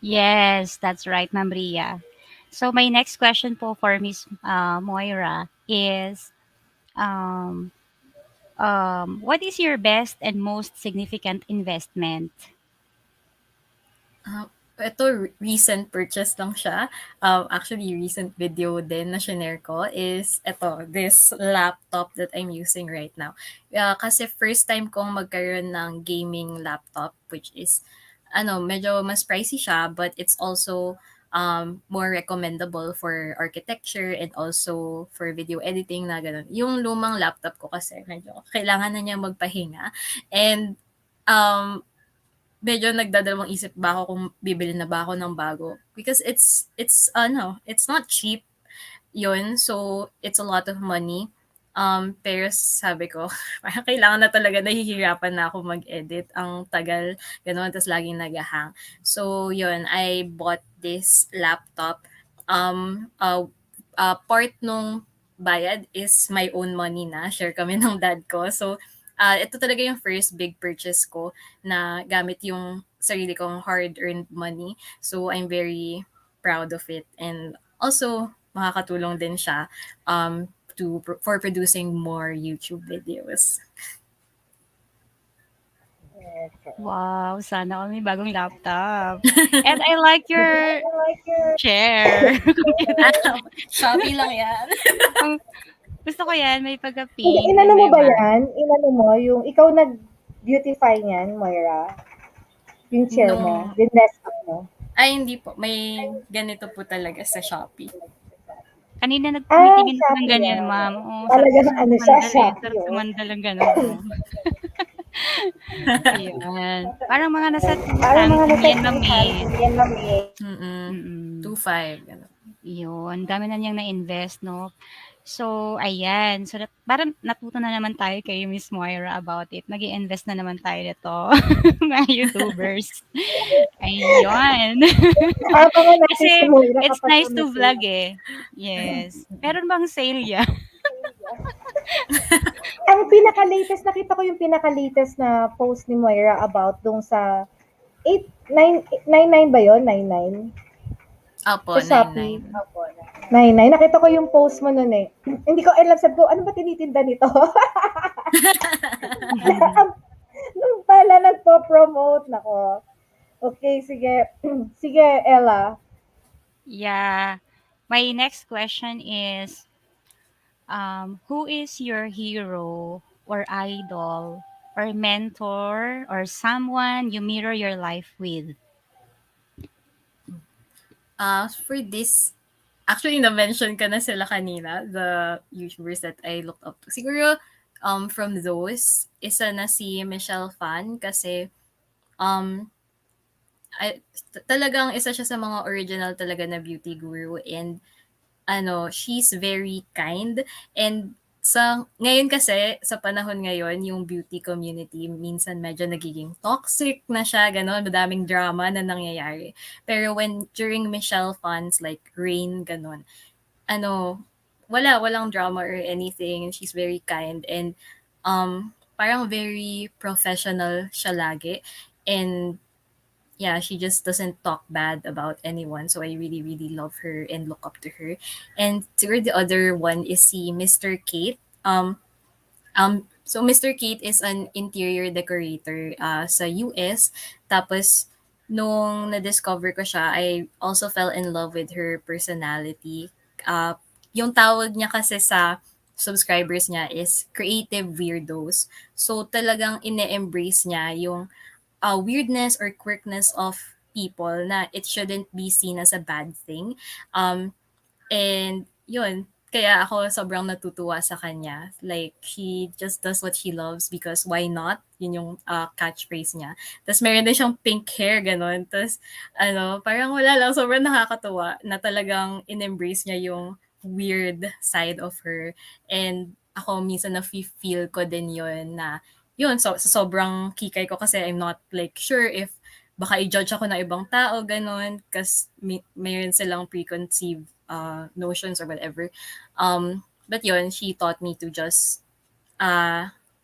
Yes, that's right, Ma'am Ria. So my next question po for Miss Moira is, um, what is your best and most significant investment? Ito, recent purchase lang siya. Actually, recent video din na shinare ko is ito, this laptop that I'm using right now. Kasi first time kong magkaroon ng gaming laptop, which is, medyo mas pricey siya, but it's also more recommendable for architecture and also for video editing na ganun. Yung lumang laptop ko kasi medyo kailangan na niya magpahinga. And um, medyo nagdadalawang isip ba ako kung bibili na ba ako ng bago because it's not cheap yun. So, it's a lot of money. Pero sabi ko, parang kailangan na talaga, nahihirapan na ako mag-edit. Ang tagal, gano'n, tapos laging nag-hang. So, yun, I bought this laptop. Part nung bayad is my own money na. Share kami ng dad ko. So, ito talaga yung first big purchase ko na gamit yung sarili kong hard-earned money. So, I'm very proud of it. And also, makakatulong din siya for producing more YouTube videos. Wow, sana all may bagong laptop. And I like your chair. Shopee lang yan. Ang gusto ko 'yan, may pagka-pink and Inano mo may ba matte. yan? Inano mo, yung ikaw nag-beautify niyan, Moira? Yung chair mo, Nung, dinress up mo. hindi po. May ganito po talaga sa Shopee. Kanina Ah, tumitingin ako ng Shopee ganyan, yan. ma'am. Oo, sarap Talagang kasi ano siya, sumandal, eh. Shopee Sarap yun. sumandal ng gano'n, oh. Ayan. Parang mga nasa Parang mga 2 something nasa 'yan, ma'am, eh. yan, mami. Mm. 2.5. Ganun. Yun, dami na niyang na-invest, 'no? So, ayan. So, parang natuto na naman tayo kay Miss Moira about it. Mag-i-invest na naman tayo nito, mga YouTubers. Ayun. Abangan natin si Kasi Moira it's kapag nice to sumisale. vlog, eh. Yes. Meron bang sale yan? Ang pinaka-latest, nakita ko yung pinaka-latest na post ni Moira about dong sa 99 ba yun? 99? Opo, Sa Shopee. 99. 99. Nakita ko yung post mo nun eh. Hindi ko alam, sabi ko, ano ba tinitinda nito? Nung pala nagpo-promote, nako. Okay, sige. Sige, Ella. Yeah. My next question is, who is your hero or idol or mentor or someone you mirror your life with? For this, actually, na-mention ka na sila kanina, the YouTubers that I looked up to. Siguro, from those, isa na si Michelle Fan kasi um, talagang isa siya sa mga original talaga na beauty guru and she's very kind and sa ngayon kasi sa panahon ngayon yung beauty community minsan medyo nagiging toxic na siya ganon madaming drama na nangyayari pero when during Michelle Fun's like Rain ganon ano walang drama or anything. She's very kind and parang very professional siya lagi. And yeah, she just doesn't talk bad about anyone. So I really, really love her and look up to her. And siguro the other one is si Mr. Kate. So Mr. Kate is an interior decorator sa US. Tapos, nung na-discover ko siya, I also fell in love with her personality. Uh, yung tawag niya kasi sa subscribers niya is creative weirdos. So, talagang ine-embrace niya yung weirdness or quirkness of people na it shouldn't be seen as a bad thing. Um, And yun, kaya ako sobrang natutuwa sa kanya. Like, she just does what she loves because why not? Yun yung catchphrase niya. Tapos meron din siyang pink hair, ganun. Tapos, parang wala lang, sobrang nakakatuwa na talagang in-embrace niya yung weird side of her. And ako minsan na-feel ko din yun na, yun, so, sobrang kikay ko kasi I'm not like sure if baka i-judge ako ng ibang tao, ganun, kasi mayroon silang preconceived notions or whatever. But yun, she taught me to just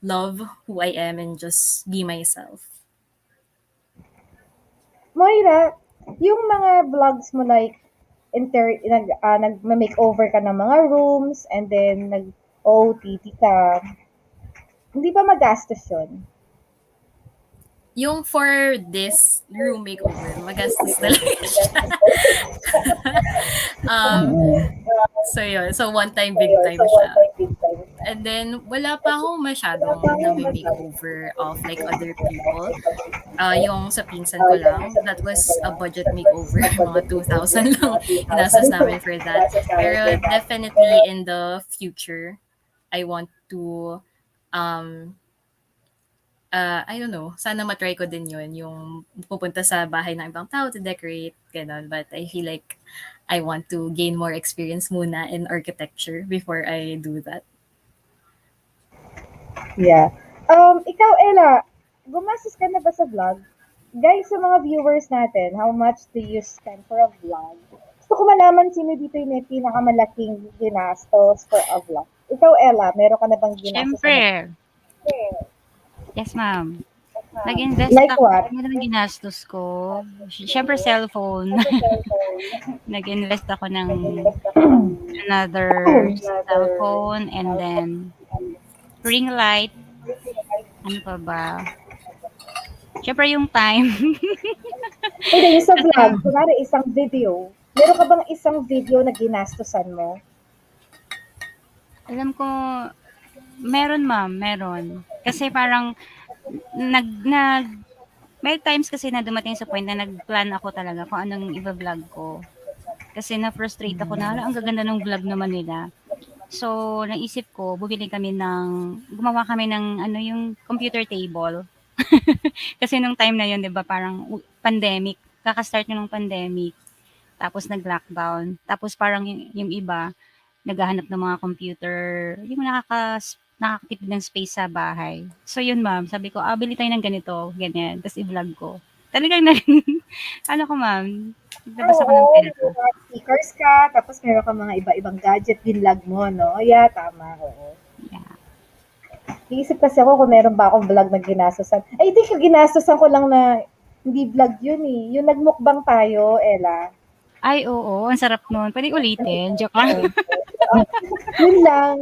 love who I am and just be myself. Moira, yung mga vlogs mo like nag-makeover ka ng mga rooms and then nag-OOTD ka, hindi ba magastos yun? Yung for this room makeover, magastos talaga siya. So yun, so one time, big time siya. And then, wala pa akong masyadong na-makeover of like other people. Yung sa pinsan ko lang, that was a budget makeover. Mga 2,000 lang inasas namin for that. Pero definitely in the future, I want to, I don't know, sana matry ko din yun, yung pupunta sa bahay ng ibang tao to decorate, ganun. But I feel like I want to gain more experience muna in architecture before I do that. Yeah. Ikaw, Ella, gumastos ka na ba sa vlog? Guys, sa mga viewers natin, how much do you spend for a vlog? Gusto ko malaman sino dito yung may pinakamalaking ginastos for a vlog. Ikaw, Ella, meron ka na bang ginastos? Siyempre. Yes, ma'am. Nag-invest Like ako. what? Ano naman ginastos ko? Siyempre, cellphone. Nag-invest ako ng another cellphone and then ring light. Ano pa ba? Siyempre, yung time. Hindi, yung sa vlog, kunwari isang video. Meron ka bang isang video na ginastosan mo? Alam ko, meron ma'am, meron. Kasi parang, may times kasi na dumating sa point na nag-plan ako talaga kung anong i-vlog ko. Kasi na-frustrate ako na, ang gaganda ng vlog naman nila. So, naisip ko, gumawa kami ng yung computer table. Kasi nung time na yun, di ba, parang pandemic, kaka-start nung pandemic. Tapos nag-lockdown. Tapos parang yung iba, naghahanap ng mga computer, yung nakakatipid ng space sa bahay. So yun ma'am, sabi ko, bili tayo ng ganito, ganyan, tapos i-vlog ko. Talagang ano ko ma'am, naglabas ako ng Oo, may pera. mga stickers ka, tapos meron ka mga iba-ibang gadget, binlog mo, no? Yeah, tama, oo. Yeah. Iisip kasi ako kung meron ba akong vlog na ginastosan. I think yung ginastosan ko lang na hindi vlog yun eh. Yung nagmukbang tayo, Ella. Ay, oo, ang sarap nun. Pwede ulitin, joke lang. Yun lang.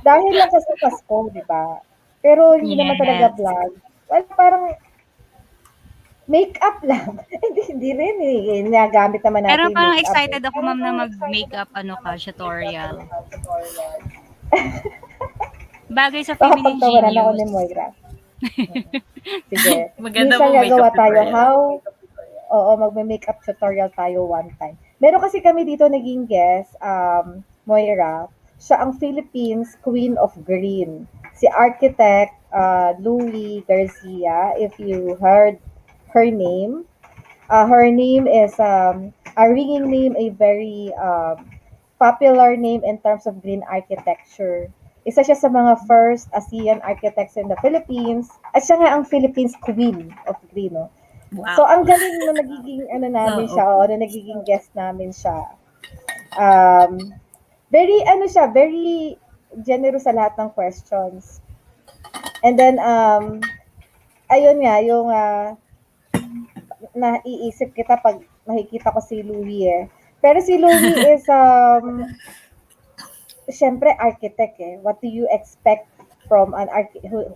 Dahil lang kasi Pasko, di ba? Pero hindi naman talaga Yes. vlog. Well, parang make-up lang. Hindi rin eh. Nagamit naman natin Pero yung parang make-up. excited ako ma'am na mag-makeup tutorial. Bagay sa feminine Nakapagtawanan ako ni genius. Moira. Sige. Maganda Minsan po gagawa makeup tayo tutorial. magme-makeup tutorial tayo one time. Meron kasi kami dito naging guest, Moira. Siya ang Philippines Queen of Green. Si architect Louie Garcia, if you heard her name. Her name is a ringing name, a very popular name in terms of green architecture. Isa siya sa mga first ASEAN architects in the Philippines. At siya nga ang Philippines Queen of Green. No? Wow. So, ang galing na nagiging namin siya, na nagiging guest namin siya. Um, Very, ano siya, very generous sa lahat ng questions. And then, ayun nga, yung naiisip kita pag nakikita ko si Louie eh. Pero si Louie is, syempre, architect eh. What do you expect from an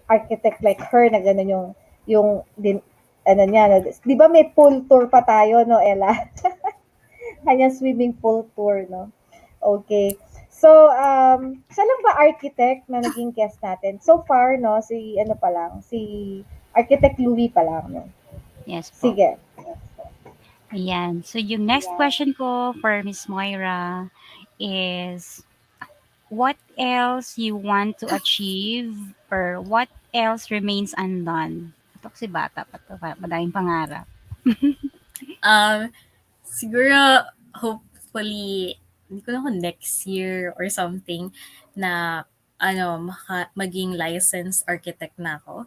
architect like her na gano'n yung din, ano niya, di ba may pool tour pa tayo, no, Ella? Kanyang swimming pool tour, no? Okay. So, siya lang ba architect na naging guest natin? So far, no, si ano pa lang, si Architect Louie pa lang, no? Yes po. Sige. Ayan. So, yung next question ko for Miss Moira is, what else you want to achieve or what else remains undone? Ito kasi bata pa to, madaming pangarap. Um, Siguro, hopefully, hindi ko lang kung next year or something na maging licensed architect na ako.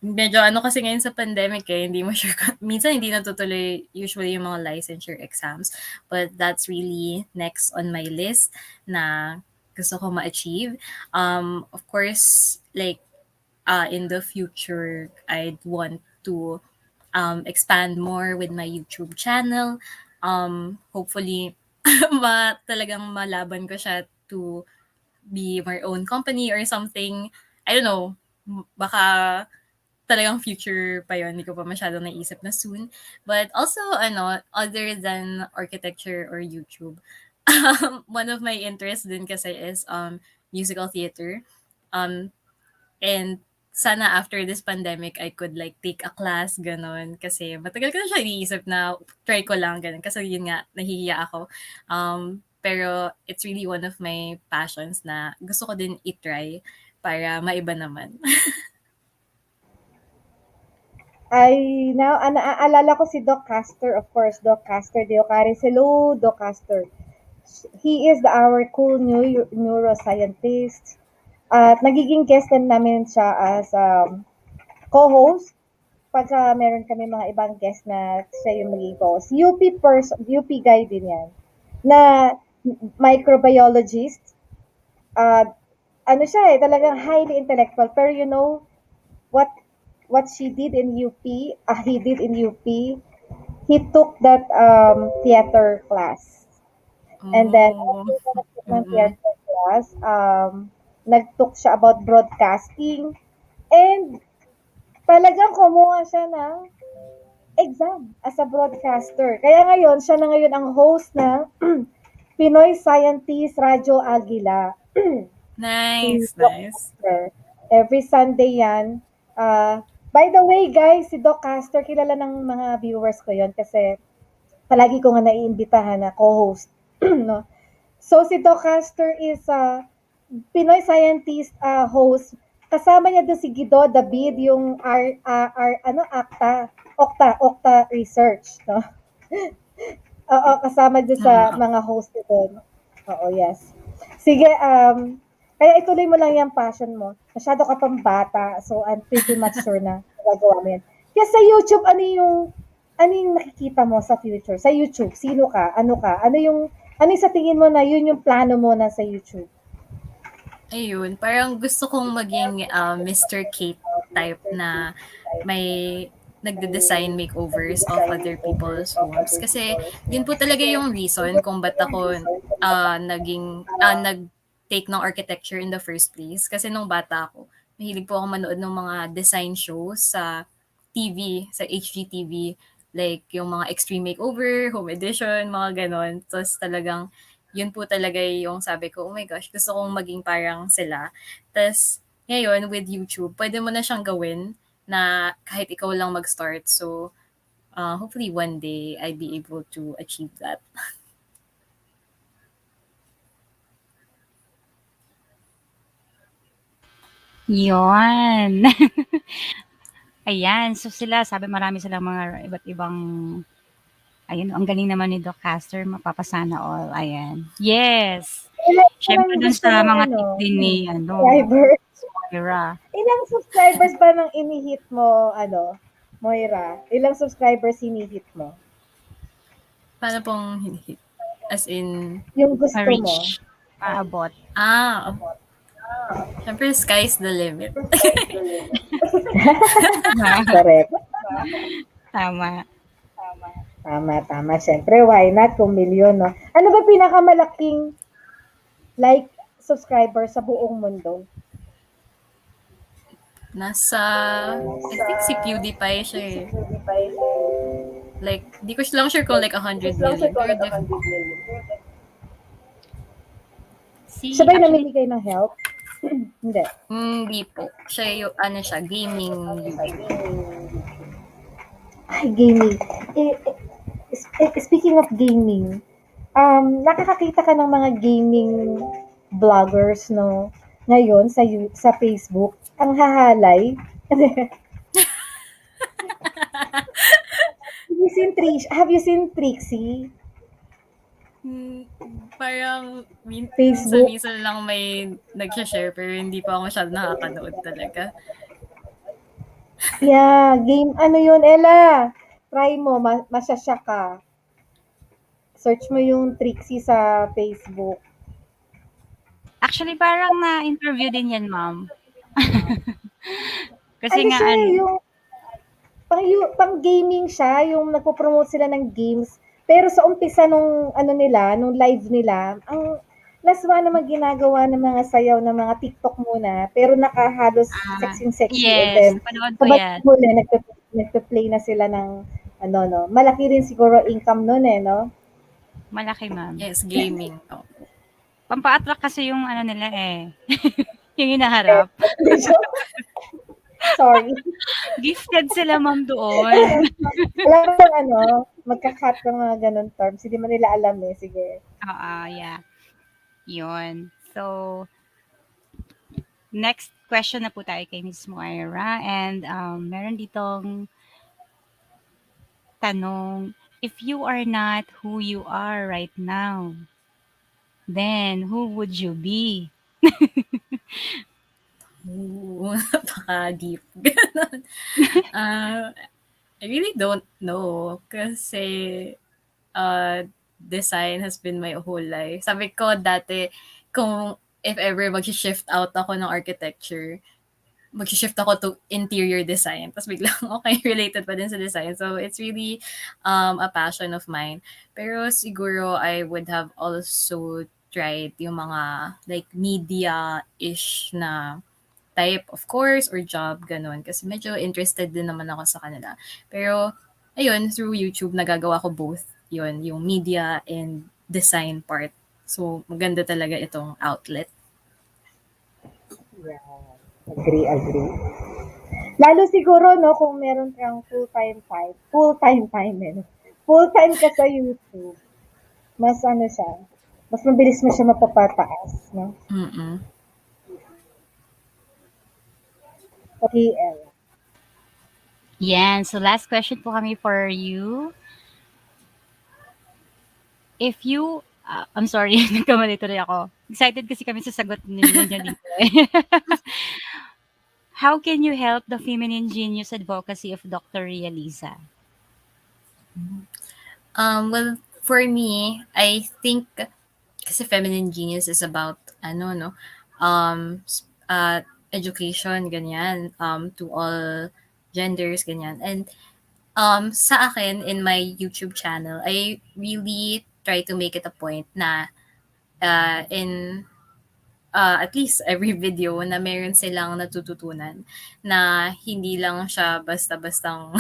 Medyo ano kasi ngayon sa pandemic hindi mo sure minsan hindi natutuloy usually yung mga licensure exams. But that's really next on my list na gusto ko ma-achieve. Of course, like, in the future, I'd want to expand more with my YouTube channel. Hopefully, talagang malaban ko siya to be my own company or something. I don't know. Baka talagang future pa yun. Hindi ko pa masyadong naisip na soon. But also, other than architecture or YouTube, one of my interests din kasi is musical theater. Um, And sana after this pandemic, I could like take a class, ganon. Kasi matagal ko na siya iniisip na try ko lang, ganon. Kasi yun nga, nahihiya ako. Pero it's really one of my passions na gusto ko din i-try para maiba naman. Naaalala ko si Doc Castor, of course, Doc Castor Deocaris. Hello, Doc Castor. He is our cool neuroscientist. At nagiging guest din namin siya as co-host pagka meron kami mga ibang guest na siya yung magiging co-host. UP guy din yan. Na microbiologist. Uh, ano siya talagang highly intellectual. Pero you know, what she did in UP, he did in UP, he took that theater class. And then, Oh. after na nag-took ng Mm-mm. theater class, nag-took siya about broadcasting. And talagang kumuha siya ng exam as a broadcaster. Kaya ngayon, siya na ngayon ang host ng Pinoy Scientist Radio Agila. Si Nice, Doc nice. Caster. Every Sunday yan. By the way, guys, si Doc Caster, kilala ng mga viewers ko yon kasi palagi ko nga naiimbitahan na co-host. No? So, si Doc Caster is Pinoy Scientist host. Kasama niya doon si Guido David, yung Octa Research. No? Oo, kasama doon sa Mm. mga host ko doon. Oo, yes. Sige, kaya ituloy mo lang yung passion mo. Masyado ka pang bata, so I'm pretty much sure na magagawa mo yan. Kaya sa YouTube, ano yung nakikita mo sa future? Sa YouTube, sino ka? Ano ka? Ano yung sa tingin mo na yun yung plano mo na sa YouTube? Ayun, parang gusto kong maging Mr. Kate type na may nagde-design makeovers of other people's homes. Kasi yun po talaga yung reason kung ba't ako nag-take ng architecture in the first place. Kasi nung bata ako, mahilig po ako manood ng mga design shows sa TV, sa HGTV. Like yung mga extreme makeover, home edition, mga ganon. Tapos talagang yun po talaga yung sabi ko, oh my gosh, gusto kong maging parang sila. Tapos, ngayon, with YouTube, pwede mo na siyang gawin na kahit ikaw lang mag-start. So, hopefully one day, I'd be able to achieve that. Yon. Ayan. So sila, sabi marami silang mga iba't ibang, ayun, ang galing naman ni Doc Caster, mapapasana all. Ayan. Yes. Ilan naman Siyempre dun gusto sa mong mga tip din ni, subscriber? Moira. Ilang subscribers ba nang inihit mo, Moira? Ilang subscribers hinihit mo? Paano pong hinihit? As in, Yung gusto mo. Ma-reach, maabot. ah, syempre sky's the limit. Correct. Tama. Tama, tama. Siyempre, why not kung milyon, no? Ano ba pinakamalaking like subscriber sa buong mundo? Nasa, I think si PewDiePie siya eh. Like, di ko lang sure kung like 100 million. Pero Siya Si ba'y actually namimigay ng help? Hindi. hindi po. Siya yung, ano siya, gaming YouTuber. Ay, gaming. Speaking of gaming, nakakakita ka ng mga gaming vloggers, no? Ngayon, sa Facebook, ang hahalay. Have you seen Trixie? Hmm, parang Facebook? minsan-minsan lang may nag-share pero hindi pa ako masyado nakakanood talaga. Yeah, game, ano yun, Ella? Try mo, masyasya ka. Search mo yung Trixie sa Facebook. actually parang na-interview din 'yan, ma'am. Kasi Ano nga siya eh, ano yung pang gaming siya, yung nagpo-promote sila ng games. Pero sa umpisa nung ano nila, nung live nila, ang last one naman ginagawa ng mga sayaw ng mga TikTok muna, pero nakahalos sexy-sexy. And yes, then, napanood sa ko 'yan. huli, nagpe-play na sila ng, ano, no. Malaki rin siguro income nun eh, no? Malaki, ma'am. Yes, gaming. Oh. Pampa-attract kasi yung ano nila, eh, yung hinaharap. Sorry. Gifted sila, ma'am, doon. Alam mo bang ano, magka-cut ng mga ganun terms. Hindi man nila alam eh. Sige. Oo, yeah, 'yun. So, next question na po tayo kay Miss Moira and, meron ditong tanong, "If you are not who you are right now, then who would you be?" Ooh, napaka-deep. Ganon. Uh, I really don't know kasi design has been my whole life. Sabi ko dati, kung if ever mag-shift out ako ng architecture, mag-shift ako to interior design. Tapos biglang, okay, related pa din sa design. So, it's really a passion of mine. Pero siguro, I would have also tried yung mga like media-ish na type of course or job, ganun. Kasi medyo interested din naman ako sa kanila. Pero, ayun, through YouTube, nagagawa ko both. Yun, yung media and design part. So, maganda talaga itong outlet. Yeah. Agree, agree. Lalo siguro, no, kung meron kang full-time eh, no? Full-time ka sa YouTube, mas ano siya, mas mabilis mo siya mapapataas, no? Mm-mm. Okay, Ella. Yan, so last question po kami for you. If you I'm sorry, nagkamali tuloy ako. Excited kasi kami sa sagot niyo dito, eh. How can you help the feminine genius advocacy of Dr. Realiza? Well, for me, I think kasi feminine genius is about ano no, education ganyan to all genders ganyan. And sa akin in my YouTube channel, I really try to make it a point na in at least every video na meron silang natututunan na hindi lang siya basta-bastang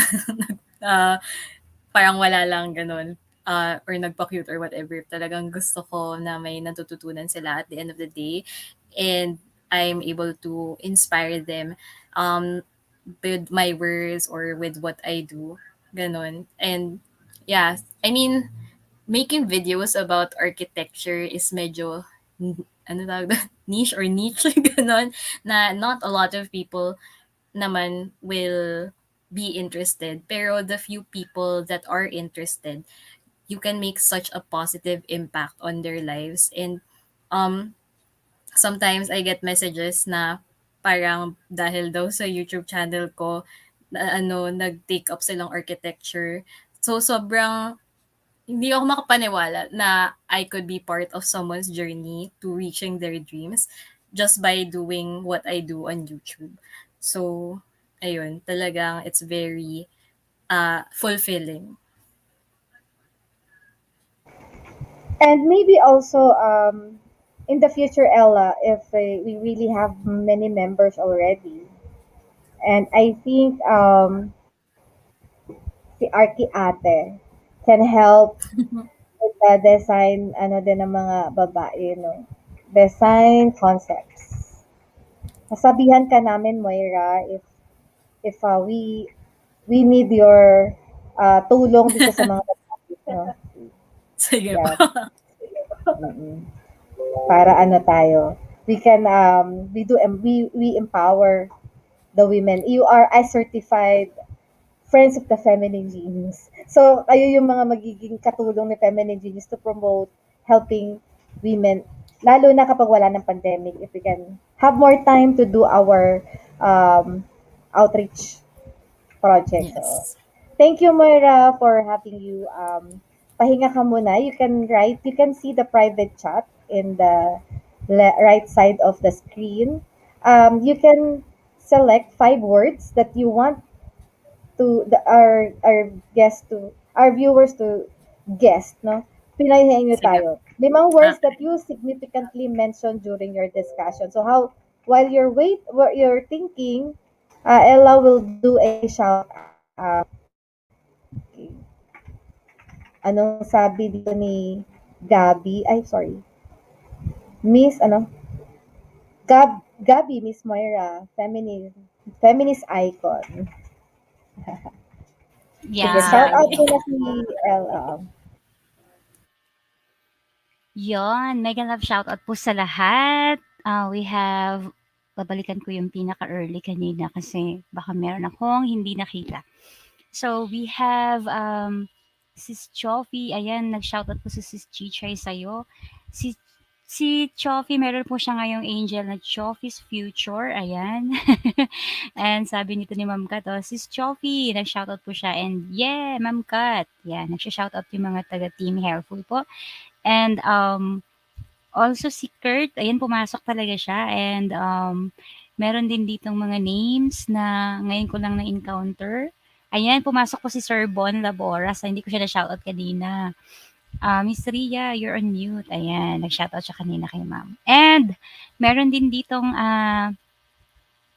uh, parang wala lang gano'n, or nagpa-cute or whatever. Talagang gusto ko na may natututunan sila at the end of the day and I'm able to inspire them um, with my words or with what I do, gano'n. And yeah, I mean, making videos about architecture is medyo ano tawag doon? Niche or niche, gano'n, na not a lot of people naman will be interested. Pero the few people that are interested, you can make such a positive impact on their lives. And um, sometimes I get messages na parang dahil daw sa YouTube channel ko, na ano, nag-take up silang architecture. So, sobrang hindi ako makapaniwala na I could be part of someone's journey to reaching their dreams just by doing what I do on YouTube. So, ayun, talagang it's very fulfilling. And maybe also in the future, Ella, if we really have many members already, and I think si Arki ate can help with the design, ano din ng mga babae, no? Design concepts. Sasabihan ka namin, Moira, if we need your tulong dito sa mga babae, no? Sige po. Yeah. Mm-mm. Para ano tayo, we can we empower the women. You are a certified friends of the feminine genius. So kayo yung mga magiging katulong ni feminine genius to promote helping women, lalo na kapag wala ng pandemic, if we can have more time to do our um, outreach project. So Yes. thank you, Moira, for having you. Pahinga ka muna. You can write, you can see the private chat in the right side of the screen. You can select 5 words that you want our guest to our viewers to guess, no? Pinahihingi nyo Sige tayo. po. 5 words that Okay. you significantly mentioned during your discussion. So how while while you're thinking, Ella will do a shout out. Okay. Anong sabi dito ni Gabi? Ay, sorry. Miss, ano? Gabi, Miss Moira, feminist icon. Sige, Miss shout Yeah. out Gabi. muna si Ella. Yon, mega love shoutout po sa lahat. We have babalikan ko yung pinaka-early kanina kasi baka meron akong hindi nakita. So, we have Sis Chofi. Ayan, nag-shoutout po si Sis Chichay sa'yo. Si si Chofi, meron po siya ngayong angel na Chofi's Future. Ayan. And sabi nito ni Ma'am Kat, oh, Sis Chofi, nag-shoutout po siya. And yeah, Ma'am Kat. Yan, nag-shoutout yung mga taga-Team Helpful po. And also si Kurt, ayan pumasok talaga siya and meron din ditong mga names na ngayon ko lang na-encounter. Ayan, pumasok po si Sir Bon Laboras. Hindi ko siya na-shoutout kanina. Miss Ria, you're on mute. Ayan, nag-shoutout siya kanina kay ma'am. And meron din ditong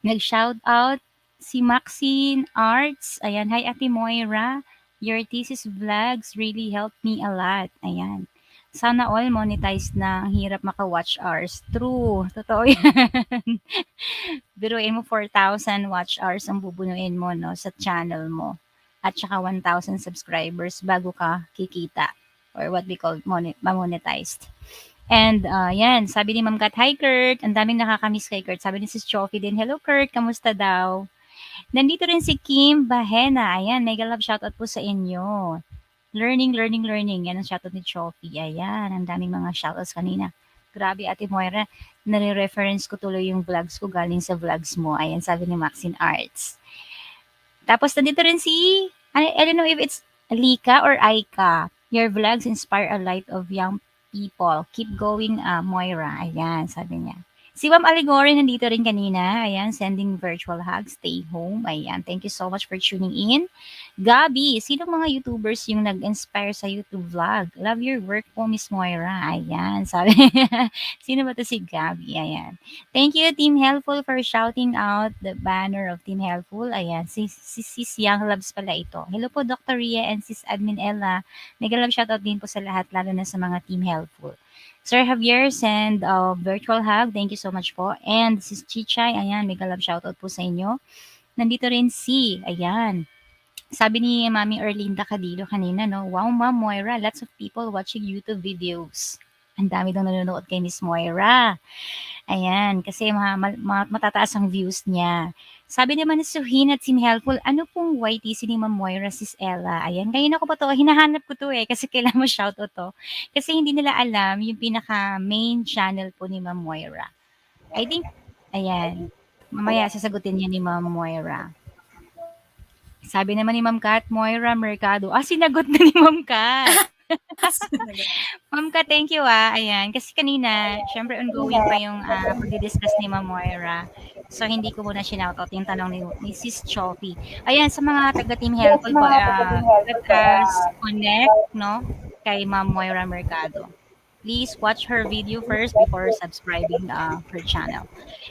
nag-shoutout si Maxine Arts. Ayan, hi Ate Moira. Your thesis vlogs really helped me a lot. Ayan. Sana all monetized na. Ang hirap maka-watch hours. True. Totoo yan. Biruin mo 4,000 watch hours ang bubunuin mo no, sa channel mo. At saka 1,000 subscribers bago ka kikita. Or what we call monetized. And yan, sabi ni Ma'am Kat, hi Kurt, ang daming nakakamiss kay Kurt. Sabi ni Sis Chofi din, hello Kurt, kamusta daw? Nandito rin si Kim Bahena, ayan, mega love shoutout po sa inyo. Learning, learning, learning, yan ang shoutout ni Chofi. Ayan, ang daming mga shoutouts kanina. Grabe Ate Moira, nare-reference ko tuloy yung vlogs ko galing sa vlogs mo. Ayan, sabi ni Maxine Arts. Tapos nandito rin si, I don't know if it's Lika or Aika. Your vlogs inspire a light of young people. Keep going, Moira. Ayan, sabi niya. Si Ma'am Aligore nandito rin kanina. Ayan, sending virtual hugs. Stay home. Ayan, thank you so much for tuning in. Gabi, sinong mga YouTubers yung nag-inspire sa YouTube vlog? Love your work po, Miss Moira. Ayan, sabi. Sino ba to si Gabi? Ayan. Thank you, Team Helpful, for shouting out the banner of Team Helpful. Ayan, si Sis Young Loves pala ito. Hello po, Dr. Ria and Sis Admin Ella. Mega love shoutout din po sa lahat, lalo na sa mga Team Helpful. Sir Javier, send virtual hug. Thank you so much po. And Sis Chichay, ayan, mega love shoutout po sa inyo. Nandito rin si, ayan, sabi ni Mami Erlinda Cadillo kanina, no? Wow, Ma'am Moira, lots of people watching YouTube videos. Ang dami daw nanonood kay Miss Moira. Ayan, kasi matataas ang views niya. Sabi naman ni Suhin at Team Helpful, ano pong YTC ni Ma'am Moira, Sis Ella? Ayan, ngayon ako pa to, hinahanap ko to kasi kailangan mo shoutout to. Kasi hindi nila alam yung pinaka main channel po ni Ma'am Moira. I think, ayan, mamaya sasagutin niya ni Ma'am Moira. Sabi naman ni Ma'am Kat, Moira Mercado. Sinagot na ni Ma'am Kat. Ma'am Ka, thank you, ayan. Kasi kanina siyempre ongoing pa yung, pagdi-discuss ni Ma'am Moira. So, hindi ko muna shinout-out yung tanong ni Sis Chofie. Ayan, sa mga taga-team Helpful po, let us connect 'no, kay Ma'am Moira Mercado. Please watch her video first before subscribing, her channel.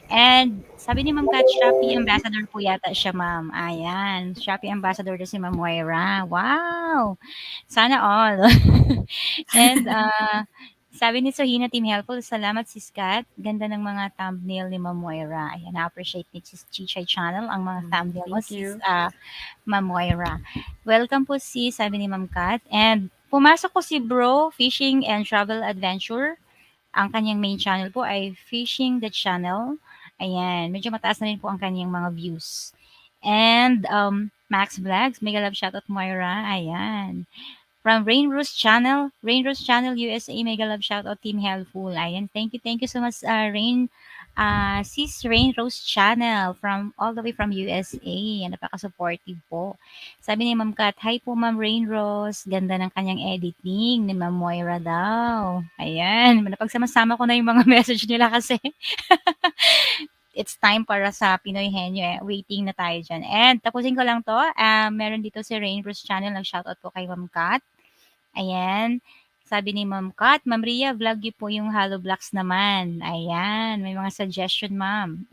And sabi ni Ma'am Kat, Shopee ambassador po yata siya, ma'am. Ayan, Shopee ambassador din si Ma'am Moira. Wow! Sana all. And sabi ni Sohina Team Helpful, salamat sis Kat. Ganda ng mga thumbnail ni Ma'am Moira. Ayan, na-appreciate ni Sis Chichay Channel ang mga thumbnail mo, Thank sis you. Ma'am Moira. Welcome po sis, sabi ni Ma'am Kat. And pumasok ko si Bro Fishing and Travel Adventure. Ang kanyang main channel po ay Fishing the Channel. Ayan, medyo mataas na rin po ang kanyang mga views. And Max Vlogs, mega love shoutout Moira. Ayan. From Rain Rose Channel USA, mega love shoutout Team Helpful. Ayan, thank you so much, Sis Rain Rose Channel from all the way from USA. Napaka-supportive po. Sabi ni Ma'am Kat, hi po Ma'am Rain Rose. Ganda ng kanyang editing ni Ma'am Moira daw. Ayan, napagsama-sama ko na yung mga message nila kasi it's time para sa Pinoy Henyo eh. Waiting na tayo dyan. And tapusin ko lang to. Meron dito si Rain Rose Channel. Nag-shoutout po kay Ma'am Kat. Ayan. Sabi ni Ma'am Kat, Ma'am Ria, vlog niyo po yung hollow blocks naman. Ayan, may mga suggestion, ma'am.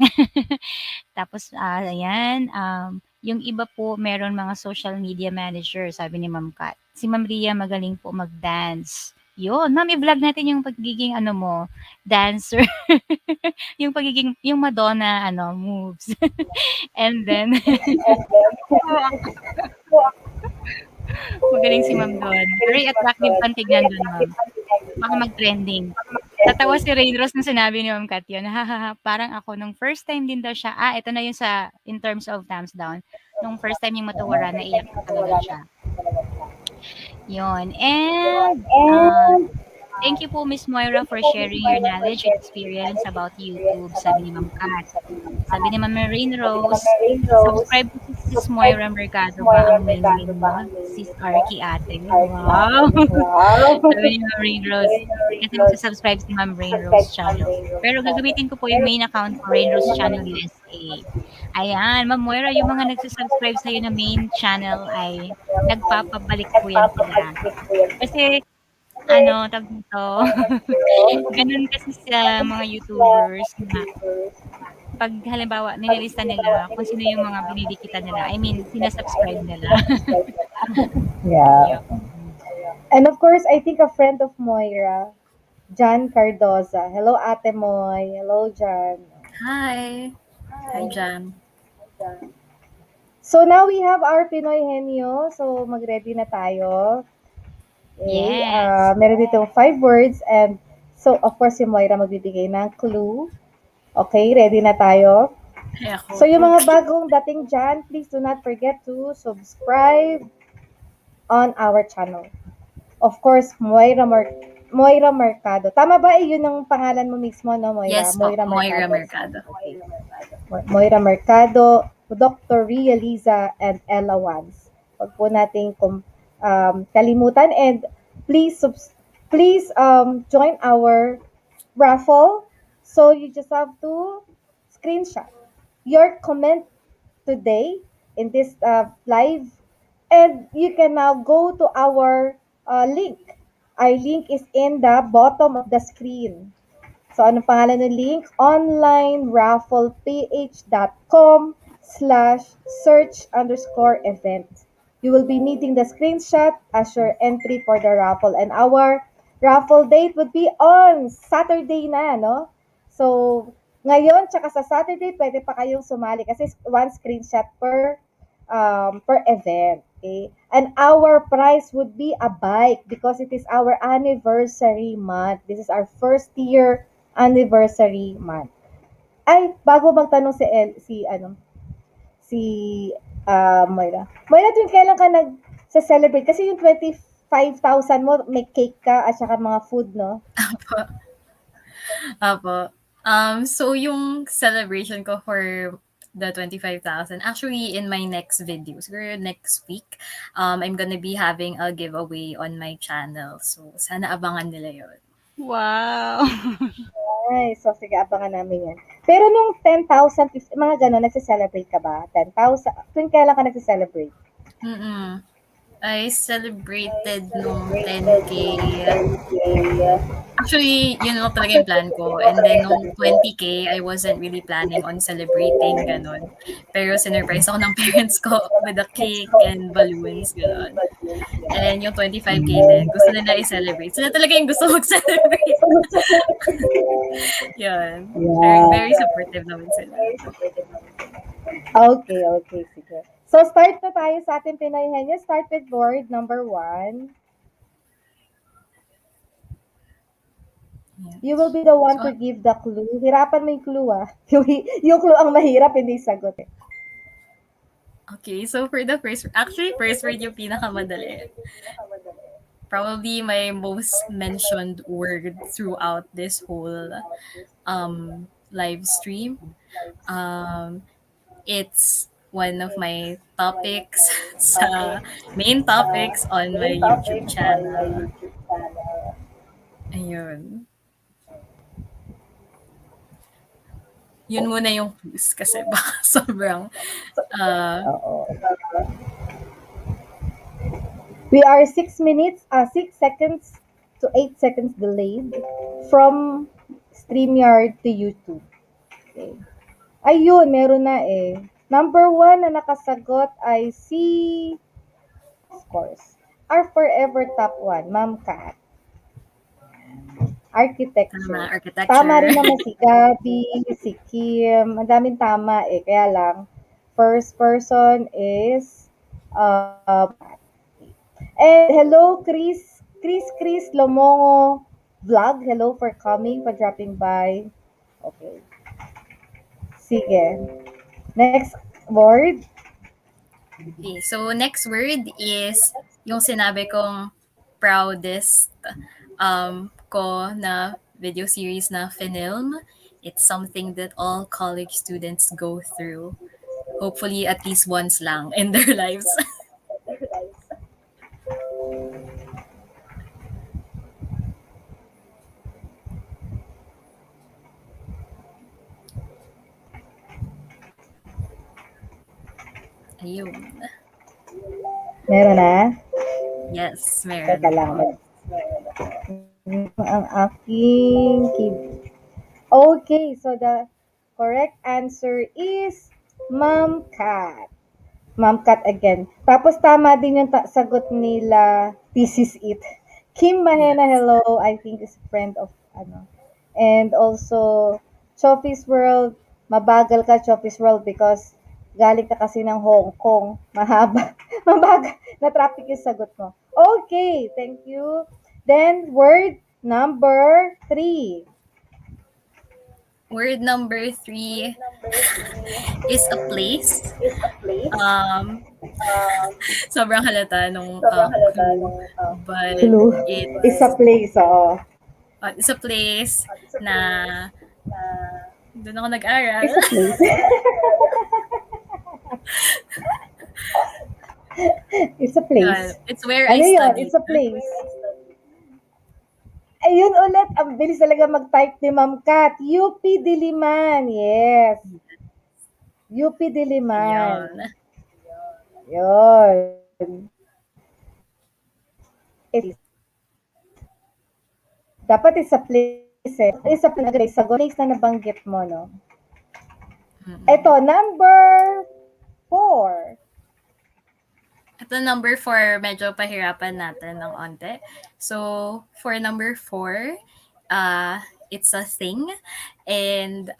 Tapos, ayan, yung iba po, meron mga social media manager, sabi ni Ma'am Kat. Si Ma'am Ria magaling po mag-dance. Yun, ma'am, i-vlog natin yung pagiging, ano mo, dancer. Yung pagiging, yung Madonna, ano, moves. And then, magaling si ma'am doon. Very attractive kang tignan doon, ma'am. Baka mag-trending. Tatawa si Rainrose nung sinabi ni Ma'am Kat yun. Hahaha, parang ako nung first time din daw siya. Ito na yung sa in terms of thumbs down. Nung first time yung matawaran, naiyak na talaga siya. Yun. And thank you po Miss Moira for sharing your knowledge and experience about YouTube, sabi ni Ma'am Kat. Sabi ni Ma'am Marine Rose, subscribe po si Sis Moira Mercado ba ang main mo? Sis Arki ate. Wow! Sabi ni Ma'am Rain Rose. Kasi magsasubscribe si Ma'am Rain Rose channel. Pero gagamitin ko po yung main account ko, Rain Rose Channel USA. Ayan, Ma'am Moira, yung mga nagsasubscribe sa'yo na main channel ay nagpapabalik po yan sila. Kasi ano, tawag dito, ganun kasi sa mga YouTubers na pag halimbawa nililista nila kung sino yung mga binidikitan nila, I mean, sinasubscribe nila. Yeah. Yun. And of course, I think a friend of Moira, Jan Cardoza. Hello, Ate Moy. Hello, Jan. Hi. Hi, Jan. So now we have our Pinoy Henyo. So mag-ready na tayo. Okay. Yes. Meron ditong 5 words and so of course si Moira magbibigay ng clue. Okay, ready na tayo? Hi ako. So yung mga bagong dating dyan, please do not forget to subscribe on our channel. Of course, Moira Mercado. Tama ba yun ang pangalan mo mismo, no, Moira? Yes po, Moira Mercado. Okay. Moira Mercado, Dr. Ria Liza, and Ella Wans. Huwag po nating kalimutan and please join our raffle. So you just have to screenshot your comment today in this live and you can now go to our link. Our link is in the bottom of the screen. So, anong pangalan ng link? onlineraffleph.com/search_event. You will be needing the screenshot as your entry for the raffle. And our raffle date would be on Saturday na, no? So, ngayon, tsaka sa Saturday, pwede pa kayong sumali kasi one screenshot per event. Okay? And our prize would be a bike because it is our anniversary month. This is our first year anniversary month. Ay, bago magtanong si Moira. Moira, tuwing kailan ka nag-celebrate? Kasi yung 25,000 mo, may cake ka at saka mga food, no? Apo. So yung celebration ko for the 25,000. Actually, in my next video, siguro next week, I'm gonna be having a giveaway on my channel. So, sana abangan nila yun. Wow. Ay, so sige, abangan namin yan. Pero nung 10,000, mga gano'n, nagse-celebrate ka ba? 10,000, tuwing kailan ka nagse-celebrate? Mm-mm. I celebrated nung 10K. Actually, yun lang talaga yung plan ko. And then, nung 20K, I wasn't really planning on celebrating, ganon. Pero, sinurprise ako ng parents ko with a cake and balloons, ganon. And then, yung 25K din, gusto nila i-celebrate. Sila talaga yung gusto mag-celebrate. Yun. Very, Yeah. very supportive naman sila. Okay, okay, sige. So, start na tayo sa ating Pinoy Henyo. Start with word number 1. Yeah. You will be the one So, to give the clue. Hirapan mo yung clue, ah. Yung clue ang mahirap, hindi sagot. okay. So, for the first word yung pinakamadali. Probably my most mentioned word throughout this whole live stream. Um, it's one of my topics sa main topics on my YouTube channel. Ayun. Yun muna yung clues kasi baka sobrang Oo. We are 6 seconds to 8 seconds delayed from StreamYard to YouTube. Okay. Ayun, meron na eh. Number 1 na nakasagot ay si, of course, our forever top 1, Ma'am Kat. Architecture. tama, architecture. Tama rin naman si Gabi, si Kim. Ang daming tama eh. Kaya lang, first person is and hello, Chris Lomongo Vlog. Hello for coming, for dropping by. Okay. Sige. Next word. Okay, so next word is yung sinabi kong proudest ko na video series na Finilm. It's something that all college students go through. Hopefully at least once lang in their lives. Ayun. Meron na? Yes, Teka meron lang. po. Ang aking Okay, so the correct answer is Ma'am Kat. Ma'am Kat again. Tapos tama din yung sagot nila, this is it. Kim Mahena, Yes. hello. I think is a friend of, ano. And also, Chofi's World, mabagal ka, Chofi's World, because galing ka kasi ng Hong Kong. Mahaba. Mabagal. Na traffic yung sagot mo. Okay, thank you. Then, word number 3. Word number 3 is a place. Sobrang halata nung clue. But Clue. It's a place, oo. it's a place na doon ako nag-aral. It's a place. It's a place. It's where Ano I yun? studied. It's a place. Ayun ulit, ang bilis talaga mag-type ni Ma'am Kat. UP Diliman, yes. UP Diliman. Ayun. Yun. Dapat is a place eh. Is a place. Sa place na nabanggit mo, no? Ito, number 4. Ito number 4, medyo pahirapan natin ng onte. So, for number 4, it's a thing. And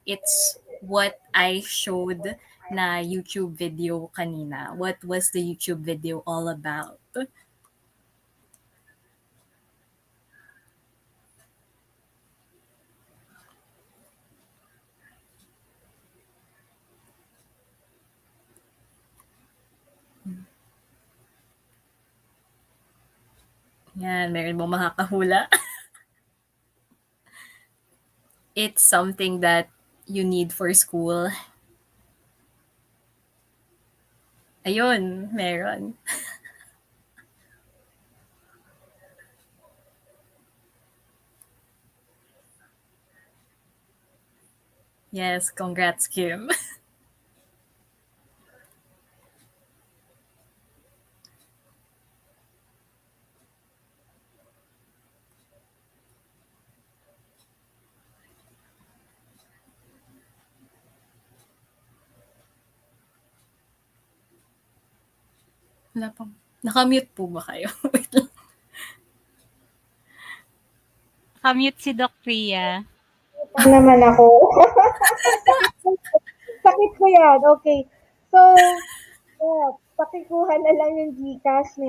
it's what I showed na YouTube video kanina. What was the YouTube video all about? Yan, meron mo makakahula. It's something that you need for school. Ayun, meron. Yes, congrats, Kim. Wala pang naka-mute po ba kayo? Wait lang. Kamute si Doc Rhea. Pa naman ako. Sakit ko yan. Okay. So, yeah, pakikuha na lang yung Gcash ni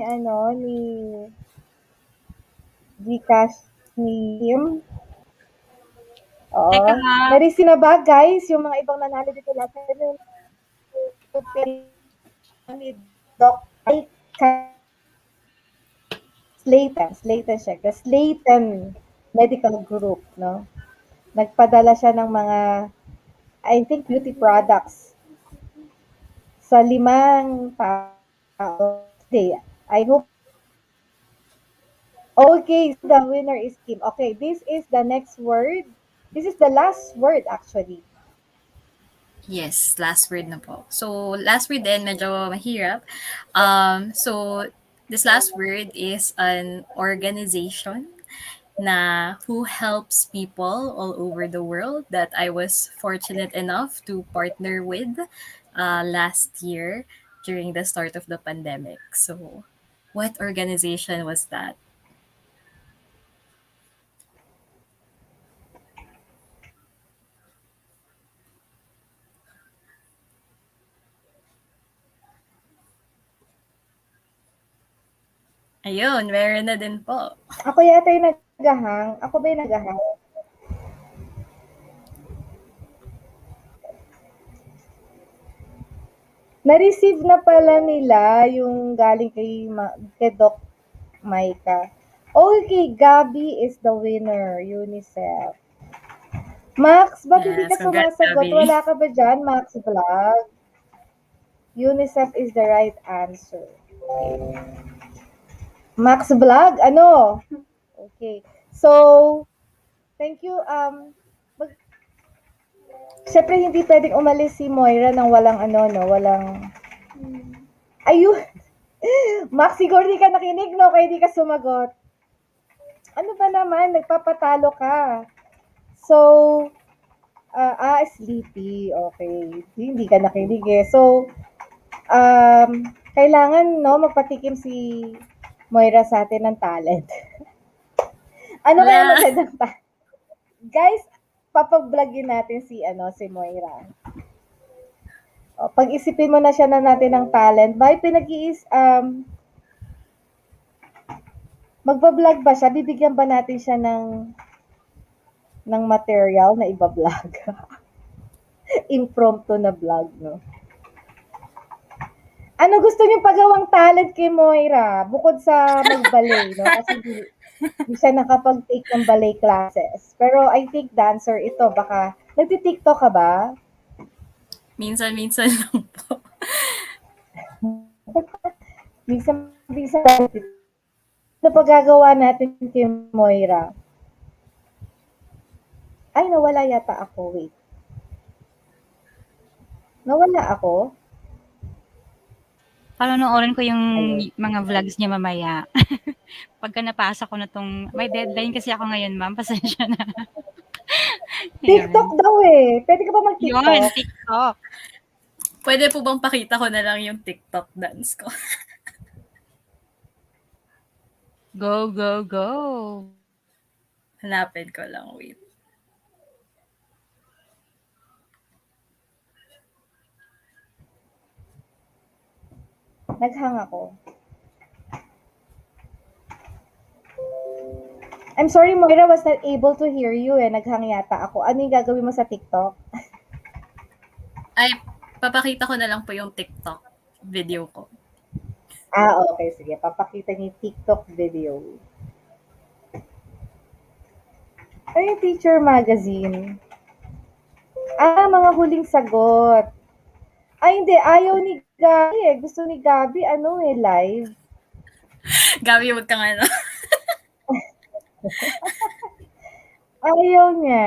Gcash ni Kim. Oo. Teka nga, Na-receive na ba, guys? Yung mga ibang nanalo dito lahat. Yung ni Doc ay Slayton siya. The Slayton Medical Group, no? Nagpadala siya ng mga, I think, beauty products sa 5 tao. Okay, I hope. Okay, so the winner is Kim. Okay, this is the next word. This is the last word, actually. Yes, last word na po. So, last word din, medyo mahirap. So, this last word is an organization na who helps people all over the world that I was fortunate enough to partner with last year during the start of the pandemic. So, what organization was that? Ayun, meron na din po. Ako yata yung naghahang. Ako ba yung naghahang? Na-receive na pala nila yung galing kay Doc Maika. Okay, Gabi is the winner, UNICEF. Max, ba't hindi Yes, ka congrats, sumasagot? Gabby. Wala ka ba dyan, Max Vlog? UNICEF is the right answer. Max Vlog, ano? Okay. So, thank you. Siyempre hindi pwedeng umalis si Moira nang walang ano, no? Walang, ayun. Max, siguro di ka nakinig, no? Kaya di ka sumagot. Ano ba naman? Nagpapatalo ka. So, sleepy. Okay. Hindi ka nakinig eh. So, kailangan, no, magpatikim si Moira sa atin ng talent. Ano kaya Wala. magandang talent? Guys, papag-vlogin natin si Moira. O, pag-isipin mo na siya na natin ng talent. Bakit magba-vlog ba siya? Bibigyan ba natin siya ng material na iba-vlog? Impromptu na vlog, no? Ano gusto niyong pagawang talent kay Moira? Bukod sa mag-ballet, no? Kasi di siya nakapag-take ng ballet classes. Pero I think dancer ito. Baka, nagti-TikTok ka ba? Minsan-minsan lang po. Minsan, ano pa gagawa natin kay Moira? Ay, nawala yata ako. Wait. Nawala ako? panonoorin ko yung Ayun. mga vlogs niya mamaya. Pagka napasa ko na 'tong may deadline kasi ako ngayon, ma'am, pasensya na. TikTok Ayun. daw eh. Pwede ka ba Yun, mag-TikTok? TikTok. Pwede po bang pakita ko na lang yung TikTok dance ko? Go, go, go. Hanapin ko lang, wait. Naghang ako. I'm sorry, Moira was not able to hear you eh. Naghang yata ako. Ano yung gagawin mo sa TikTok? Ay, papakita ko na lang po yung TikTok video ko. Okay. Sige. Papakita niyo yung TikTok video. Ay, yung Teacher Magazine. Mga huling sagot. Ay, hindi. Ayaw ni Gabi eh. Gusto ni Gabi, ano eh, live. Gabi, wag kang ano. Ayaw niya.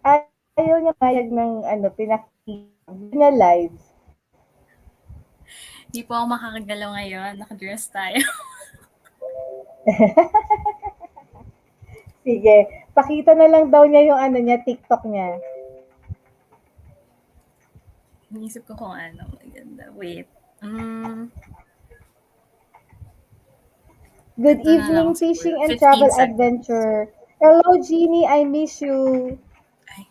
Ayaw niya mayag ng ano, pinakita. Gusto niya live. Hindi po ako makakagalaw ngayon. Nakadress tayo. Sige. Pakita na lang daw niya yung ano niya, TikTok niya. Inisip ko kung ano. Maganda. Wait. Mm, Good ito na lang evening, siguro. fishing and 15 travel seconds. adventure. Hello, Jeannie. I miss you. Ay.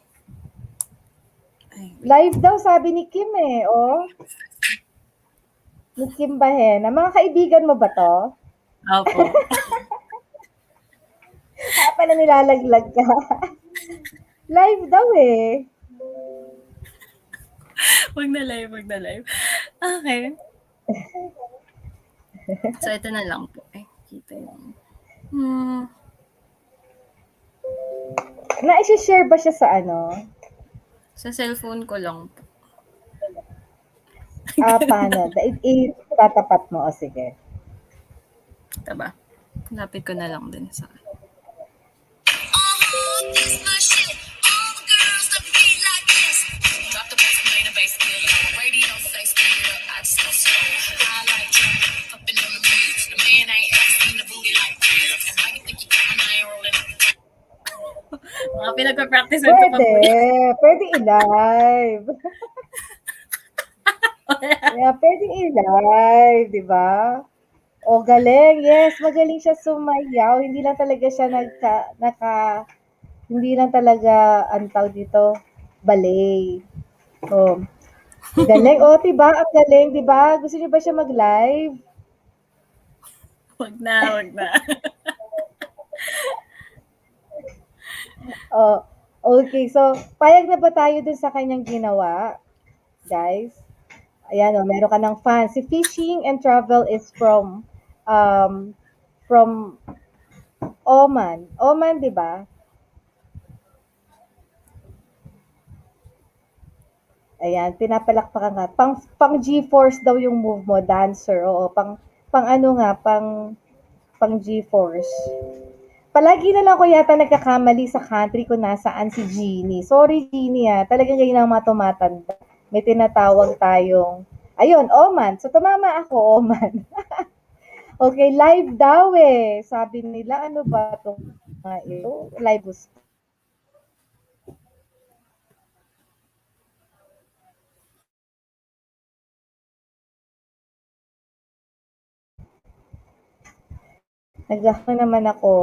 Ay, wait. Live daw, sabi ni Kim eh. Oh, ni Kim Bahena. Mga kaibigan mo ba to? Opo. Pala nilalaglag ka. Live daw eh. Wag na live, wag na live. Okay. So, ito na lang po. Ay, kita yung... Hmm, Na-share ba siya sa ano? sa cellphone ko lang po. Paano? Tatapat mo. O, sige. Diba? Lapit ko na lang din sa... Mga pinagpa-practicean ko pa Pwede. po yan. Pwede i-live. Yeah, pwede i-live, di ba? O, galing. Yes, magaling siya sumayaw. Hindi lang talaga siya hindi lang talaga, ang tawag dito, ballet. O, galing. O, diba? Ang galing, diba? Gusto niyo ba siya mag-live? Wag na, wag na. Oh, okay. So, payag na ba tayo dun sa kanyang ginawa, guys? Ayan, oh, meron ka ng fans. Si Fishing and Travel is from Oman. Oman, di ba? Ayan, pinapalakpakan ka. Pang G-Force daw yung move mo, dancer. Oo, pang ano nga, pang G-Force. Palagi na lang ko yata nagkakamali sa country kung nasaan si Jeannie. Sorry, Jeannie ah. Talagang ganyan ang mga tumatanda. May tinatawag tayong, ayun, Oman. So, tumama ako, Oman. Okay, live daw eh. Sabi nila, ano ba itong mga ito? Live gusto. Naghahang naman ako.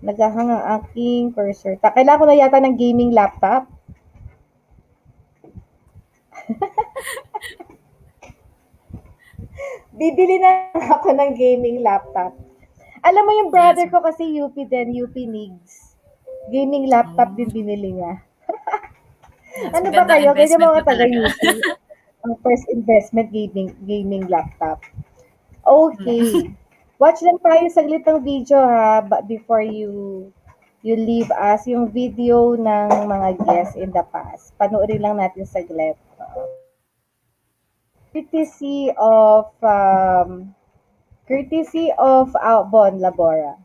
Naghahang ang aking cursor. Kailangan ko na yata ng gaming laptop. Bibili na ako ng gaming laptop. Alam mo yung Yes. brother ko kasi UP din, UP Nigs. Gaming laptop din Mm, binili niya. yes. Ano ba Magandang kayo? Ganyan investment po mga talaga. taga-UP. Ang first investment gaming laptop. Okay. Mm. Watch lang tayo saglit ng video ha, before you leave us yung video ng mga guests in the past. Panoorin lang natin saglit. Courtesy of Bon Labora.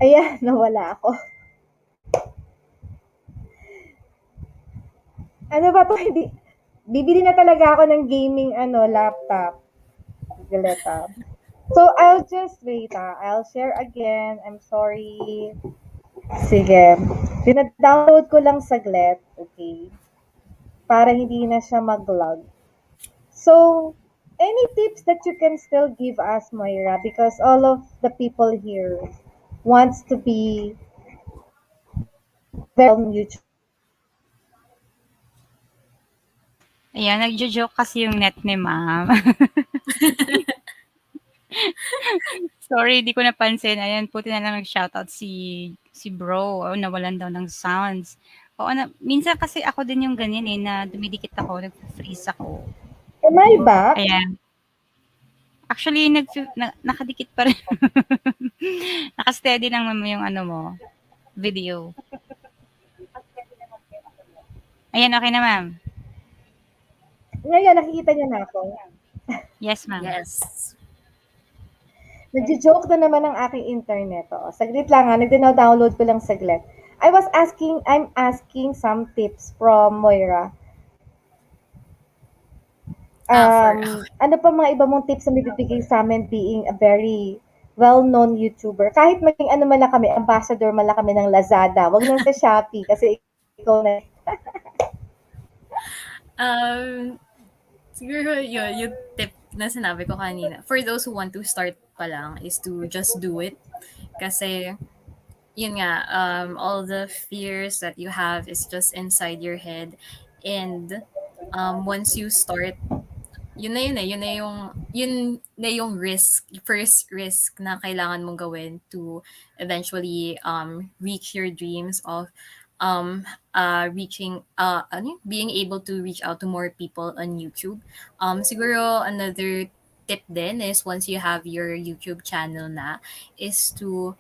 Ayan, nawala ako. Ano ba 'to, hindi bibili na talaga ako ng gaming laptop. Saglit, ah. So, I'll just wait, I'll share again. I'm sorry. Sige. Dina-download ko lang saglit, okay? Para hindi na siya mag-lag. So, any tips that you can still give us, Moira? Because all of the people here wants to be very on YouTube. Ayan, nagjo-joke kasi yung net ni ma'am. Sorry, di ko napansin. Ayan, buti na lang nag-shoutout si bro. Oh, nawalan daw ng sounds. Oo, minsan kasi ako din yung ganyan eh, na dumidikit ako, nag-freeze ako. Am I back? Ayan. Actually, nakadikit pa rin. Naka-steady lang naman yung ano mo, video. Ayan, okay na ma'am. Ngayon, nakikita niyo na ako. Yes, ma'am. Yes. Nagjo-joke na naman ang aking internet. Oh. Saglit lang nagda-download ko lang saglit. I'm asking some tips from Moira. For Ano pa mga iba mong tips na mabibigay sa amin being a very well-known YouTuber? Kahit maging ano man lang kami, ambassador man lang kami ng Lazada. Wag na sa Shopee kasi ikaw na. Siguro yun, yung tip na sinabi ko kanina. For those who want to start pa lang is to just do it. Kasi, yun nga, all the fears that you have is just inside your head. And once you start, yun na yung first risk na kailangan mong gawin to eventually reach your dreams of being able to reach out to more people on YouTube. Siguro another tip then is once you have your YouTube channel na is to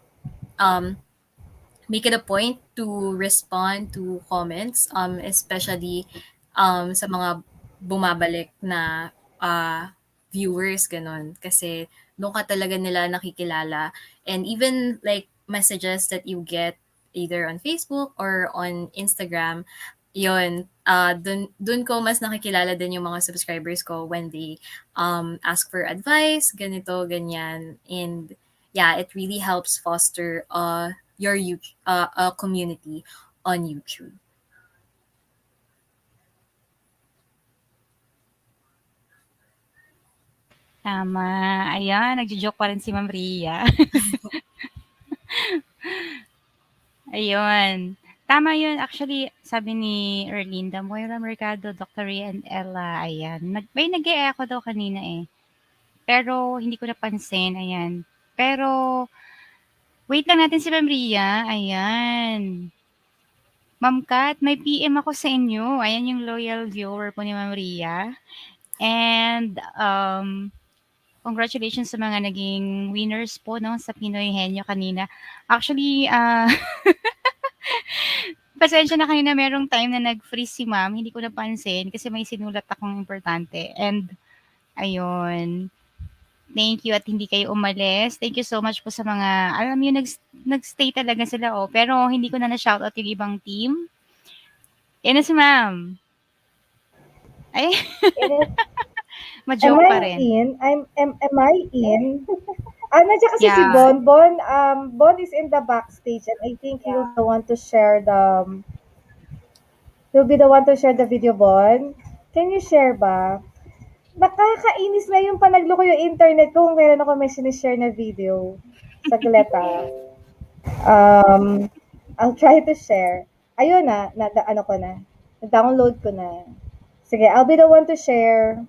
um make it a point to respond to comments, especially sa mga bumabalik na viewers, ganun. Kasi doon ka talaga nila nakikilala. And even like messages that you get either on Facebook or on Instagram, yun, dun ko mas nakikilala din yung mga subscribers ko when they ask for advice, ganito, ganyan. And yeah, it really helps foster your community on YouTube. Tama. Ayan, nagjo-joke pa rin si Ma'am Ria. Ayun. Tama yun. Actually, sabi ni Erlinda, Moira Mercado, Dr. Ria, and Ella, ayan. May nag-e ako daw kanina eh. Pero hindi ko napansin, ayan. Pero, wait lang natin si Ma'am Ria. Ayan. Ma'am Kat, may PM ako sa inyo. Ayan yung loyal viewer po ni Ma'am Ria. And, congratulations sa mga naging winners po no sa Pinoy Henyo kanina. Actually, pasensya na kanina merong time na nag-freeze si ma'am, hindi ko napansin kasi may sinulat akong importante. And ayun, thank you at hindi kayo umalis. Thank you so much po sa mga, alam niyo, nag-stay talaga sila oh. Pero hindi ko na na-shoutout yung ibang team. Yan na si ma'am. Ay, Am ma-joke pa I rin. in? Am I in? Nandiyan kasi si Yeah. Bon. Bon is in the backstage and I think he'll be the one to share the video, Bon. Can you share ba? Nakakainis na yung panagloko yung internet ko kung kailan ako may sinishare na video. Saglit I'll try to share. Ayun ano ko na. Na-download ko na. Sige, I'll be the one to share.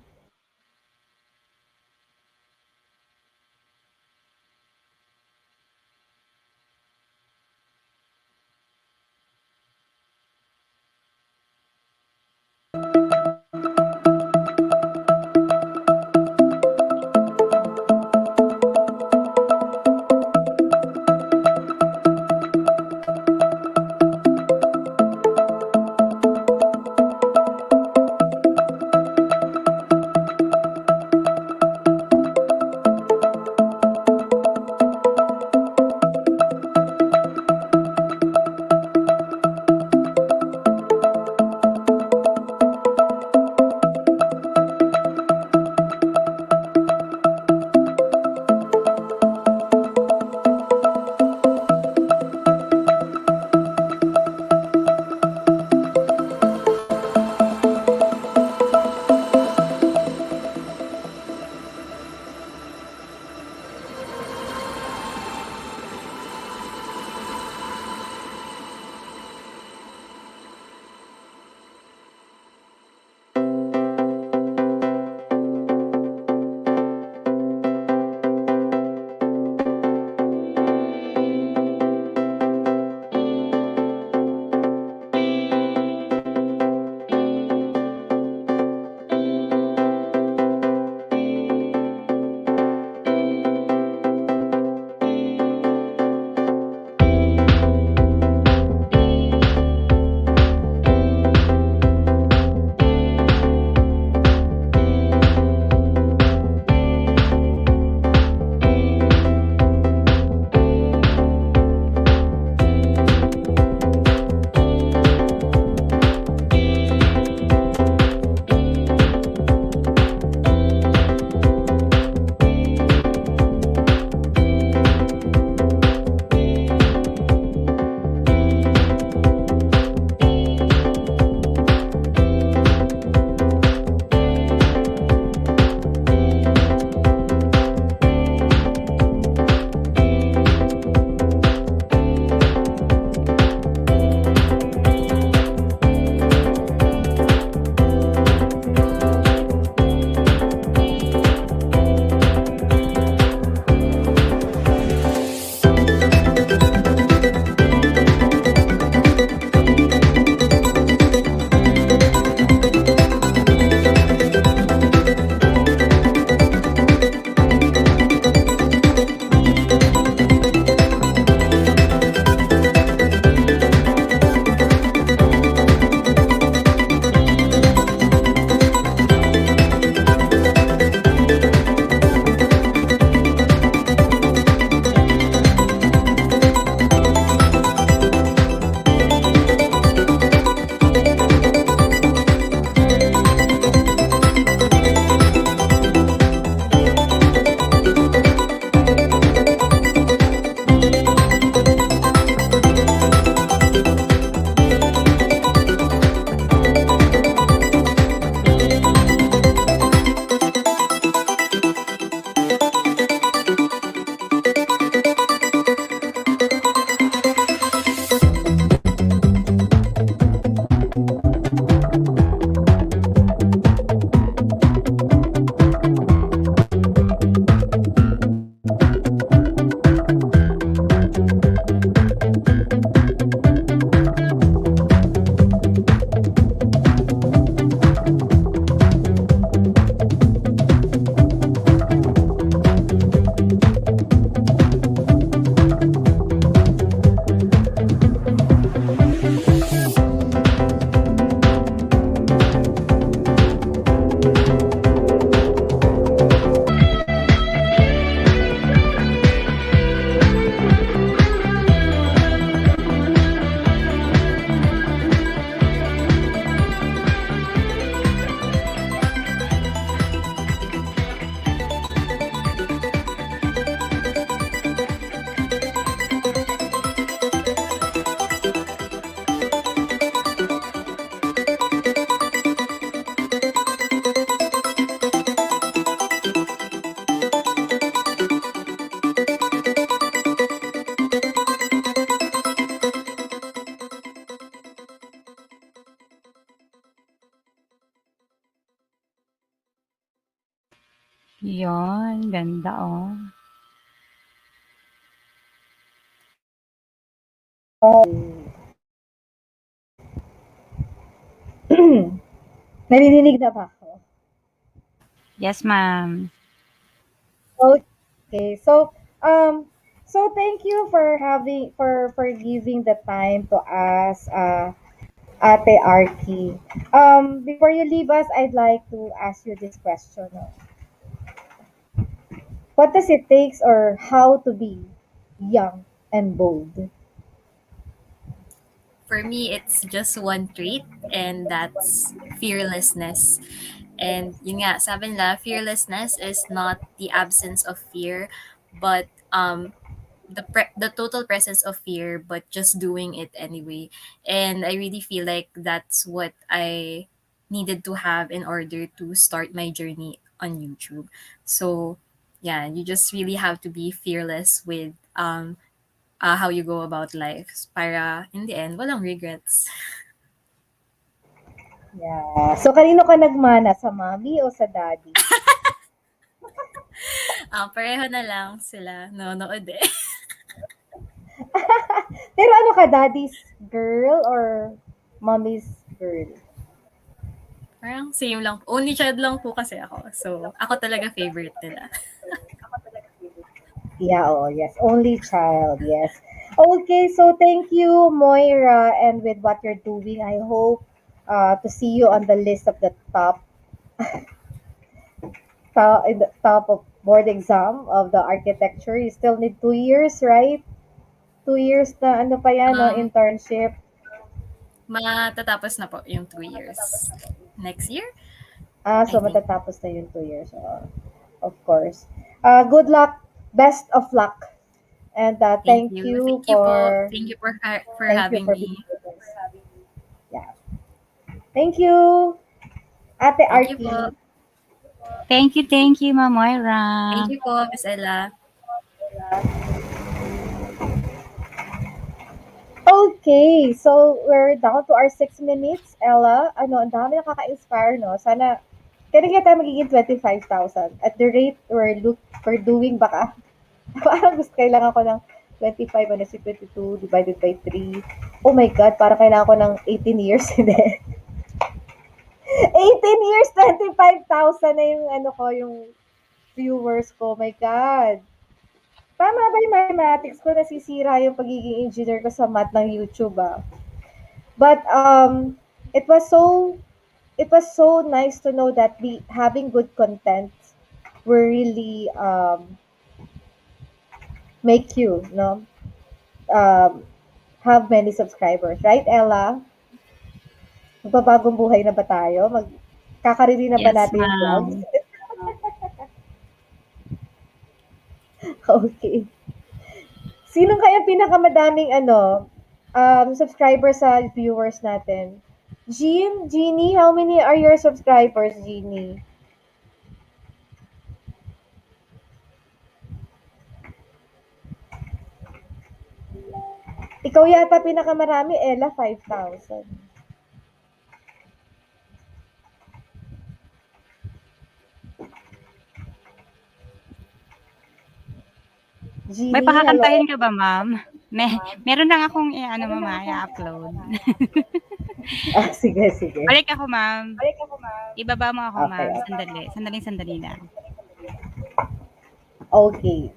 Yun, ganda, oh. Oh. Naririnig na ba ako? Yes, ma'am. Okay. So thank you for giving the time to us, Ate Arki. Before you leave us, I'd like to ask you this question. No? What does it take or how to be young and bold? For me, it's just one trait, and that's fearlessness. And yun nga, sabi nila, fearlessness is not the absence of fear, but the total presence of fear, but just doing it anyway. And I really feel like that's what I needed to have in order to start my journey on YouTube. So yeah, you just really have to be fearless with how you go about life para in the end walang regrets. Yeah. So kanino ka nagmana, sa mommy o sa daddy? Pareho na lang sila nonood eh. Pero ano ka, daddy's girl or mommy's girl? Parang same lang. Only child lang po kasi ako. So, ako talaga favorite nila. Yeah, oh, yes. Only child, yes. Okay, so thank you, Moira. And with what you're doing, I hope to see you on the list of the in the top of board exam of the architecture. You still need 2 years, right? 2 years na ano pa yan, no? Um, Internship. Matatapos na po yung 2 years. Next year, So I think. matatapos na yung 2 years. Of course. Good luck. Best of luck. And Thank you. Thank you po. For thank you having for being me. with us. Yeah. Thank you, Ate Thank you po. Arki. Thank you, Ma'am Moira. Thank you po, Miss Ella. Okay, so we're down to our 6 minutes. Ella, ano, ang dami nakaka-inspire, no? Sana, kaya tayo magiging 25,000. At the rate we're doing, baka, parang gusto kailangan ko ng 25 minus 22 divided by 3. Oh my God, parang kailangan ko ng 18 years. Hindi. 18 years, 25,000 na yung ano ko, yung viewers ko. My God. Tama ba yung mathematics ko? Nasisira yung pagiging engineer ko sa math ng YouTube, ah. But it was so nice to know that having good content will really make you, no, um, have many subscribers, right, Ella? Magbabagong buhay na ba tayo? Kakarili na ba Yes, natin yung vlogs? ma'am. Okay. Sino kaya pinakamadaming subscribers sa viewers natin? Jeannie, how many are your subscribers, Jeannie? Ikaw yata pinakamarami, Ella, 5,000. May Jeannie, hello. pakakantahin ka ba, ma'am? Meron lang akong ano, mama, i-upload. Sige, sige. Balik ako, ma'am. Ibaba mo ako, Okay. ma'am. Sandali lang. Okay.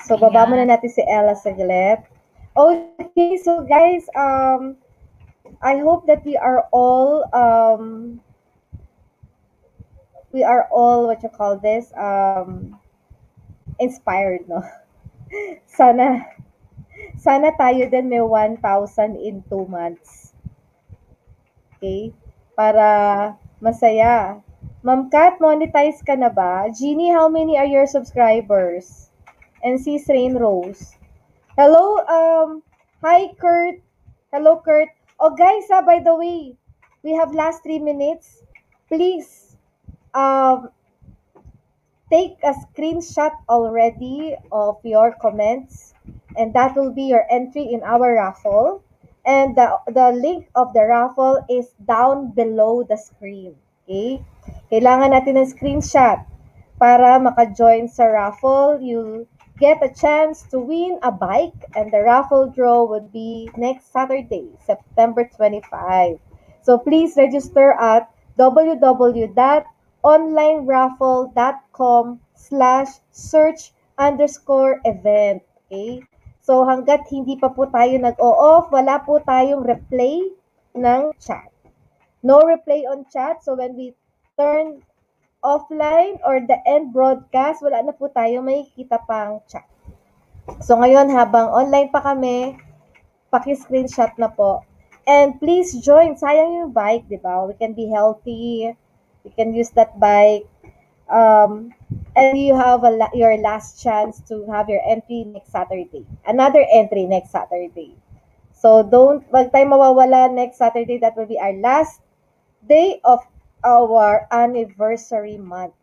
So, baba muna Ayan. natin si Ella saglit. Okay, so guys, I hope that we are all, what you call this, inspired, no? Sana, sana tayo din may 1,000 in 2 months. Okay? Para masaya. Ma'am Kat, monetize ka na ba? Jeannie, how many are your subscribers? And Sis Rain Rose. Hello, hi Kurt. Hello Kurt. Oh guys, by the way, we have last 3 minutes. Please, um, take a screenshot already of your comments, and that will be your entry in our raffle. And the link of the raffle is down below the screen. Okay? Kailangan natin ng screenshot para maka-join sa raffle. You'll get a chance to win a bike and the raffle draw would be next Saturday, September 25. So please register at www.onlineraffle.com/search_event. Okay? So hanggat hindi pa po tayo nag-o-off, wala po tayong replay ng chat. No replay on chat. So when we turn offline or the end broadcast, wala na po tayo makikita pang chat. So ngayon, habang online pa kami, paki-screenshot na po. And please join. Sayang yung bike, di ba? We can be healthy. We can use that bike. And you have your last chance to have your entry next Saturday. Another entry next Saturday. So wag tayo mawawala next Saturday. That will be our last day of our anniversary month.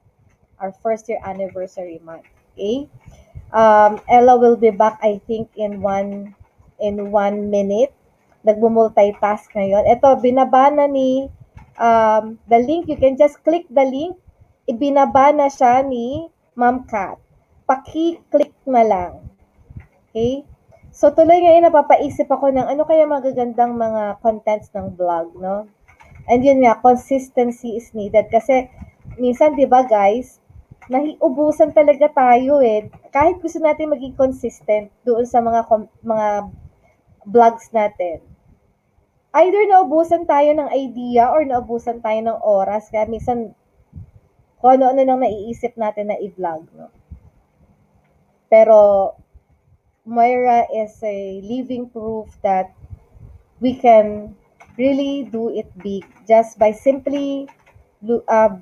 Our first year anniversary month. Okay? Ella will be back, I think, in one minute. Nagmo-multitask ngayon. Ito, binaba na ni the link. You can just click the link. Ibinaba na siya ni Ma'am Kat. Paki-click na lang. Okay? So, tuloy ngayon napapaisip ako ng ano kaya magagandang mga contents ng vlog, no? And yun nga, consistency is needed. Kasi, minsan, di ba guys, nahiubusan talaga tayo eh. Kahit gusto natin maging consistent doon sa mga vlogs natin. Either naubusan tayo ng idea or naubusan tayo ng oras. Kaya minsan, kung ano-ano nang naiisip natin na i-vlog. No? Pero, Moira is a living proof that we can really do it big just by simply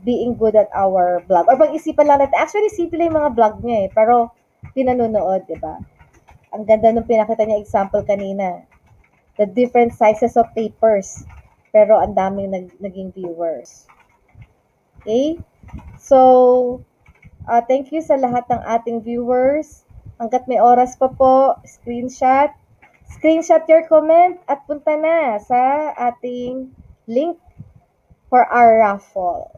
being good at our vlog. Or pag-isipan lang natin, actually, simple yung mga vlog niya eh, pero pinanonood, di ba? Ang ganda nung pinakita niya example kanina. The different sizes of papers, pero ang daming naging viewers. Okay? So, thank you sa lahat ng ating viewers. Hanggat may oras pa po, screenshot your comment at punta na sa ating link for our raffle.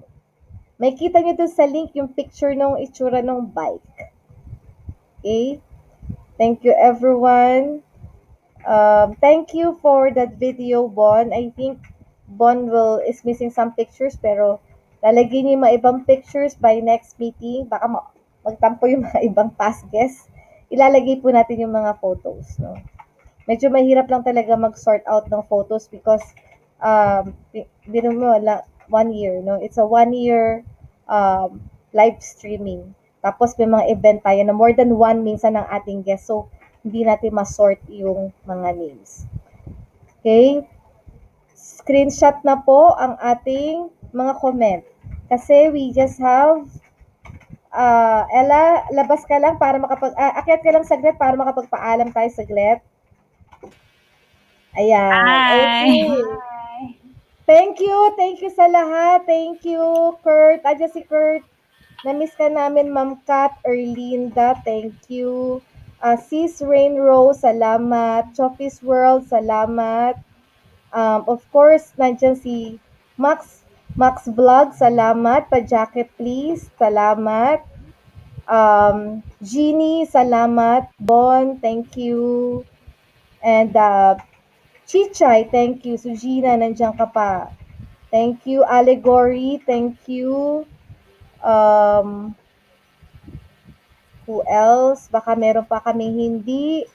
May kita nyo dun sa link yung picture ng itsura ng bike. Okay? Thank you everyone. Thank you for that video, Bon. I think Bon is missing some pictures pero lalagyan niyo yung mga ibang pictures by next meeting. Baka magtampo yung mga ibang past guests. Ilalagay po natin yung mga photos. No? Medyo mahirap lang talaga mag-sort out ng photos because mo 1 year. No? It's a 1 year live streaming. Tapos may mga event tayo na more than one minsan ng ating guests. So, hindi natin ma-sort yung mga names. Okay? Screenshot na po ang ating mga comment. Kasi we just have Ella, labas ka lang para akyat ka lang saglit para makapagpaalam tayo saglit. Ayan. Hi! Okay. Thank you sa lahat. Thank you, Kurt. Adya si Kurt. Na-miss ka namin, Ma'am Kat, Erlinda. Thank you. Sis Rain Rose, salamat. Choppies World, salamat. Of course, nandiyan si Max Vlog, salamat. Pa-jacket please, salamat. Jeannie, salamat. Bon, thank you. And Chichay, thank you. Sujina, nandiyan ka pa. Thank you. Allegory, thank you. Who else? Baka meron pa kami hindi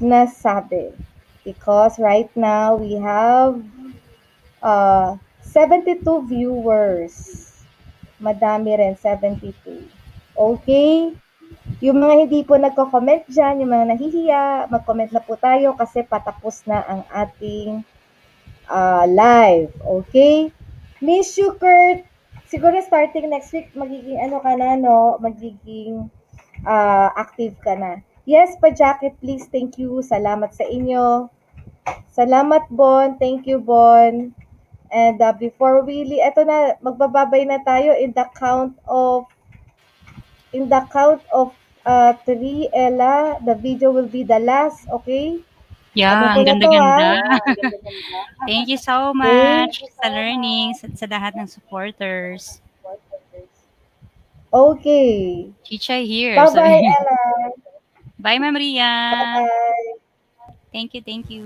nasabi. Because right now, we have 72 viewers. Madami rin, 72. Okay? Yung mga hindi po nagko-comment dyan, yung mga nahihiya, mag-comment na po tayo kasi patapos na ang ating live. Okay? Miss you, Kurt. Siguro starting next week, magiging magiging active ka na. Yes, pa-jacket please. Thank you. Salamat sa inyo. Salamat, Bon. Thank you, Bon. And before we leave, eto na, magbababay na tayo in the count of 3, Ella. The video will be the last, okay? Yeah, Ano ko ang na to, ganda-ganda. ha? Thank you so Okay? much sa learning, sa lahat ng supporters. Okay. Chichay here. Bye-bye, Sabi. Ella. Bye, Ma'am Ria. Bye-bye. Thank you, thank you.